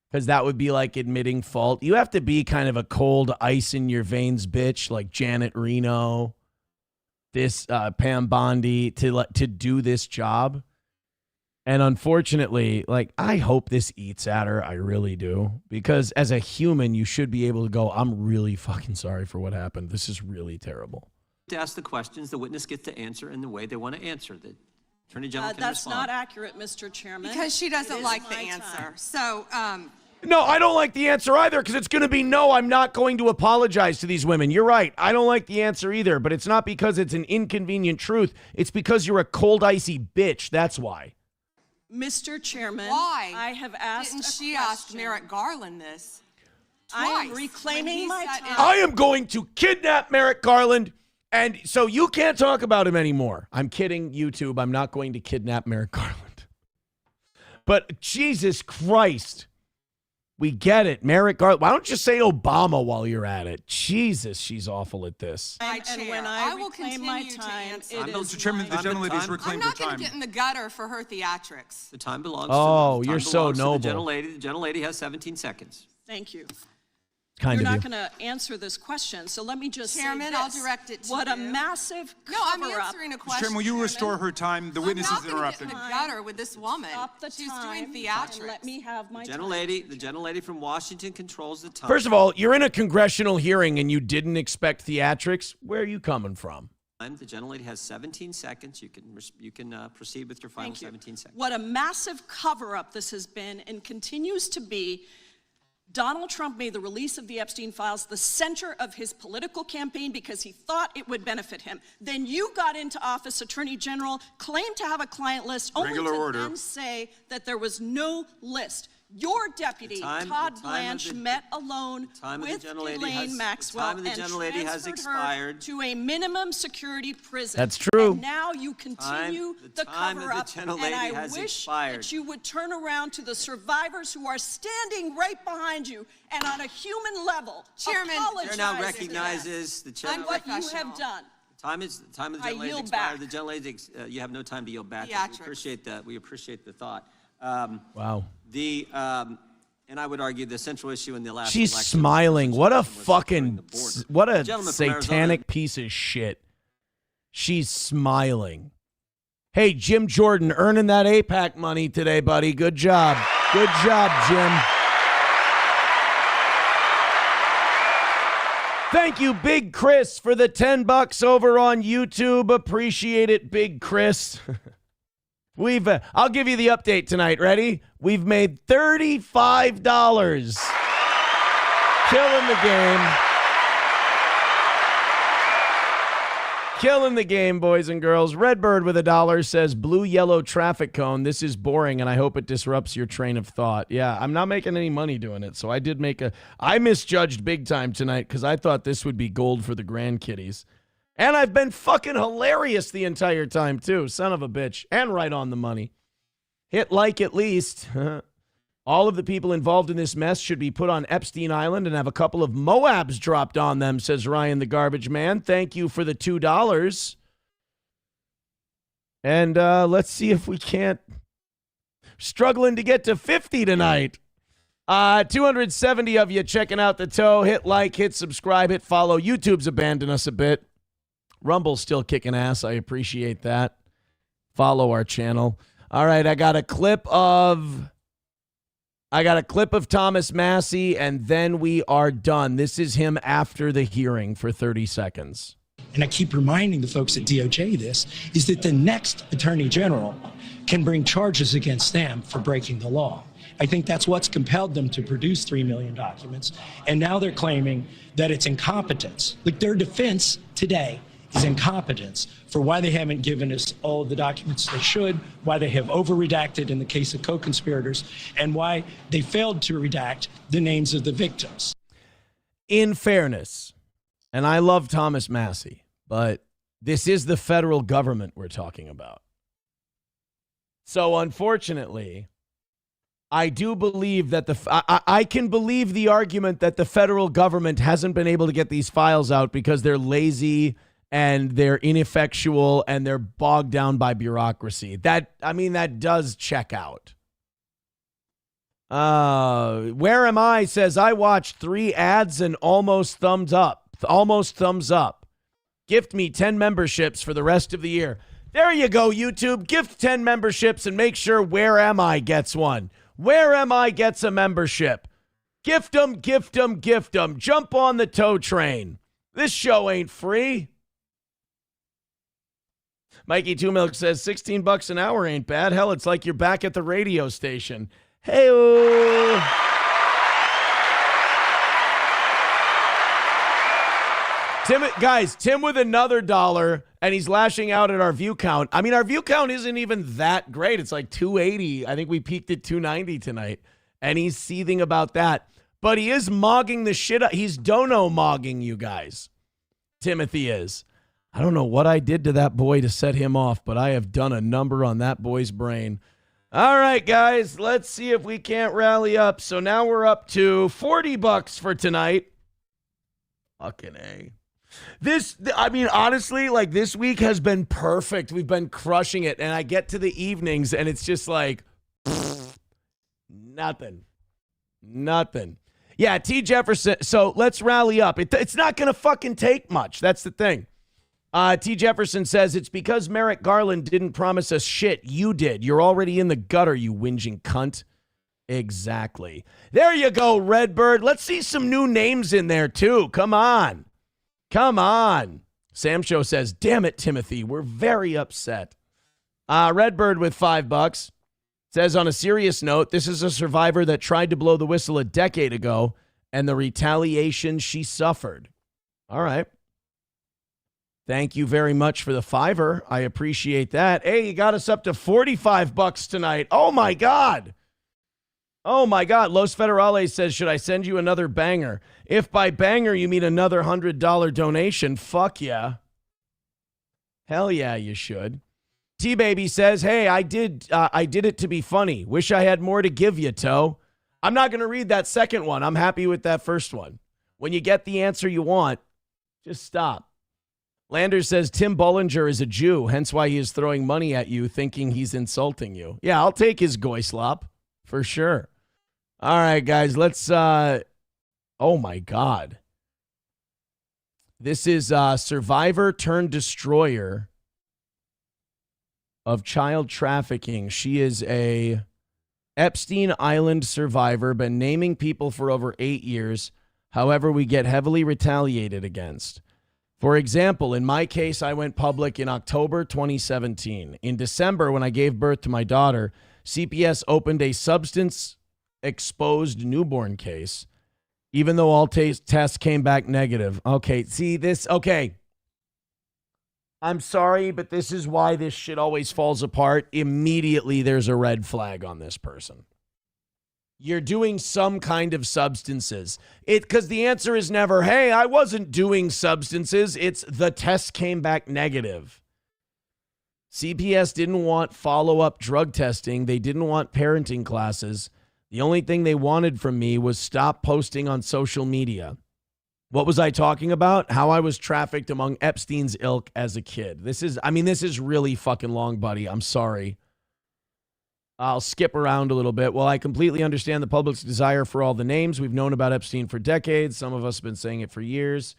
because that would be like admitting fault. You have to be kind of a cold ice in your veins bitch like Janet Reno, this Pam Bondi to do this job. And unfortunately, like, I hope this eats at her. I really do. Because as a human, you should be able to go, I'm really fucking sorry for what happened. This is really terrible. To ask the questions, the witness gets to answer in the way they want to answer. The Attorney General can That's respond. not accurate, Mr. Chairman. Because she doesn't like the answer. So, No, I don't like the answer either, because it's going to be no, I'm not going to apologize to these women. You're right. I don't like the answer either, but it's not because it's an inconvenient truth. It's because you're a cold, icy bitch. That's why. Mr. Chairman, why? I have asked Didn't she ask Merrick Garland this? I am reclaiming my time. I am going to kidnap Merrick Garland, and so you can't talk about him anymore. I'm kidding, YouTube. I'm not going to kidnap Merrick Garland. But Jesus Christ. We get it. Merrick Garland. Why don't you say Obama while you're at it? Jesus, she's awful at this. And when I reclaim my time, Mr. Chairman, the gentlelady has reclaimed her I'm not going time. to get in the gutter for her theatrics. The time belongs Oh, to the you're so noble. The gentlelady has 17 seconds. Thank you. Kind You're of not you. going to answer this question, so let me just Chairman, say this. I'll direct it to What you. a massive No, I'm cover-up. answering a Mr. question. Chairman, will you restore her time? The witness is I'm not interrupted. going to get in the gutter with this woman. Stop the She's time doing and theatrics. let me have my The time. gentlelady from Washington controls the time. First of all, you're in a congressional hearing and you didn't expect theatrics. Where are you coming from? The gentlelady has 17 seconds. You can proceed with your final 17 seconds. What a massive cover-up this has been and continues to be. Donald Trump made the release of the Epstein files the center of his political campaign because he thought it would benefit him. Then you got into office, Attorney General, claimed to have a client list, only to then say that there was no list. Your deputy, Todd Blanche, met alone with Ghislaine Maxwell and transferred her to a minimum security prison. That's true. And now you continue the cover-up, and I wish that you would turn around to the survivors who are standing right behind you and on a human level apologize. Chair now recognizes the chair. And what you have done. Time of the gentlelady has expired. The gentlelady, you have no time to yield back. We appreciate that. We appreciate the thought. Wow. And I would argue the central issue in the last She's election. smiling. What a fucking, what a satanic piece of shit. She's smiling. Hey, Jim Jordan, earning that AIPAC money today, buddy. Good job. Good job, Jim. Thank you, Big Chris, for the $10 over on YouTube. Appreciate it, Big Chris. I'll give you the update tonight. Ready? We've made $35. Killing the game. Killing the game, boys and girls. Redbird with $1 says, blue, yellow traffic cone. This is boring, and I hope it disrupts your train of thought. Yeah, I'm not making any money doing it, so I misjudged big time tonight because I thought this would be gold for the grandkiddies. And I've been fucking hilarious the entire time, too. Son of a bitch. And right on the money. Hit like at least. All of the people involved in this mess should be put on Epstein Island and have a couple of Moabs dropped on them, says Ryan the Garbage Man. Thank you for the $2. And let's see if we can't. Struggling to get to 50 tonight. 270 of you checking out the toe. Hit like, hit subscribe, hit follow. YouTube's abandoned us a bit. Rumble's still kicking ass. I appreciate that. Follow our channel. All right, I got a clip of Thomas Massie, and then we are done. This is him after the hearing for 30 seconds. And I keep reminding the folks at DOJ this, is that the next attorney general can bring charges against them for breaking the law. I think that's what's compelled them to produce 3 million documents. And now they're claiming that it's incompetence. Like their defense today is incompetence for why they haven't given us all of the documents they should, why they have over-redacted in the case of co-conspirators, and why they failed to redact the names of the victims. In fairness, and I love Thomas Massie, but this is the federal government we're talking about. So unfortunately, I do believe that I can believe the argument that the federal government hasn't been able to get these files out because they're lazy and they're ineffectual and they're bogged down by bureaucracy. That does check out. Where Am I says, I watched 3 ads and almost thumbs up. Almost thumbs up. Gift me 10 memberships for the rest of the year. There you go, YouTube. Gift 10 memberships and make sure Where Am I gets one. Where Am I gets a membership. Gift them, gift them, gift them. Jump on the tow train. This show ain't free. Mikey Two Milk says $16 an hour ain't bad. Hell, it's like you're back at the radio station. Hey-o. Tim with another $1, and he's lashing out at our view count. I mean, our view count isn't even that great. It's like 280. I think we peaked at 290 tonight, and he's seething about that. But he is mogging the shit up. He's dono-mogging you guys. Timothy is. I don't know what I did to that boy to set him off, but I have done a number on that boy's brain. All right, guys, let's see if we can't rally up. So now we're up to $40 for tonight. Fucking A. Honestly, like this week has been perfect. We've been crushing it. And I get to the evenings and it's just like, nothing. Yeah, T. Jefferson. So let's rally up. It's not going to fucking take much. That's the thing. T. Jefferson says, it's because Merrick Garland didn't promise us shit. You did. You're already in the gutter, you whinging cunt. Exactly. There you go, Redbird. Let's see some new names in there, too. Come on. Sam Show says, damn it, Timothy, we're very upset. Redbird with $5 says, on a serious note, this is a survivor that tried to blow the whistle a decade ago and the retaliation she suffered. All right. Thank you very much for the $5. I appreciate that. Hey, you got us up to $45 tonight. Oh, my God. Oh, my God. Los Federales says, should I send you another banger? If by banger you mean another $100 donation, fuck yeah. Hell yeah, you should. T-Baby says, hey, I did it to be funny. Wish I had more to give you, Toe. I'm not going to read that second one. I'm happy with that first one. When you get the answer you want, just stop. Landers says, Tim Bollinger is a Jew, hence why he is throwing money at you, thinking he's insulting you. Yeah, I'll take his goyslop, for sure. All right, guys, let's, oh my God. This is survivor turned destroyer of child trafficking. She is a Epstein Island survivor, been naming people for over 8 years. However, we get heavily retaliated against. For example, in my case, I went public in October 2017. In December, when I gave birth to my daughter, CPS opened a substance-exposed newborn case, even though all tests came back negative. Okay, see this? Okay. I'm sorry, but this is why this shit always falls apart. Immediately, there's a red flag on this person. You're doing some kind of substances. Because the answer is never, hey, I wasn't doing substances. It's the test came back negative. CPS didn't want follow-up drug testing. They didn't want parenting classes. The only thing they wanted from me was stop posting on social media. What was I talking about? How I was trafficked among Epstein's ilk as a kid. This is really fucking long, buddy. I'm sorry. I'll skip around a little bit. Well, I completely understand the public's desire for all the names. We've known about Epstein for decades. Some of us have been saying it for years.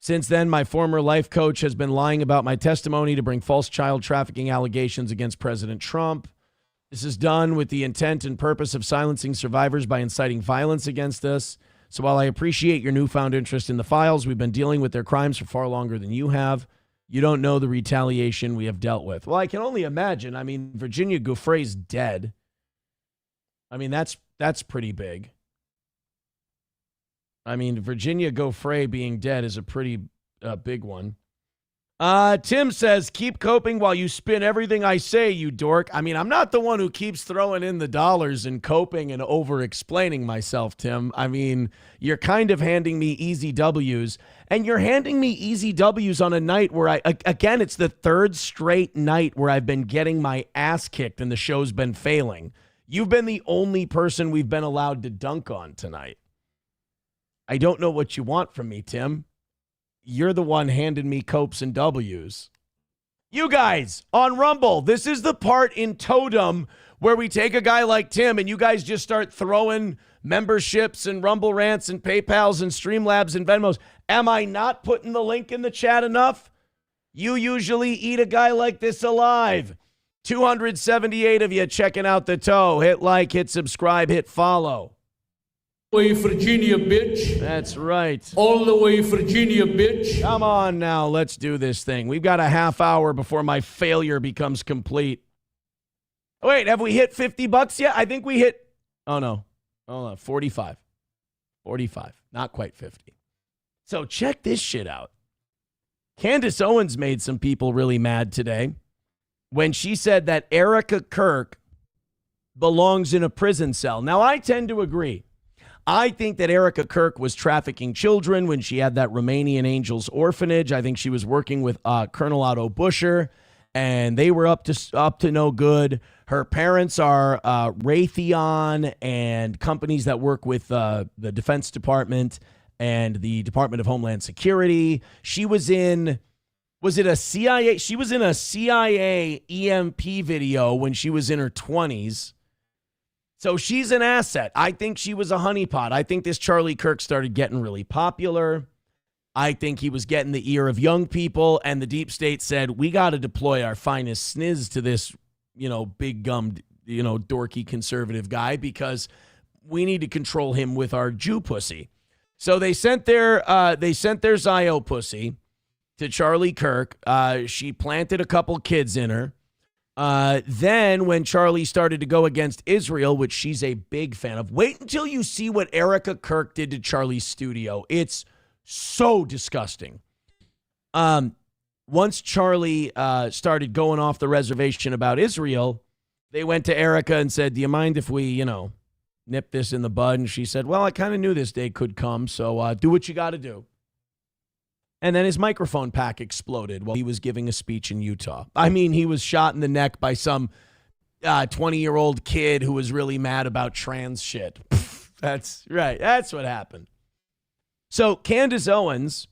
Since then, my former life coach has been lying about my testimony to bring false child trafficking allegations against President Trump. This is done with the intent and purpose of silencing survivors by inciting violence against us. So while I appreciate your newfound interest in the files, we've been dealing with their crimes for far longer than you have. You don't know the retaliation we have dealt with. Well, I can only imagine. I mean, Virginia Giuffre's dead. I mean, that's pretty big. I mean, Virginia Giuffre being dead is a pretty big one. Tim says, keep coping while you spin everything I say, you dork. I mean, I'm not the one who keeps throwing in the dollars and coping and over-explaining myself, Tim. I mean, you're kind of handing me easy W's. And you're handing me easy W's on a night where again, it's the third straight night where I've been getting my ass kicked and the show's been failing. You've been the only person we've been allowed to dunk on tonight. I don't know what you want from me, Tim. You're the one handing me copes and W's. You guys, on Rumble, this is the part in Totem where we take a guy like Tim and you guys just start throwing memberships and Rumble rants and PayPals and Streamlabs and Venmos. Am I not putting the link in the chat enough? You usually eat a guy like this alive. 278 of you checking out the toe. Hit like, hit subscribe, hit follow. Way Virginia, bitch. That's right. All the way Virginia, bitch. Come on now, let's do this thing. We've got a half hour before my failure becomes complete. Wait, have we hit $50 yet? I think we hit, oh no, hold on, 45. 45, not quite 50. So check this shit out. Candace Owens made some people really mad today when she said that Erica Kirk belongs in a prison cell. Now, I tend to agree. I think that Erica Kirk was trafficking children when she had that Romanian Angels orphanage. I think she was working with Colonel Otto Buscher, and they were up to no good. Her parents are Raytheon and companies that work with the Defense Department and the Department of Homeland Security. She was in, was it a CIA? She was in a CIA EMP video when she was in her 20s. So she's an asset. I think she was a honeypot. I think this Charlie Kirk started getting really popular. I think he was getting the ear of young people, and the deep state said, we got to deploy our finest sniz to this, big gummed, dorky conservative guy because we need to control him with our Jew pussy. So they sent their Zio pussy, to Charlie Kirk. She planted a couple kids in her. Then when Charlie started to go against Israel, which she's a big fan of, wait until you see what Erica Kirk did to Charlie's studio. It's so disgusting. Once Charlie started going off the reservation about Israel, they went to Erica and said, do you mind if we, nip this in the bud? And she said, well, I kind of knew this day could come, so do what you got to do. And then his microphone pack exploded while he was giving a speech in Utah. I mean, he was shot in the neck by some 20-year-old kid who was really mad about trans shit. That's right. That's what happened. So Candace Owens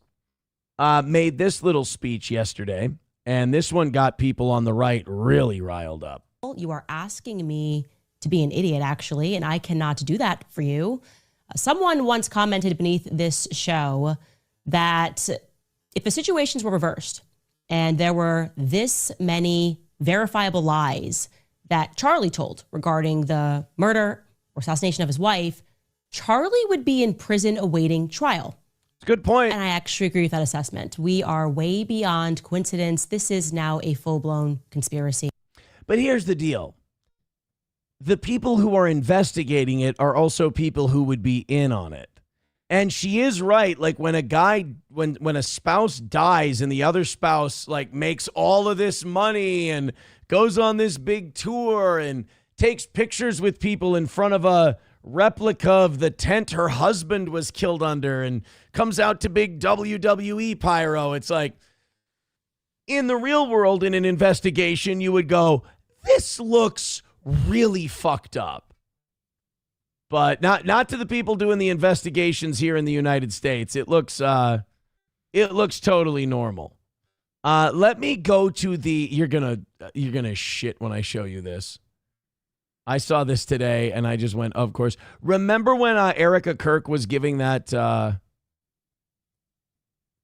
made this little speech yesterday, and this one got people on the right really riled up. You are asking me to be an idiot, actually, and I cannot do that for you. Someone once commented beneath this show that if the situations were reversed and there were this many verifiable lies that Charlie told regarding the murder or assassination of his wife, Charlie would be in prison awaiting trial. Good point. And I actually agree with that assessment. We are way beyond coincidence. This is now a full-blown conspiracy. But here's the deal. The people who are investigating it are also people who would be in on it. And she is right. Like when a spouse dies and the other spouse like makes all of this money and goes on this big tour and takes pictures with people in front of a replica of the tent her husband was killed under and comes out to big WWE pyro. It's like in the real world, in an investigation, you would go, this looks really fucked up. But not to the people doing the investigations here in the United States. It looks totally normal. Let me go to the you're gonna shit when I show you this. I saw this today and I just went, of course. Remember when Erica Kirk was giving that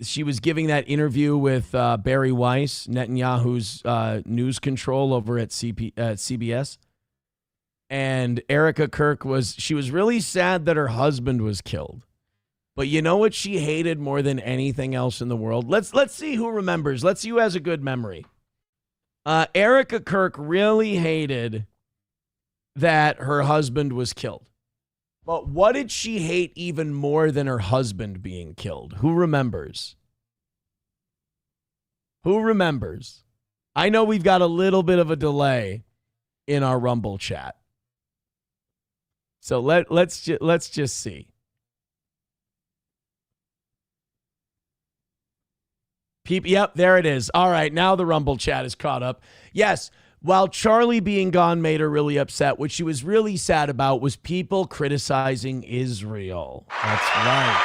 she was giving that interview with Barry Weiss, Netanyahu's news control over at CBS? And Erica Kirk was really sad that her husband was killed. But you know what she hated more than anything else in the world? Let's see who remembers. Let's see who has a good memory. Erica Kirk really hated that her husband was killed. But what did she hate even more than her husband being killed? Who remembers? Who remembers? I know we've got a little bit of a delay in our Rumble chat. So let's just see. Yep, there it is. All right, now the Rumble chat is caught up. Yes, while Charlie being gone made her really upset, what she was really sad about was people criticizing Israel. That's right.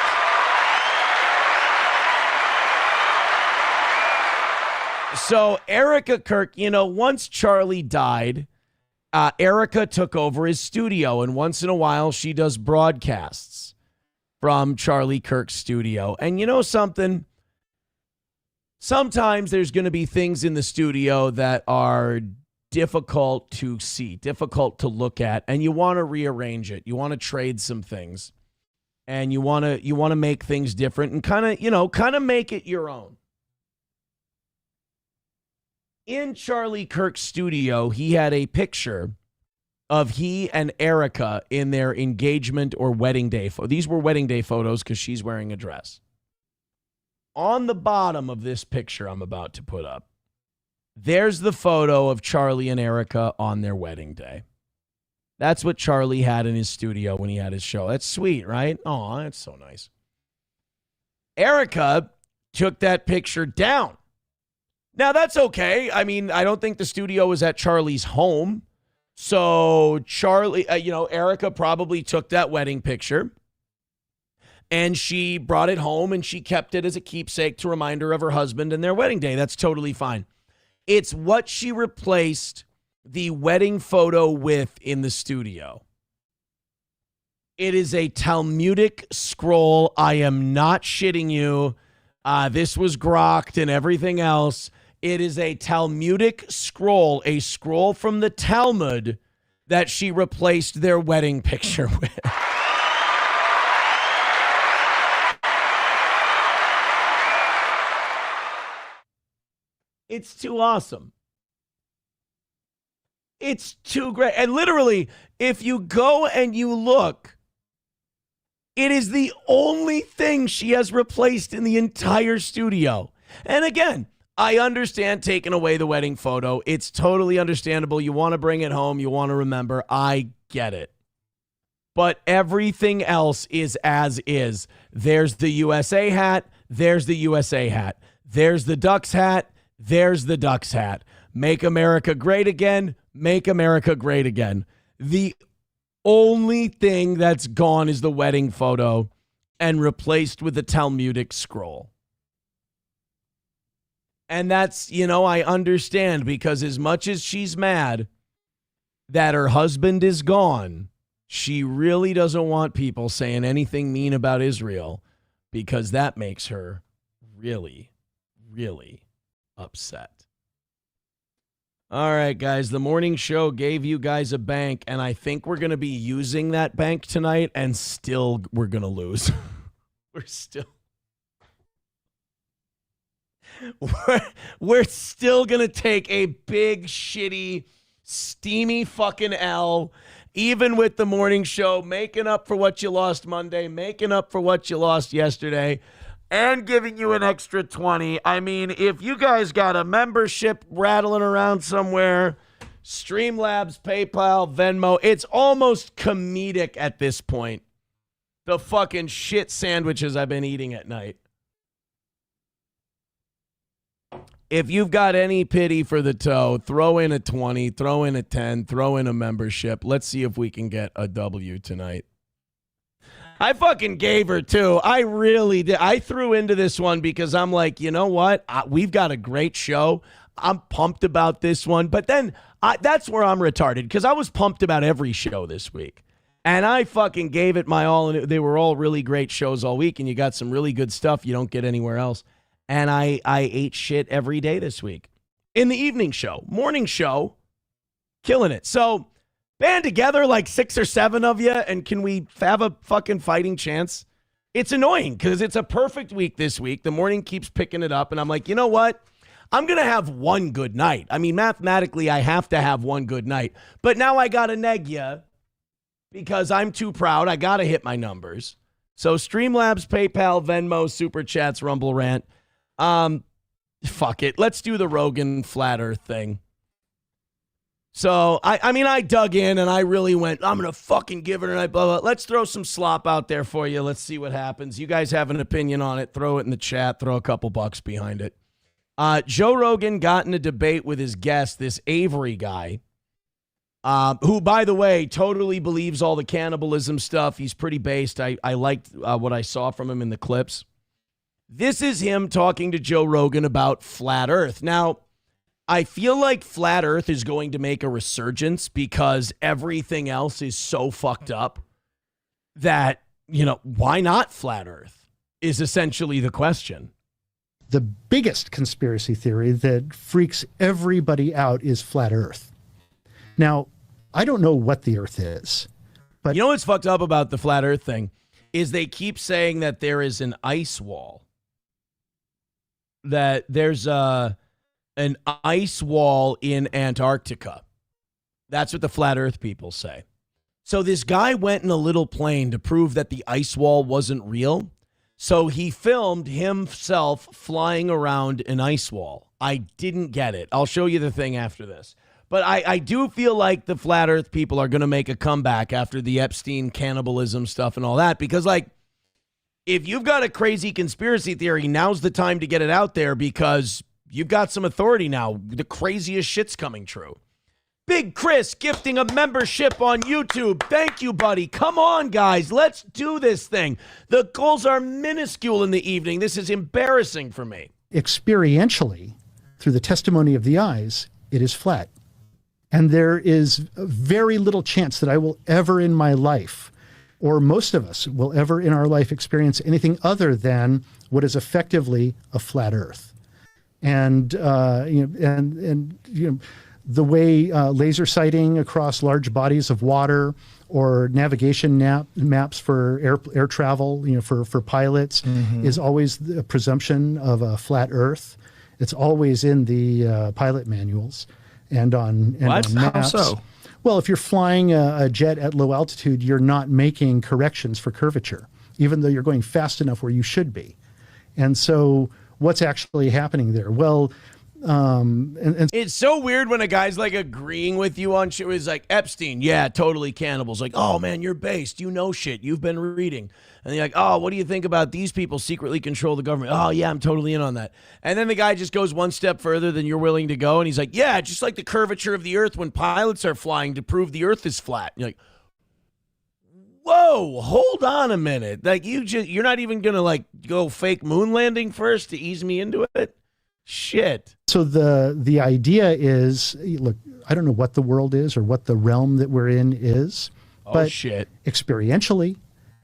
So Erica Kirk, once Charlie died, Erica took over his studio, and once in a while she does broadcasts from Charlie Kirk's studio. And you know something? Sometimes there's going to be things in the studio that are difficult to see, difficult to look at, and you want to rearrange it. You want to trade some things, and you want to make things different and kind of make it your own. In Charlie Kirk's studio, he had a picture of he and Erica in their engagement or wedding day. These were wedding day photos because she's wearing a dress. On the bottom of this picture I'm about to put up, there's the photo of Charlie and Erica on their wedding day. That's what Charlie had in his studio when he had his show. That's sweet, right? Oh, that's so nice. Erica took that picture down. Now, that's okay. I mean, I don't think the studio was at Charlie's home. So Charlie, Erica probably took that wedding picture and she brought it home and she kept it as a keepsake to remind her of her husband and their wedding day. That's totally fine. It's what she replaced the wedding photo with in the studio. It is a Talmudic scroll. I am not shitting you. This was grokked and everything else. It is a Talmudic scroll, a scroll from the Talmud that she replaced their wedding picture with. It's too awesome. It's too great. And literally, if you go and you look, it is the only thing she has replaced in the entire studio. And again, I understand taking away the wedding photo. It's totally understandable. You want to bring it home. You want to remember. I get it. But everything else is as is. There's the USA hat. There's the USA hat. There's the Ducks hat. There's the Ducks hat. Make America great again. Make America great again. The only thing that's gone is the wedding photo and replaced with the Talmudic scroll. And that's, I understand, because as much as she's mad that her husband is gone, she really doesn't want people saying anything mean about Israel, because that makes her really, really upset. All right, guys, the morning show gave you guys a bank, and I think we're going to be using that bank tonight, and still we're going to lose. We're still going to take a big, shitty, steamy fucking L, even with the morning show, making up for what you lost Monday, making up for what you lost yesterday, and giving you an extra 20. I mean, if you guys got a membership rattling around somewhere, Streamlabs, PayPal, Venmo, it's almost comedic at this point. The fucking shit sandwiches I've been eating at night. If you've got any pity for the toe, throw in a 20, throw in a 10, throw in a membership. Let's see if we can get a W tonight. I fucking gave her too. I really did. I threw into this one because I'm like, you know what? We've got a great show. I'm pumped about this one. But then that's where I'm retarded, because I was pumped about every show this week. And I fucking gave it my all. And they were all really great shows all week. And you got some really good stuff you don't get anywhere else. And I ate shit every day this week. In the evening show, morning show, killing it. So band together like 6 or 7 of you, and can we have a fucking fighting chance? It's annoying because it's a perfect week this week. The morning keeps picking it up, and I'm like, you know what? I'm going to have one good night. I mean, mathematically, I have to have one good night. But now I got to neg you because I'm too proud. I got to hit my numbers. So Streamlabs, PayPal, Venmo, Super Chats, Rumble Rant. Fuck it. Let's do the Rogan Flat Earth thing. So, I mean, I dug in and I really went, I'm going to fucking give it a night, blah, blah. Let's throw some slop out there for you. Let's see what happens. You guys have an opinion on it. Throw it in the chat. Throw a couple bucks behind it. Joe Rogan got in a debate with his guest, this Avery guy, who, by the way, totally believes all the cannibalism stuff. He's pretty based. I liked what I saw from him in the clips. This is him talking to Joe Rogan about Flat Earth. Now, I feel like Flat Earth is going to make a resurgence because everything else is so fucked up that, why not Flat Earth is essentially the question. The biggest conspiracy theory that freaks everybody out is Flat Earth. Now, I don't know what the Earth is, but... You know what's fucked up about the Flat Earth thing is they keep saying that there is an ice wall. That there's an ice wall in Antarctica. That's what the Flat Earth people say. So this guy went in a little plane to prove that the ice wall wasn't real. So he filmed himself flying around an ice wall. I didn't get it. I'll show you the thing after this. But I do feel like the Flat Earth people are going to make a comeback after the Epstein cannibalism stuff and all that. Because, if you've got a crazy conspiracy theory, now's the time to get it out there because you've got some authority now. The craziest shit's coming true. Big Chris gifting a membership on YouTube. Thank you, buddy. Come on, guys. Let's do this thing. The goals are minuscule in the evening. This is embarrassing for me. Experientially, through the testimony of the eyes, it is flat. And there is very little chance that I will ever in my life, or most of us will ever in our life, experience anything other than what is effectively a flat Earth. And the way laser sighting across large bodies of water, or navigation maps for air travel, for pilots, is always the presumption of a flat Earth. It's always in the pilot manuals and on What? on maps. How so? Well, if you're flying a jet at low altitude, you're not making corrections for curvature, even though you're going fast enough where you should be. And so what's actually happening there? Well, it's so weird when a guy's like agreeing with you on shit. He's like, Epstein, yeah, totally cannibals. Like, oh man, you're based. You know shit. You've been reading. And you're like, oh, what do you think about these people secretly control the government? Oh yeah, I'm totally in on that. And then the guy just goes one step further than you're willing to go. And he's like, yeah, just like the curvature of the earth when pilots are flying to prove the earth is flat. And you're like, whoa, hold on a minute. Like you're not even going to like go fake moon landing first to ease me into it? Shit. So the idea is, look, I don't know what the world is or what the realm that we're in is, but shit. Experientially,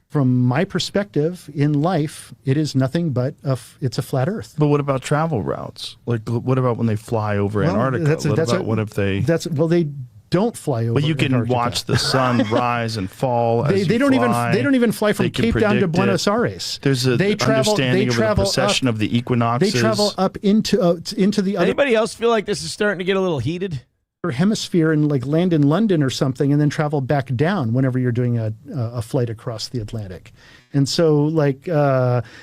from my perspective in life, it is nothing but it's a flat Earth. But what about travel routes? Like, what about when they fly over Antarctica? What if they? They don't fly over. But you can Antarctica. watch the sun rise and fall. As They you don't fly. even fly from They can Cape Town to predict Buenos it. Aires. There's an understanding of the precession of the equinoxes. They travel up into the other. Anybody else feel like this is starting to get a little heated? Hemisphere and like land in London or something, and then travel back down whenever you're doing a flight across the Atlantic. And so, like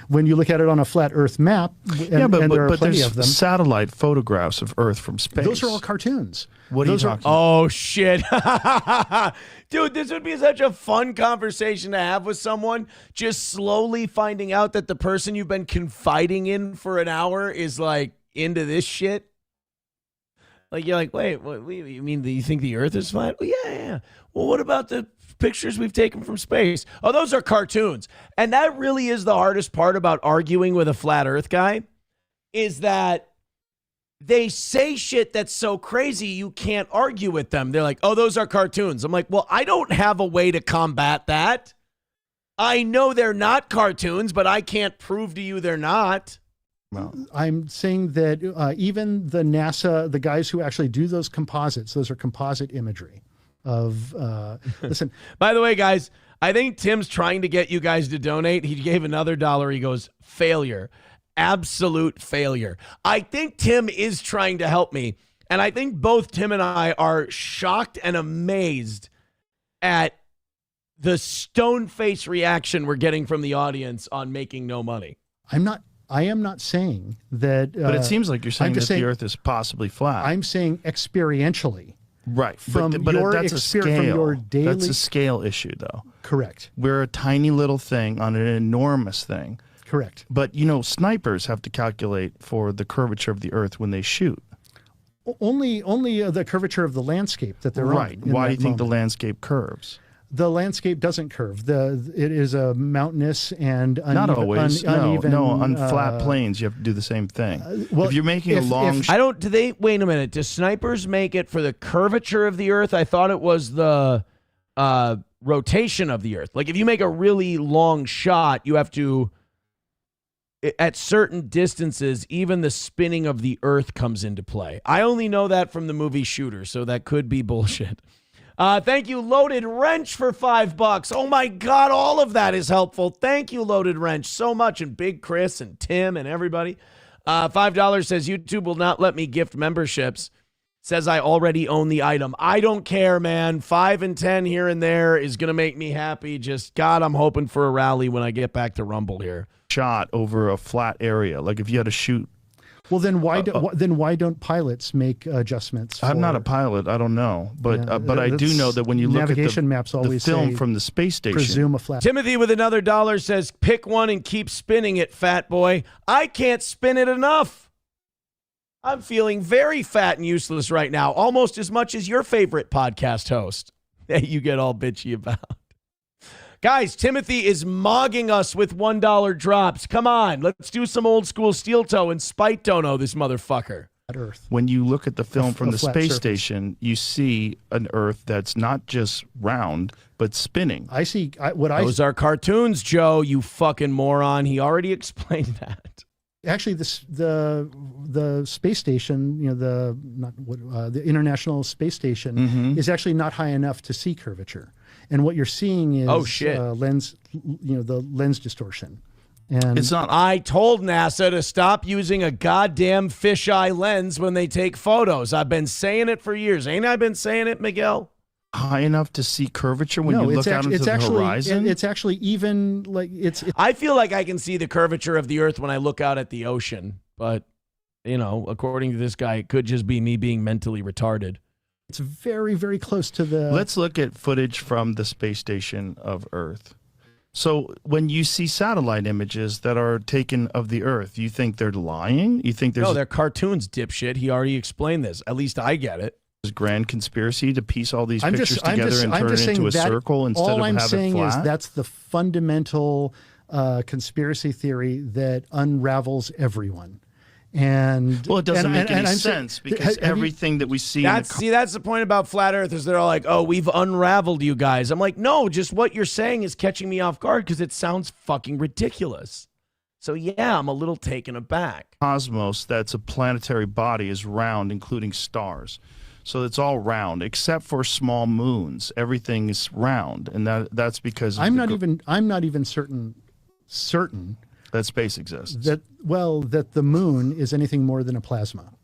when you look at it on a flat Earth map, and there are plenty there's of them. satellite photographs of Earth from space. Those are all cartoons. What are you Those are- talking? Oh shit. Dude, this would be such a fun conversation to have with someone, just slowly finding out that the person you've been confiding in for an hour is like into this shit. Like you're like, wait, what you mean? Do you think the Earth is flat? Well, yeah. Well, what about the pictures we've taken from space? Oh, those are cartoons. And that really is the hardest part about arguing with a flat Earth guy, is that they say shit that's so crazy you can't argue with them. They're like, oh, those are cartoons. I'm like, well, I don't have a way to combat that. I know they're not cartoons, but I can't prove to you they're not. Well, I'm saying that even the NASA, the guys who actually do those composites, those are composite imagery of, listen. By the way, guys, I think Tim's trying to get you guys to donate. He gave another $1. He goes, failure. Absolute failure. I think Tim is trying to help me. And I think both Tim and I are shocked and amazed at the stone-faced reaction we're getting from the audience on making no money. I am not saying that. But it seems like you're saying that the Earth is possibly flat. I'm saying experientially. Right. From but your that's a scale. from your daily. That's a scale issue, though. Correct. We're a tiny little thing on an enormous thing. Correct. But, snipers have to calculate for the curvature of the Earth when they shoot. Only the curvature of the landscape that they're right. on. Why do you think the landscape curves? The landscape doesn't curve. It is a mountainous and uneven. Not always. Uneven, no. On flat plains, you have to do the same thing. Well, if you're making a long, wait a minute. Do snipers make it for the curvature of the Earth? I thought it was the rotation of the Earth. Like if you make a really long shot, you have to, at certain distances, even the spinning of the Earth comes into play. I only know that from the movie Shooter, so that could be bullshit. Thank you, Loaded Wrench, for $5. Oh my God, all of that is helpful. Thank you, Loaded Wrench, so much. And Big Chris and Tim and everybody. $5 says YouTube will not let me gift memberships. Says I already own the item. I don't care, man. 5 and 10 here and there is going to make me happy. Just, God, I'm hoping for a rally when I get back to Rumble here. Shot over a flat area. Like if you had to shoot. Well, then why don't pilots make adjustments? I'm not a pilot. I don't know, but I do know that when you look at the film from the space station, presume a flat. Timothy with another $1 says, "Pick one and keep spinning it, fat boy. I can't spin it enough. I'm feeling very fat and useless right now, almost as much as your favorite podcast host that you get all bitchy about." Guys, Timothy is mogging us with $1 drops. Come on, let's do some old school steel toe and spite dono this motherfucker. Earth. When you look at the film from the flat space surface. station, you see an Earth that's not just round, but spinning. I see Those are cartoons, Joe, you fucking moron. He already explained that. Actually, the space station, the International Space Station, is actually not high enough to see curvature. And what you're seeing is Oh, shit. lens, the lens distortion. And it's not. I told NASA to stop using a goddamn fisheye lens when they take photos. I've been saying it for years. Ain't I been saying it, Miguel? High enough to see curvature when you look out into the horizon? It's actually even like it's. I feel like I can see the curvature of the Earth when I look out at the ocean, but according to this guy, it could just be me being mentally retarded. It's very, very close to the. Let's look at footage from the space station of Earth. So when you see satellite images that are taken of the Earth, you think they're lying? You think there's no, they're cartoons, dipshit. He already explained this. At least I get it. There's grand conspiracy to piece all these pictures together and turn it into a circle instead of have it flat. All I'm saying is that's the fundamental conspiracy theory that unravels everyone. And well, it doesn't make any sense because everything that we see. That's the point about flat earthers. They're all like, "Oh, we've unraveled you guys." I'm like, no, just what you're saying is catching me off guard because it sounds fucking ridiculous. So yeah, I'm a little taken aback. Cosmos, that's a planetary body, is round, including stars. So it's all round except for small moons. Everything is round, and that's because I'm not even certain that space exists. That the moon is anything more than a plasma.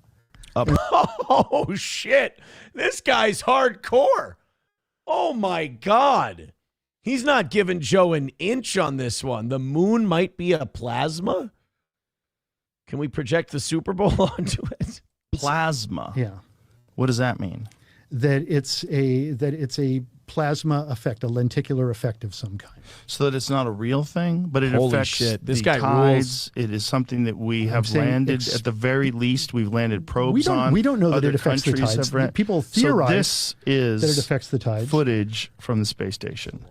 Oh shit! This guy's hardcore. Oh my God, he's not giving Joe an inch on this one. The moon might be a plasma. Can we project the Super Bowl onto it? Plasma. Yeah. What does that mean? That it's a plasma effect, a lenticular effect of some kind. So that it's not a real thing, but it Holy affects shit. This the guy tides. rules. It is something that we have landed, at the very least, we've landed probes on. We don't know that Other it affects the countries tides. People So theorize this is that it affects the tides. footage from the space station.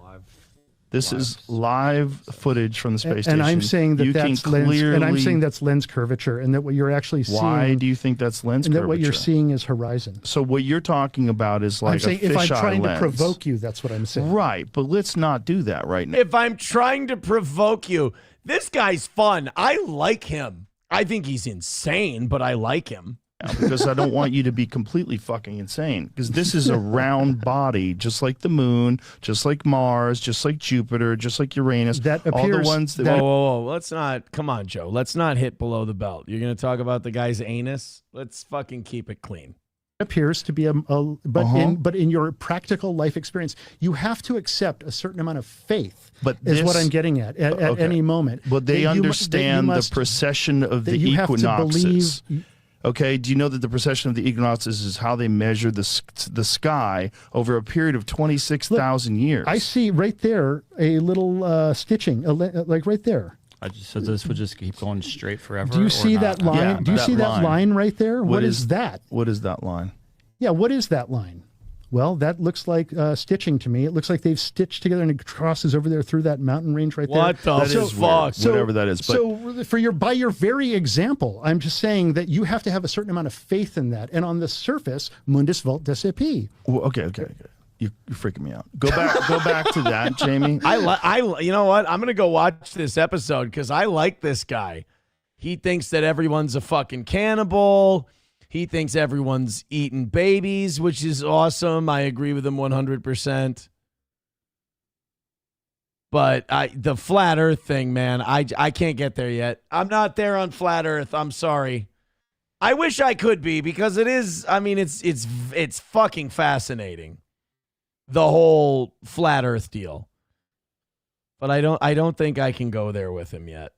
This is live footage from the space station. And I'm saying that that's lens. And I'm saying that's lens curvature, and that what you're actually seeing. Why do you think that's lens and curvature? that what you're seeing is horizon. So what you're talking about is like I'm saying a fisheye if I'm trying lens. to provoke you, that's what I'm saying. Right, but let's not do that right now. If I'm trying to provoke you, this guy's fun. I like him. I think he's insane, but I like him. Because I don't want you to be completely fucking insane. Because this is a round body, just like the moon, just like Mars, just like Jupiter, just like Uranus. That appears. All the ones that. Whoa. Let's not. Come on, Joe. Let's not hit below the belt. You're going to talk about the guy's anus? Let's fucking keep it clean. Appears to be but in your practical life experience, you have to accept a certain amount of faith. But is what I'm getting at any moment. But they understand the precession of the equinoxes. Okay, do you know that the precession of the equinoxes is how they measure the sky over a period of 26,000 years? I see right there a little stitching, like right there. So this would just keep going straight forever? Do you see that line? Yeah, do you see that line right there? What is that? What is that line? Yeah, what is that line? Well, that looks like stitching to me. It looks like they've stitched together and it crosses over there through that mountain range right there. What the fuck? Whatever that is. But So by your very example, I'm just saying that you have to have a certain amount of faith in that. And on the surface, mundus vult decipi. Well, okay. You're freaking me out. Go back to that, Jamie. You know what? I'm gonna go watch this episode because I like this guy. He thinks that everyone's a fucking cannibal. He thinks everyone's eating babies, which is awesome. I agree with him 100%. But the flat Earth thing, man, I can't get there yet. I'm not there on flat Earth. I'm sorry. I wish I could be because it is. I mean, it's fucking fascinating. The whole flat Earth deal. But I don't think I can go there with him yet.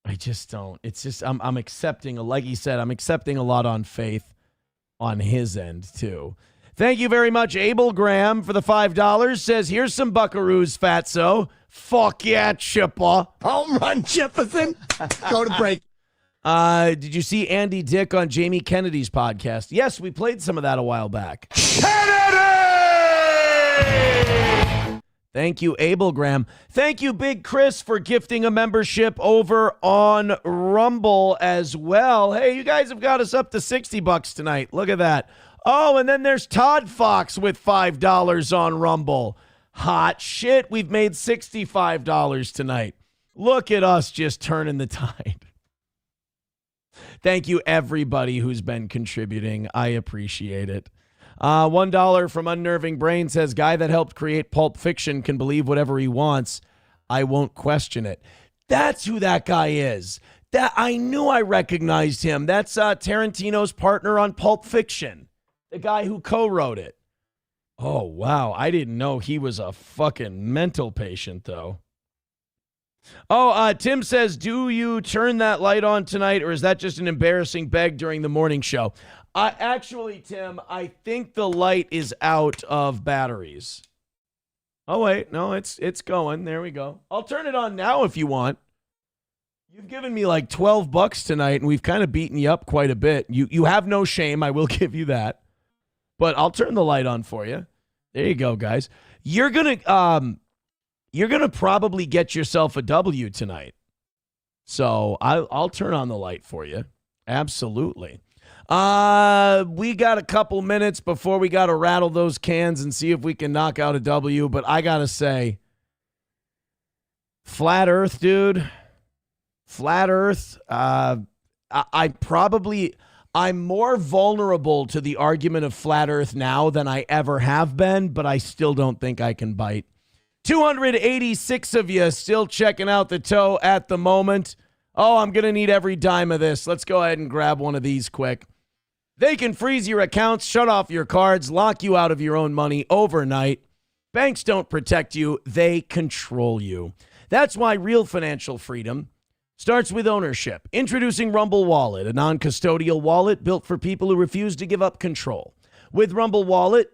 I just don't. It's just I'm accepting, like he said, I'm accepting a lot on faith on his end too. Thank you very much, Abel Graham, for the $5. Says, here's some buckaroos, fatso. Fuck yeah, Chippa. Home run, Jefferson. Go to break. Did you see Andy Dick on Jamie Kennedy's podcast? Yes, we played some of that a while back. Thank you, Abel Graham. Thank you, Big Chris, for gifting a membership over on Rumble as well. Hey, you guys have got us up to $60 tonight. Look at that. Oh, and then there's Todd Fox with $5 on Rumble. Hot shit. We've made $65 tonight. Look at us just turning the tide. Thank you, everybody who's been contributing. I appreciate it. $1 from Unnerving Brain says, guy that helped create Pulp Fiction can believe whatever he wants. I won't question it. That's who that guy is. That I knew I recognized him. That's Tarantino's partner on Pulp Fiction, the guy who co-wrote it. Oh, wow. I didn't know he was a fucking mental patient, though. Oh, Tim says, do you turn that light on tonight, or is that just an embarrassing beg during the morning show? Actually, Tim, I think the light is out of batteries. Oh, wait. No, it's going. There we go. I'll turn it on now if you want. You've given me like $12 tonight, and we've kind of beaten you up quite a bit. You have no shame. I will give you that. But I'll turn the light on for you. There you go, guys. You're gonna probably get yourself a W tonight. So I'll turn on the light for you. Absolutely. We got a couple minutes before we got to rattle those cans and see if we can knock out a W. But I got to say, Flat Earth, dude. Flat Earth. I'm more vulnerable to the argument of Flat Earth now than I ever have been, but I still don't think I can bite. 286 of you still checking out the toe at the moment. Oh, I'm going to need every dime of this. Let's go ahead and grab one of these quick. They can freeze your accounts, shut off your cards, lock you out of your own money overnight. Banks don't protect you. They control you. That's why real financial freedom starts with ownership. Introducing Rumble Wallet, a non-custodial wallet built for people who refuse to give up control. With Rumble Wallet,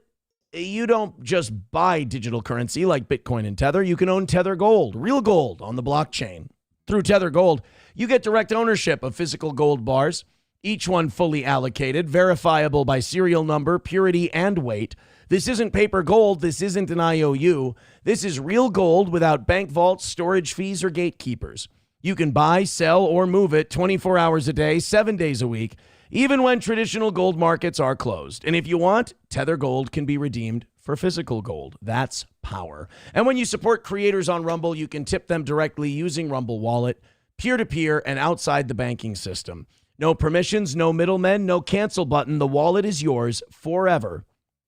you don't just buy digital currency like Bitcoin and Tether. You can own Tether Gold, real gold on the blockchain. Through Tether Gold, you get direct ownership of physical gold bars, each one fully allocated, verifiable by serial number, purity, and weight. This isn't paper gold. This isn't an IOU. This is real gold without bank vaults, storage fees, or gatekeepers. You can buy, sell, or move it 24 hours a day, 7 days a week, even when traditional gold markets are closed. And if you want, Tether Gold can be redeemed for physical gold. That's power. And when you support creators on Rumble, you can tip them directly using Rumble Wallet, peer-to-peer, and outside the banking system. No permissions, no middlemen, no cancel button. The wallet is yours forever.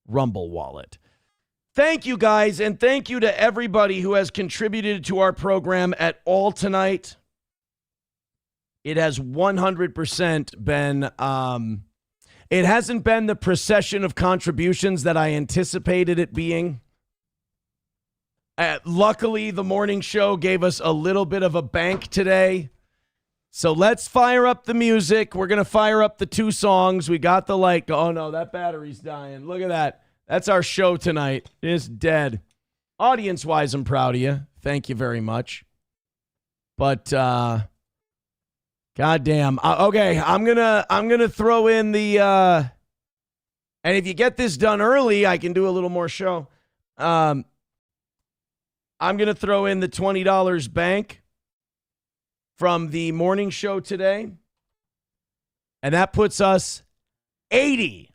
Rumble Wallet. Thank you, guys, and thank you to everybody who has contributed to our program at all tonight. It has 100% been, it hasn't been the procession of contributions that I anticipated it being. Luckily, the morning show gave us a little bit of a bank today. So let's fire up the music. We're going to fire up the two songs. We got the light. Oh, no, that battery's dying. Look at that. That's our show tonight. It's dead. Audience-wise, I'm proud of you. Thank you very much. But, goddamn. Okay, I'm gonna throw in the, and if you get this done early, I can do a little more show. I'm going to throw in the $20 bank from the morning show today. And that puts us $80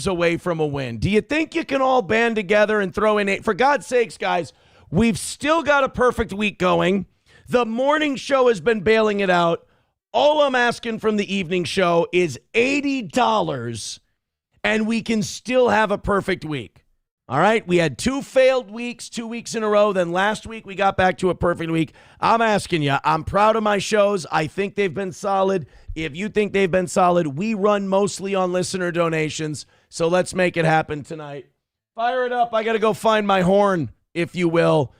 away from a win. Do you think you can all band together and throw in for God's sakes, guys, we've still got a perfect week going. The morning show has been bailing it out. All I'm asking from the evening show is $80, and we can still have a perfect week. All right, we had 2 failed weeks, 2 weeks in a row. Then last week we got back to a perfect week. I'm asking you, I'm proud of my shows. I think they've been solid. If you think they've been solid, we run mostly on listener donations. So let's make it happen tonight. Fire it up. I got to go find my horn, if you will.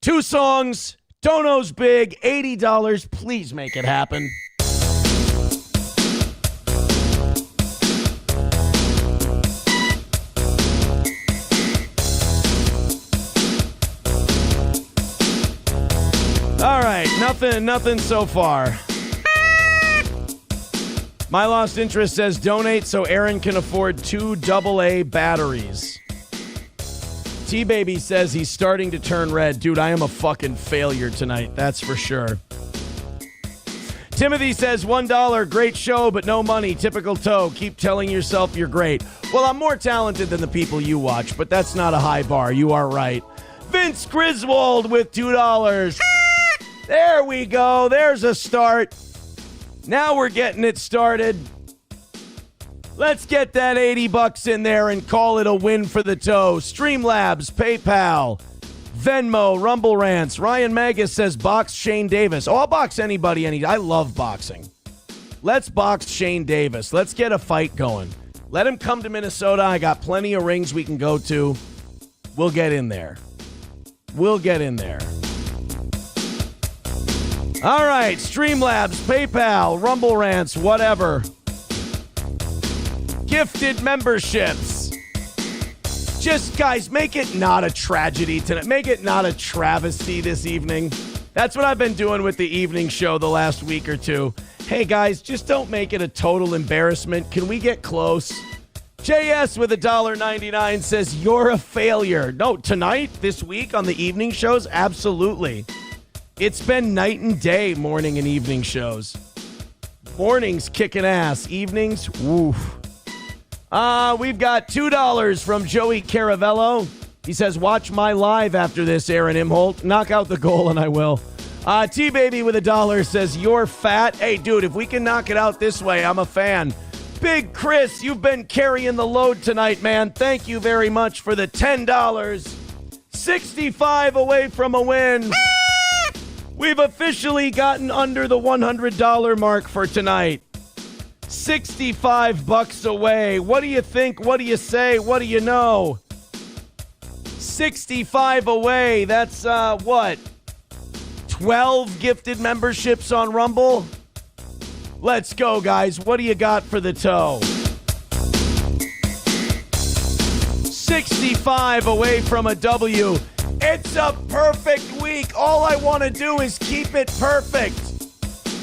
2 songs, Dono's big, $80. Please make it happen. All right, nothing so far. My Lost Interest says donate so Aaron can afford 2 AA batteries. T-Baby says he's starting to turn red. Dude, I am a fucking failure tonight, that's for sure. Timothy says $1, great show, but no money. Typical toe. Keep telling yourself you're great. Well, I'm more talented than the people you watch, but that's not a high bar. You are right. Vince Griswold with $2. There we go. There's a start. Now we're getting it started. Let's get that $80 in there and call it a win for the toe. Streamlabs, PayPal, Venmo, Rumble Rants. Ryan Magus says box Shane Davis. Oh, I'll box anybody. I love boxing. Let's box Shane Davis. Let's get a fight going. Let him come to Minnesota. I got plenty of rings we can go to. We'll get in there. All right, Streamlabs, PayPal, Rumble Rants, whatever. Gifted memberships. Just, guys, make it not a tragedy tonight. Make it not a travesty this evening. That's what I've been doing with the evening show the last week or two. Hey, guys, just don't make it a total embarrassment. Can we get close? JS with $1.99 says, you're a failure. No, tonight, this week on the evening shows, absolutely. It's been night and day, morning and evening shows. Mornings kicking ass. Evenings, woof. We've got $2 from Joey Caravello. He says, watch my live after this, Aaron Imholt. Knock out the goal and I will. T-Baby with $1 says, you're fat. Hey, dude, if we can knock it out this way, I'm a fan. Big Chris, you've been carrying the load tonight, man. Thank you very much for the $10. 65 away from a win. We've officially gotten under the $100 mark for tonight. $65 away. What do you think? What do you say? What do you know? 65 away. That's what? 12 gifted memberships on Rumble? Let's go, guys. What do you got for the toe? 65 away from a W. It's a perfect week. All I want to do is keep it perfect.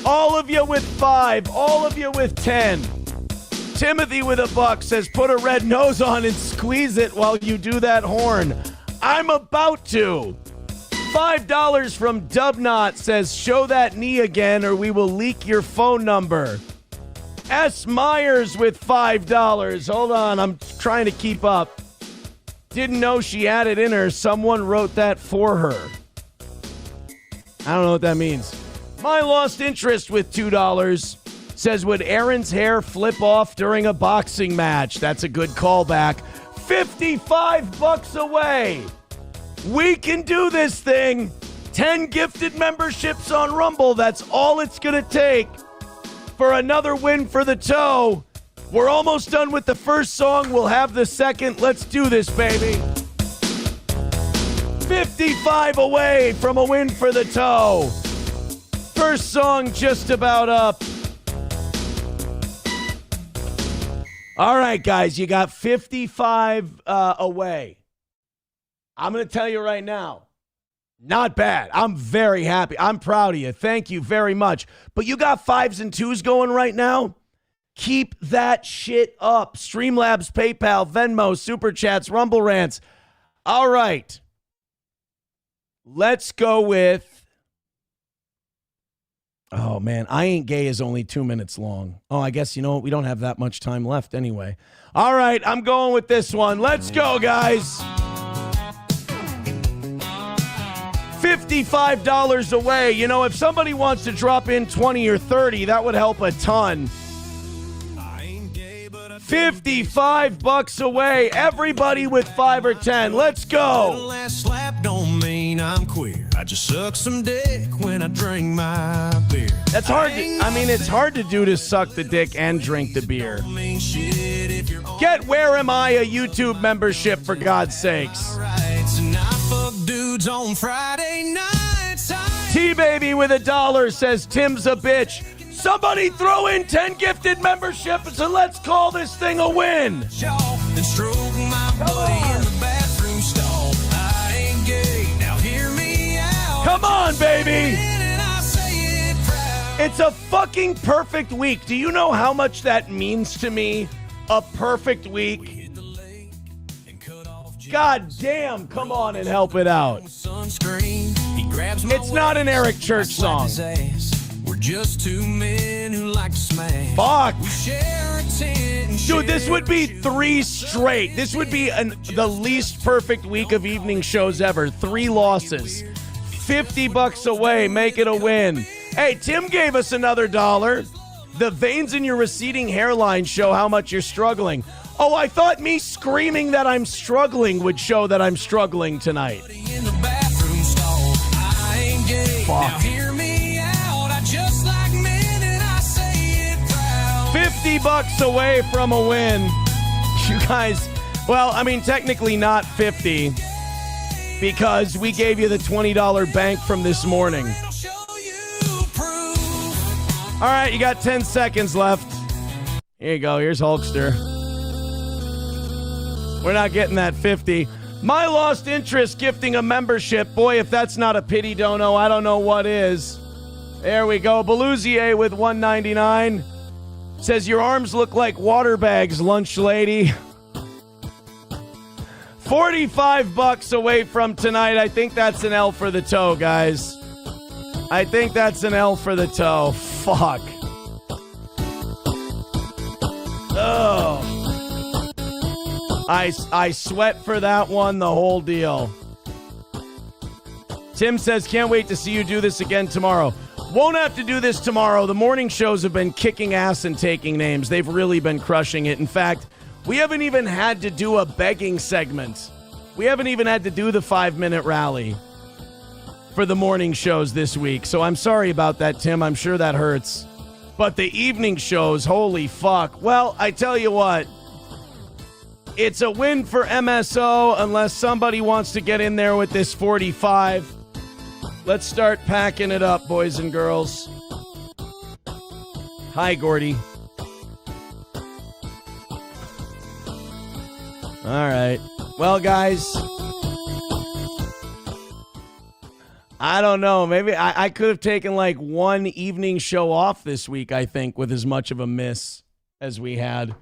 All of you with 5. All of you with 10. Timothy with $1 says, put a red nose on and squeeze it while you do that horn. I'm about to. $5 from Dubnot says, show that knee again or we will leak your phone number. S. Myers with $5. Hold on, I'm trying to keep up. Didn't know she had it in her. Someone wrote that for her. I don't know what that means. My lost interest with $2 says, would Aaron's hair flip off during a boxing match? That's a good callback. $55 away. We can do this thing. 10 gifted memberships on Rumble. That's all it's going to take for another win for the toe. We're almost done with the first song. We'll have the second. Let's do this, baby. 55 away from a win for the toe. First song just about up. All right, guys, you got 55 away. I'm going to tell you right now, not bad. I'm very happy. I'm proud of you. Thank you very much. But you got 5s and 2s going right now? Keep that shit up. Streamlabs, PayPal, Venmo, Super Chats, Rumble Rants. All right. Let's go with... Oh, man. I Ain't Gay is only 2 minutes long. Oh, I guess, you know what? We don't have that much time left anyway. All right. I'm going with this one. Let's go, guys. $55 away. You know, if somebody wants to drop in 20 or 30, that would help a ton. $55 away. Everybody with 5 or 10. Let's go. Last slap don't mean I'm queer. I just suck some dick when I drink my beer. That's hard. It's hard to do to suck the dick and drink the beer. Get Where Am I a YouTube membership, for God's sakes. Dudes on Friday nights. T-Baby with $1 says Tim's a bitch. Somebody throw in 10 gifted memberships and let's call this thing a win. Come on, baby. It's a fucking perfect week. Do you know how much that means to me? A perfect week. God damn, come on and help it out. It's not an Eric Church song. We're just two men who like to smash. Fuck. Dude, this would be 3 straight. This would be the least perfect week of evening shows ever. 3 losses. $50 away. Make it a win. Hey, Tim gave us another $1. The veins in your receding hairline show how much you're struggling. Oh, I thought me screaming that I'm struggling would show that I'm struggling tonight. Fuck. Now hear me out, I just like men and I say it proud. $50 away from a win. You guys, well, I mean, technically not 50 because we gave you the $20 bank from this morning. All right, you got 10 seconds left. Here you go. Here's Hulkster. We're not getting that 50. My Lost Interest gifting a membership. Boy, if that's not a pity dono, I don't know what is. There we go. Belusier with $1.99. Says, your arms look like water bags, lunch lady. $45 away from tonight. I think that's an L for the toe, guys. I think that's an L for the toe. Fuck. Oh. I sweat for that one, the whole deal. Tim says, can't wait to see you do this again tomorrow. Won't have to do this tomorrow. The morning shows have been kicking ass and taking names. They've really been crushing it. In fact, we haven't even had to do a begging segment. We haven't even had to do the 5-minute rally for the morning shows this week. So I'm sorry about that, Tim. I'm sure that hurts. But the evening shows, holy fuck. Well, I tell you what. It's a win for MSO unless somebody wants to get in there with this 45. Let's start packing it up, boys and girls. Hi, Gordy. All right. Well, guys, I don't know. Maybe I could have taken like one evening show off this week, I think, with as much of a miss as we had.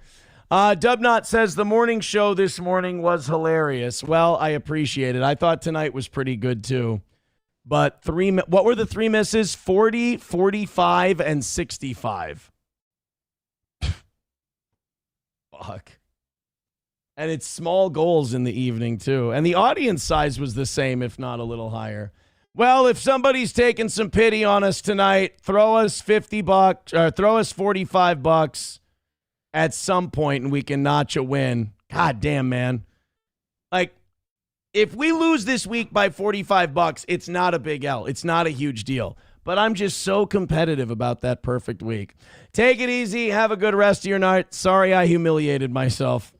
Dubnot says the morning show this morning was hilarious. Well, I appreciate it. I thought tonight was pretty good, too. But what were the three misses? 40, 45, and 65. Fuck. And it's small goals in the evening, too. And the audience size was the same, if not a little higher. Well, if somebody's taking some pity on us tonight, throw us $50 or throw us $45 at some point and we can notch a win. God damn, man. Like, if we lose this week by $45, it's not a big L. It's not a huge deal. But I'm just so competitive about that perfect week. Take it easy. Have a good rest of your night. Sorry I humiliated myself.